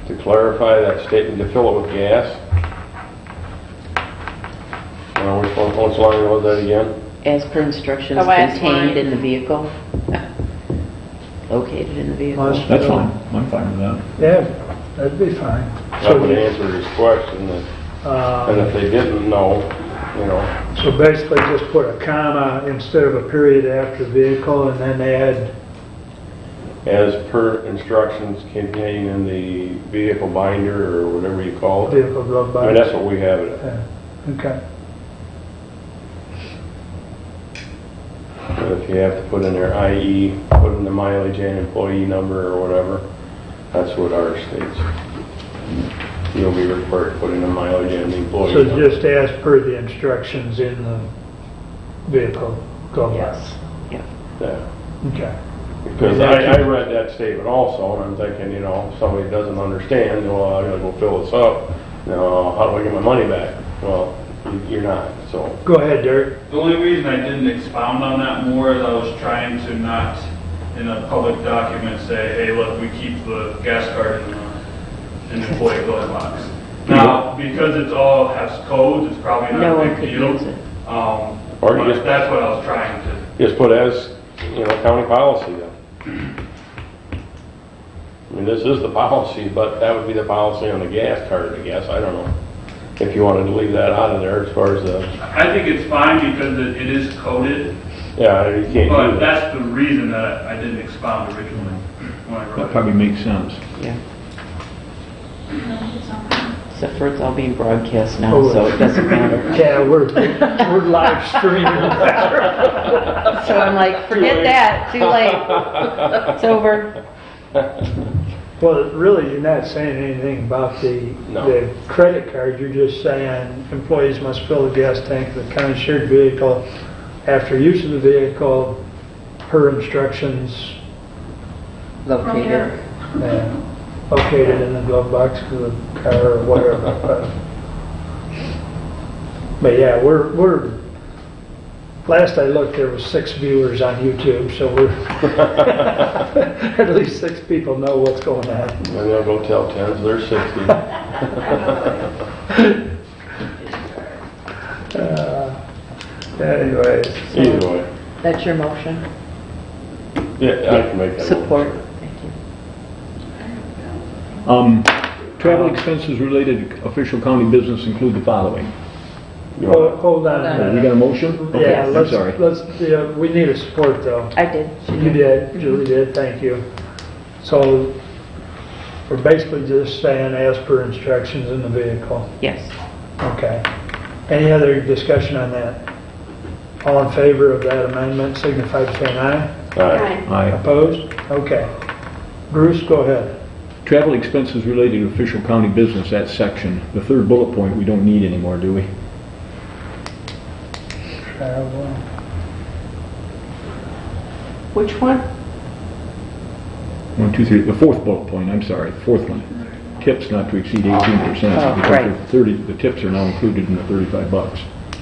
S6: to clarify that statement, to fill it with gas. Which line was that again?
S3: As per instructions
S1: The last
S3: contained
S1: line.
S3: in the vehicle? Located in the vehicle?
S5: That's fine. I'm fine with that.
S2: Yeah, that'd be fine.
S6: That would answer his question, and if they didn't know,
S2: So basically just put a comma instead of a period after vehicle and then add
S6: as per instructions contained in the vehicle binder or whatever you call it.
S2: Vehicle glove
S6: I mean,
S2: box.
S6: that's what we have it at.
S2: Yeah. Okay.
S6: But if you have to put in there IE, put in the mileage and employee number or whatever, that's what ours states. You'll be required to put in the mileage and the employee
S2: So
S6: number.
S2: just as per the instructions in the vehicle glove box.
S3: Yes. Yeah.
S6: Yeah.
S2: Okay.
S6: Because I read that statement also, and I'm thinking, you know, if somebody doesn't understand, well, I'm gonna go fill this up. Now, how do I get my money back? Well, you're not, so.
S2: Go ahead, Derek.
S12: The only reason I didn't expound on that more is I was trying to not, in a public document, say, hey, look, we keep the gas card in the employee glove box. Now, because it's all has codes, it's probably
S3: No
S12: not
S3: one
S12: a big
S3: could
S12: deal.
S3: use it.
S6: Or you
S12: But
S6: just-
S12: that's what I was trying to.
S6: Just put as, you know, county policy then. I mean, this is the policy, but that would be the policy on the gas card, I guess, I don't know. If you wanted to leave that out of there as far as the,
S12: I think it's fine because it is coded,
S6: yeah, you can't
S12: but
S6: use it.
S12: that's the reason that I didn't expound originally when I wrote
S5: That
S12: it.
S5: probably makes sense.
S3: Yeah. Except for it's all being broadcast now, so it doesn't matter.
S2: Yeah, we're live streaming.
S3: So I'm like, forget that, too late. It's over.
S2: Well, really, you're not saying anything about the credit card. You're just saying employees must fill the gas tank of the county shared vehicle after use of the vehicle per instructions
S3: Located.
S2: located in the glove box of the car or whatever. But yeah, we're last I looked, there was 6 viewers on YouTube, so we're at least 6 people know what's going on.
S6: And they'll go tell 10s, they're 60.
S2: Anyways.
S6: Either way.
S3: That's your motion?
S6: Yeah, I can make that.
S3: Support.
S6: motion.
S3: Thank you.
S5: Travel expenses related to official county business include the following.
S2: Hold on.
S5: Oh, we got a motion? Okay,
S2: Yeah,
S5: I'm
S2: let's,
S5: sorry.
S2: we need a support though.
S3: I did.
S2: You did, Julie did, thank you. So we're basically just saying as per instructions in the vehicle.
S3: Yes.
S2: Okay. Any other discussion on that? All in favor of that amendment signify by saying aye.
S6: Aye.
S5: Aye.
S2: Opposed? Okay. Bruce, go ahead.
S5: Travel expenses related to official county business, that section. The third bullet point, we don't need anymore, do we?
S2: Travel.
S1: Which one?
S5: 1, 2, 3, the fourth bullet point, I'm sorry, the fourth one. Tips not to exceed 18%.
S3: Oh,
S5: because
S3: right.
S5: the tips are now included in the $35.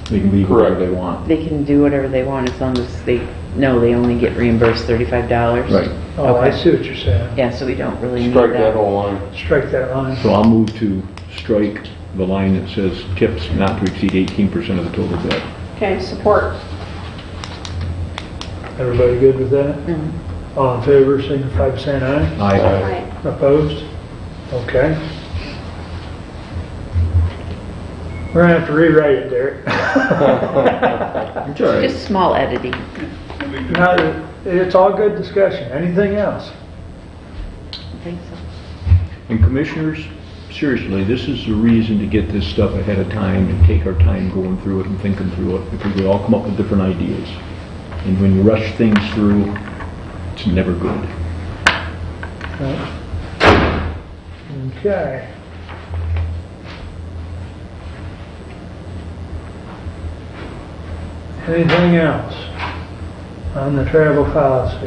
S5: They can leave whatever they want.
S3: They can do whatever they want as long as they know they only get reimbursed $35.
S5: Right.
S2: Oh, I
S3: Okay.
S2: see what you're saying.
S3: Yeah, so we don't really need
S6: Strike that
S3: that.
S6: whole line.
S2: Strike that line.
S5: So I'll move to strike the line that says tips not to exceed 18% of the total bill.
S1: Okay, support.
S2: Everybody good with that?
S3: Mhm.
S2: All in favor signify by saying aye.
S5: Aye.
S1: Aye.
S2: Opposed? Okay. We're gonna have to rewrite it, Derek.
S5: It's all right.
S3: Just small editing.
S2: No, it's all good discussion. Anything else?
S3: I think so.
S5: And commissioners, seriously, this is the reason to get this stuff ahead of time and take our time going through it and thinking through it, because we all come up with different ideas. And when you rush things through, it's never good.
S2: Okay. Anything else on the travel policy?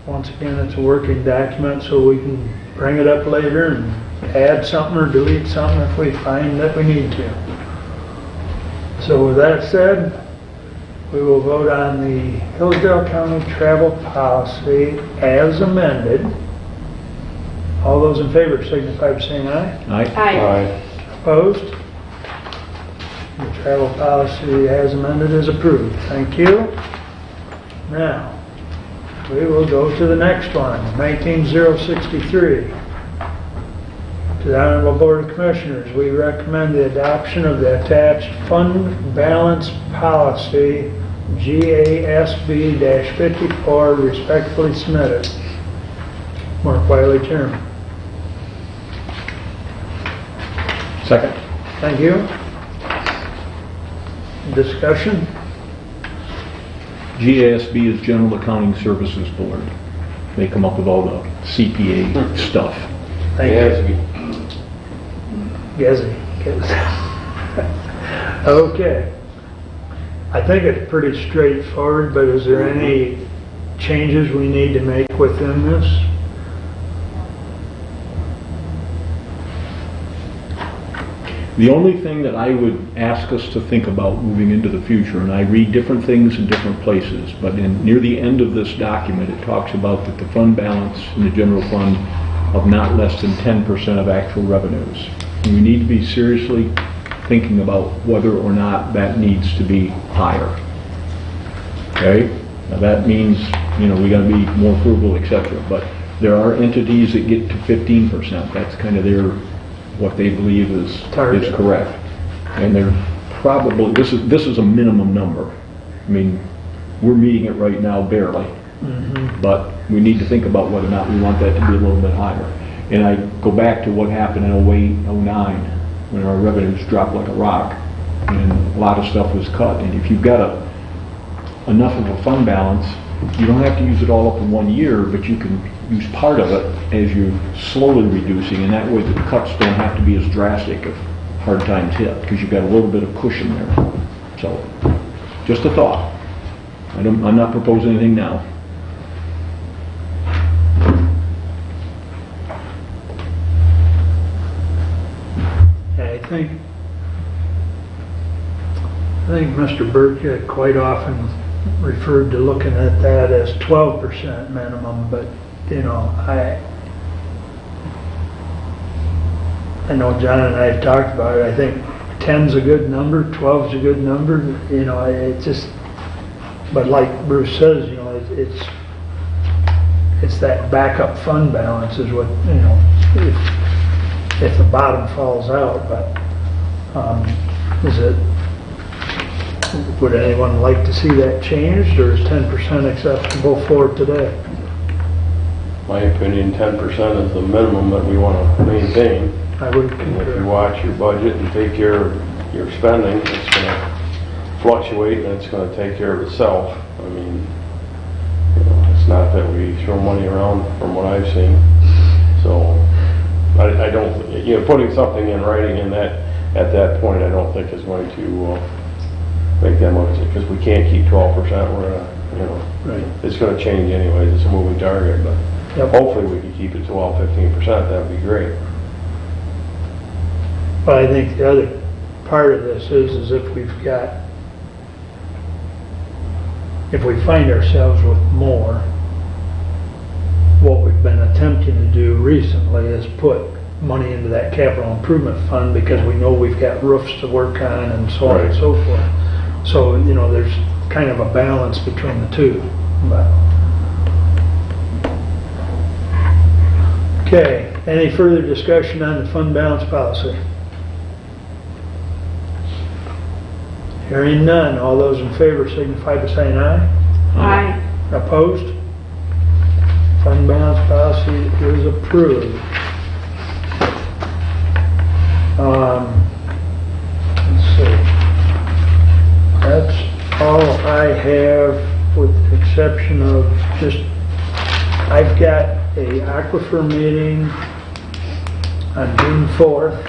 S2: Once again, it's a working document, so we can bring it up later and add something or delete something if we find that we need to. So with that said, we will vote on the Hillsdale County travel policy as amended. All those in favor signify by saying aye.
S5: Aye.
S1: Aye.
S2: Opposed? The travel policy as amended is approved. Thank you. Now, we will go to the next one, 19063. To the Honorable Board of Commissioners, we recommend the adoption of the attached fund balance policy GASB-54 respectfully submitted. Mark Wiley, Chairman.
S11: Second.
S2: Thank you. Discussion?
S5: GASB is General Accounting Services Board. They come up with all the CPA stuff.
S2: Thank you. Gezi. Okay. I think it's pretty straightforward, but is there any changes we need to make within this?
S5: The only thing that I would ask us to think about moving into the future, and I read different things in different places, but near the end of this document, it talks about that the fund balance in the general fund of not less than 10% of actual revenues. And we need to be seriously thinking about whether or not that needs to be higher. Okay? Now that means, we gotta be more frugal, etc. But there are entities that get to 15%. That's kind of what they believe is correct. And they're probably, this is a minimum number. I mean, we're meeting it right now barely. But we need to think about whether or not we want that to be a little bit higher. And I go back to what happened in 08, 09, when our revenues dropped like a rock and a lot of stuff was cut. And if you've got enough of a fund balance, you don't have to use it all up in 1 year, but you can use part of it as you're slowly reducing, and that way the cuts don't have to be as drastic if hard times hit, because you've got a little bit of cushion there. So, just a thought. I'm not proposing anything now.
S2: I think Mr. Burke quite often referred to looking at that as 12% minimum, but I know John and I have talked about it. I think 10's a good number, 12's a good number. It just, but like Bruce says, it's that backup fund balance is what, if the bottom falls out. But would anyone like to see that changed, or is 10% acceptable for today?
S6: My opinion, 10% is the minimum that we want to maintain.
S2: I would
S6: And if
S2: concur.
S6: you watch your budget and take care of your spending, it's going to fluctuate and it's going to take care of itself. I mean, it's not that we throw money around from what I've seen. So I don't, putting something in writing in that, at that point, I don't think is going to make that much, because we can't keep 12%.
S2: Right.
S6: It's going to change anyways. It's a moving target, but
S2: Yep.
S6: hopefully we can keep it 12, 15%. That would be great.
S2: But I think the other part of this is if we find ourselves with more, what we've been attempting to do recently is put money into that capital improvement fund, because we know we've got roofs to work on and so on and so forth. So, there's kind of a balance between the two. But okay, any further discussion on the fund balance policy? Hearing none, all those in favor signify by saying aye.
S1: Aye.
S2: Opposed? Fund balance policy is approved. Let's see. That's all I have, with the exception of just, I've got a aquifer meeting on June 4th.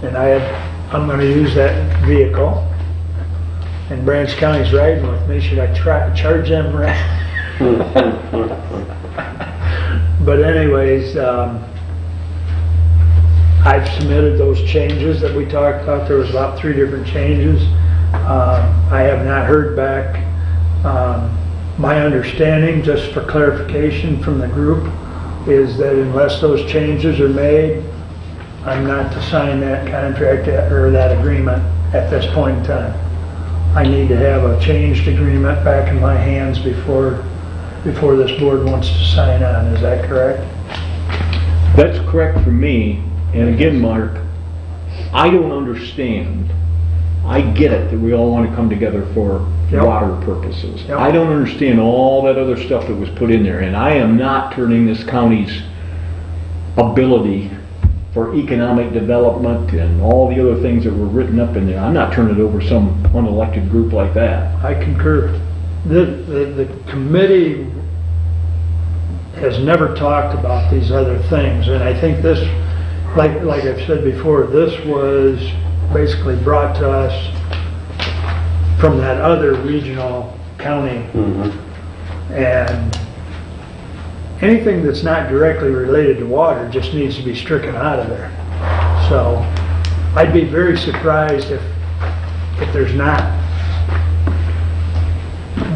S2: And I'm going to use that vehicle. And Branch County's riding with me. Should I charge them? But anyways, I've submitted those changes that we talked about. There was about 3 different changes. I have not heard back. My understanding, just for clarification from the group, is that unless those changes are made, I'm not to sign that contract or that agreement at this point in time. I need to have a changed agreement back in my hands before this board wants to sign on. Is that correct?
S5: That's correct for me. And again, Mark, I don't understand I get it that we all want to come together for
S2: Yep.
S5: water purposes.
S2: Yep.
S5: I don't understand all that other stuff that was put in there, and I am not turning this county's ability for economic development and all the other things that were written up in there. I'm not turning it over to some unelected group like that.
S2: I concur. The committee has never talked about these other things, and I think this, like I've said before, this was basically brought to us from that other regional county. And anything that's not directly related to water just needs to be stricken out of there. So I'd be very surprised if there's not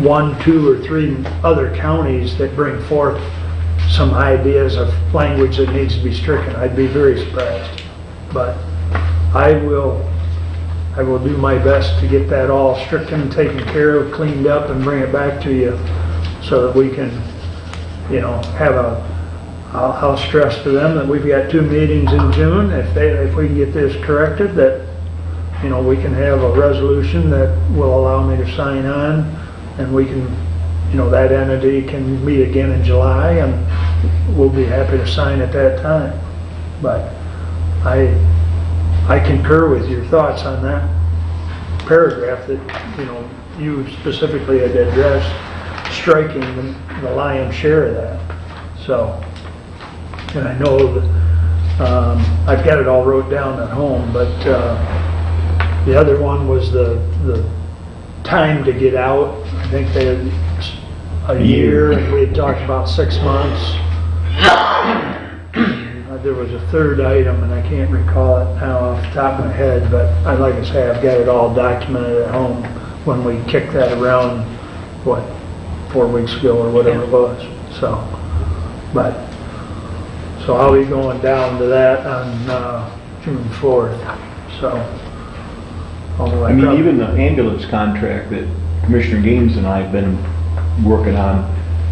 S2: 1, 2, or 3 other counties that bring forth some ideas of language that needs to be stricken. I'd be very surprised. But I will do my best to get that all stricken, taken care of, cleaned up, and bring it back to you so that we can, have I'll stress to them that we've got 2 meetings in June. If we can get this corrected, that, we can have a resolution that will allow me to sign on, and we can, that entity can meet again in July, and we'll be happy to sign at that time. But I concur with your thoughts on that paragraph that, you specifically had addressed, striking the lion's share of that. So, and I know that I've got it all wrote down at home, but the other one was the time to get out. I think they had a year, and we had talked about 6 months. There was a third item, and I can't recall it now off the top of my head, but like I say, I've got it all documented at home when we kicked that around, 4 weeks ago or whatever it was. So I'll be going down to that on June 4th. So,
S5: I mean, even the ambulance contract that Commissioner Gaines and I have been working on,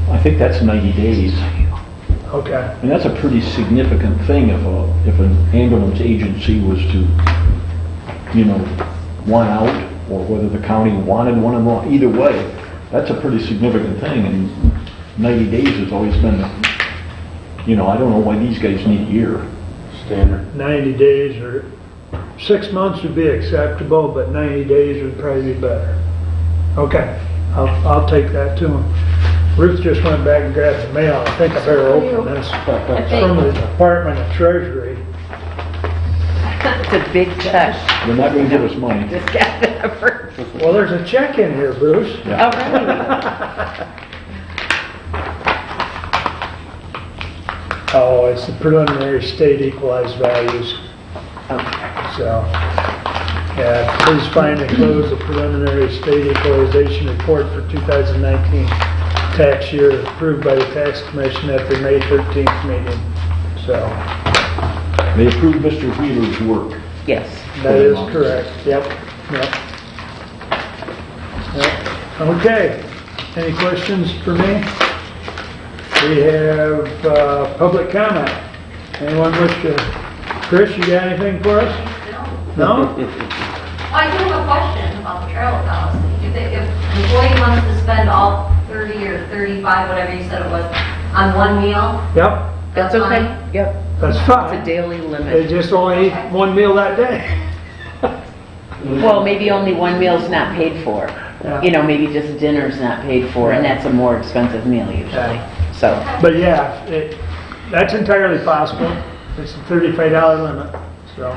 S5: I think that's 90 days.
S2: okay.
S5: And that's a pretty significant thing if an ambulance agency was to, want out, or whether the county wanted one of them. Either way, that's a pretty significant thing, and 90 days has always been, I don't know why these guys need a year.
S6: Standard.
S2: 90 days or 6 months would be acceptable, but 90 days would probably be better. Okay, I'll take that to him. Ruth just went back and grabbed the mail. I think I better open this. It's from the Department of Treasury.
S3: It's a big check.
S5: They're not going to give us money.
S3: This guy ever.
S2: Well, there's a check in here, Bruce.
S5: Yeah.
S3: All right.
S2: Oh, it's the preliminary state equalized values. So, yeah, please find and close the preliminary state equalization report for 2019 tax year approved by the Tax Commission at their May 13th meeting. So,
S5: They approved Mr. Wheeler's work.
S3: Yes.
S2: that is correct. Yep. Okay. Any questions for me? We have public comment. Anyone wish to? Chris, you got anything for us? No?
S15: I do have a question about the travel policy. If an employee wants to spend all 30 or 35, whatever you said it was, on one meal,
S2: Yep,
S3: That's okay.
S15: fine?
S3: Yep.
S2: that's
S3: It's
S2: fine.
S3: a daily
S2: They
S3: limit.
S2: just only eat one meal that day.
S3: Well, maybe only one meal's not paid for.
S2: Yeah.
S3: Maybe just dinner's not paid for, and that's a more expensive meal usually. So,
S2: But yeah, that's entirely possible. It's a $35 limit, so,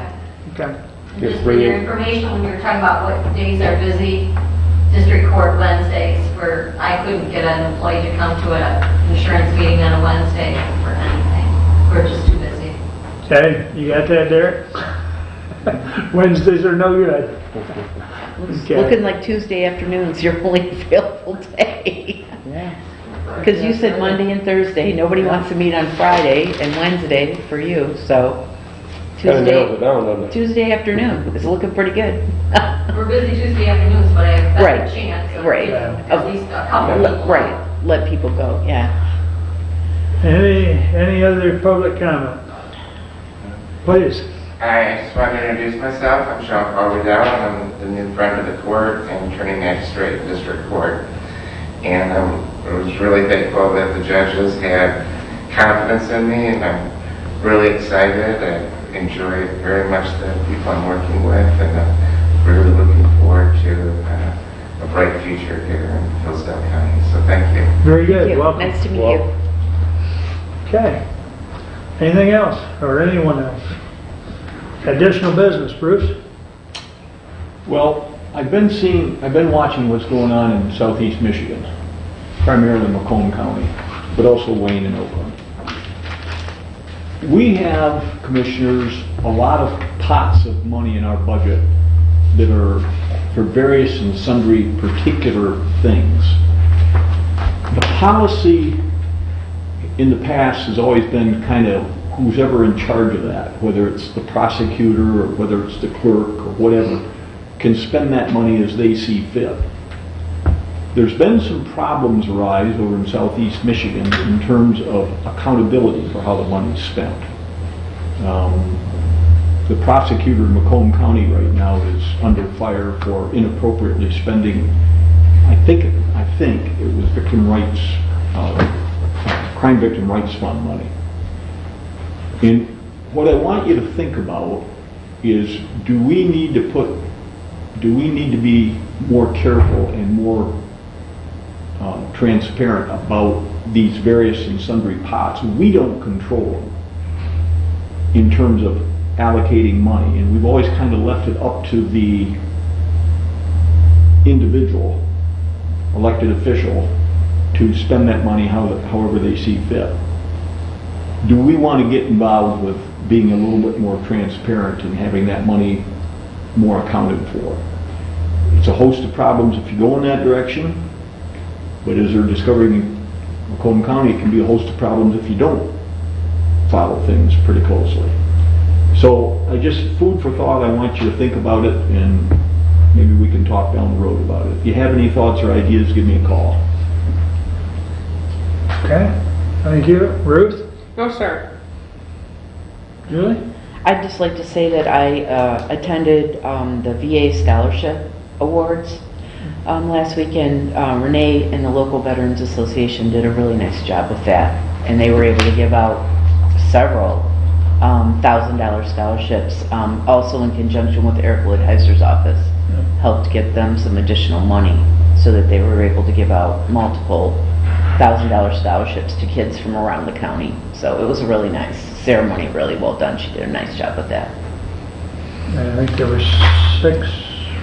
S2: okay.
S15: Just for your information, when you were talking about what days are busy, District Court Wednesdays, where I couldn't get an employee to come to an insurance meeting on a Wednesday for anything. We're just too busy.
S2: Okay, you got that, Derek? Wednesdays are no good.
S3: it's
S2: Okay.
S3: looking like Tuesday afternoon's your only available day.
S2: Yeah.
S3: Because you said Monday and Thursday, nobody wants to meet on Friday and Wednesday for you, so
S6: Kinda nails it down, doesn't it?
S3: Tuesday afternoon is looking pretty good.
S15: We're busy Tuesday afternoons, but I've got
S3: Right,
S15: a chance of
S3: right.
S15: at least a couple people.
S3: Right, let people go, yeah.
S2: Any other public comment? Please.
S16: I just wanted to introduce myself. I'm Sean Paul Riddell. I'm the new friend of the court and attorney magistrate of the district court. And I was really thankful that the judges had confidence in me, and I'm really excited. I enjoy very much the people I'm working with, and I'm really looking forward to a bright future here in Hillsdale County. So thank you.
S2: Very good.
S3: Thank you.
S2: Welcome.
S3: Nice to meet you.
S2: Okay. Anything else, or anyone else? Additional business, Bruce?
S5: Well, I've been watching what's going on in southeast Michigan, primarily Macomb County, but also Wayne and Oakland. We have, commissioners, a lot of pots of money in our budget that are for various and sundry particular things. The policy in the past has always been kind of who's ever in charge of that, whether it's the prosecutor or whether it's the clerk or whatever, can spend that money as they see fit. There's been some problems arise over in southeast Michigan in terms of accountability for how the money's spent. The prosecutor in Macomb County right now is under fire for inappropriately spending, I think it was Crime Victim Rights Fund money. And what I want you to think about is, do we need to be more careful and more transparent about these various and sundry pots? We don't control them in terms of allocating money, and we've always kind of left it up to the individual elected official to spend that money however they see fit. Do we want to get involved with being a little bit more transparent and having that money more accounted for? It's a host of problems if you go in that direction, but as they're discovering in Macomb County, it can be a host of problems if you don't follow things pretty closely. So food for thought, I want you to think about it, and maybe we can talk down the road about it. If you have any thoughts or ideas, give me a call.
S2: Okay. Thank you. Ruth?
S1: No, sir.
S2: Julie?
S3: I'd just like to say that I attended the VA Scholarship Awards last weekend. Renee and the local Veterans Association did a really nice job with that, and they were able to give out several $1,000 scholarships, also in conjunction with Eric Woodheiser's office, helped get them some additional money so that they were able to give out multiple $1,000 scholarships to kids from around the county. So it was a really nice ceremony, really well done. She did a nice job with that.
S2: I think there were 6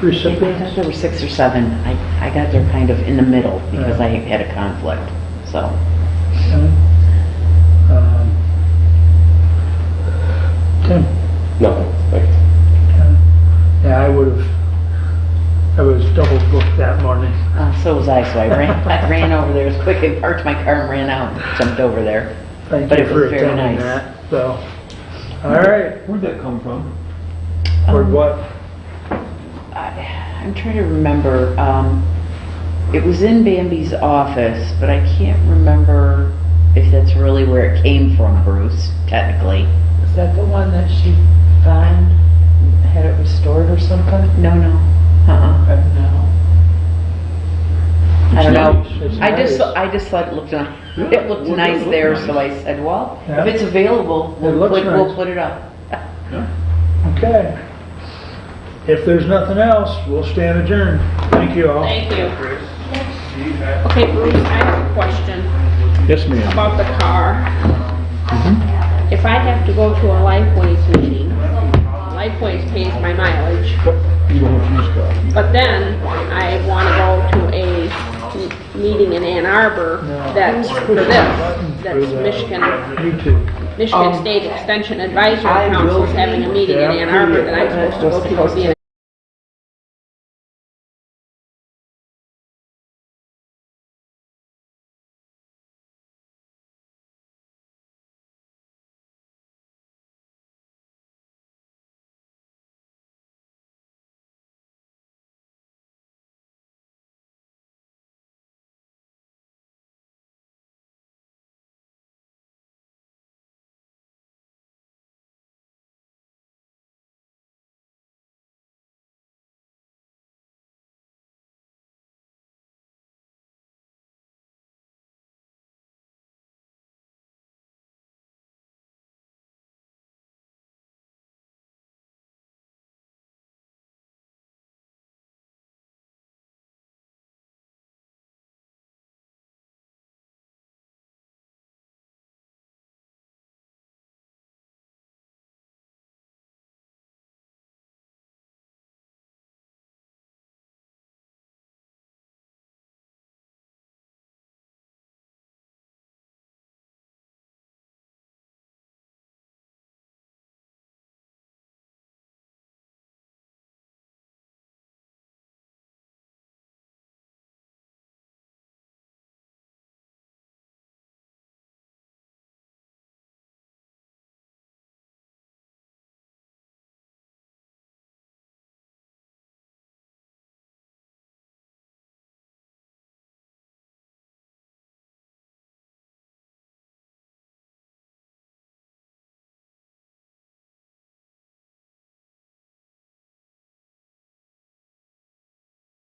S2: recipients.
S3: I think there were 6 or 7. I got there kind of in the middle because I had a conflict. So.
S2: Tim?
S6: Nothing, thanks.
S2: Yeah, I was double booked that morning.
S3: So was I, so I ran over there as quick and parked my car and ran out and jumped over there.
S2: Thank
S3: But
S2: you
S3: it
S2: for
S3: was very
S2: attending
S3: nice.
S2: that. So, all right.
S5: Where'd that come from?
S2: Or what?
S3: I'm trying to remember. It was in Bambi's office, but I can't remember if that's really where it came from, Bruce, technically.
S4: Is that the one that she found, had it restored or something?
S3: No.
S4: No.
S3: I don't know.
S2: It's
S3: I
S2: nice.
S3: just thought it looked nice there, so I said, well,
S2: Yeah.
S3: if it's available,
S2: It looks
S3: we'll
S2: nice.
S3: put it up.
S2: Okay. If there's nothing else, we'll stand adjourned. Thank you all.
S1: Thank you. Okay, Bruce, I have a question
S5: Yes, ma'am.
S1: about the car. If I have to go to a Lifeways meeting, Lifeways pays my mileage,
S5: You don't have to use that.
S1: but then I want to go to a meeting in Ann Arbor that's for this, that's Michigan
S2: YouTube.
S1: State Extension Advisory Council is having a meeting in Ann Arbor that I'm supposed to go to for the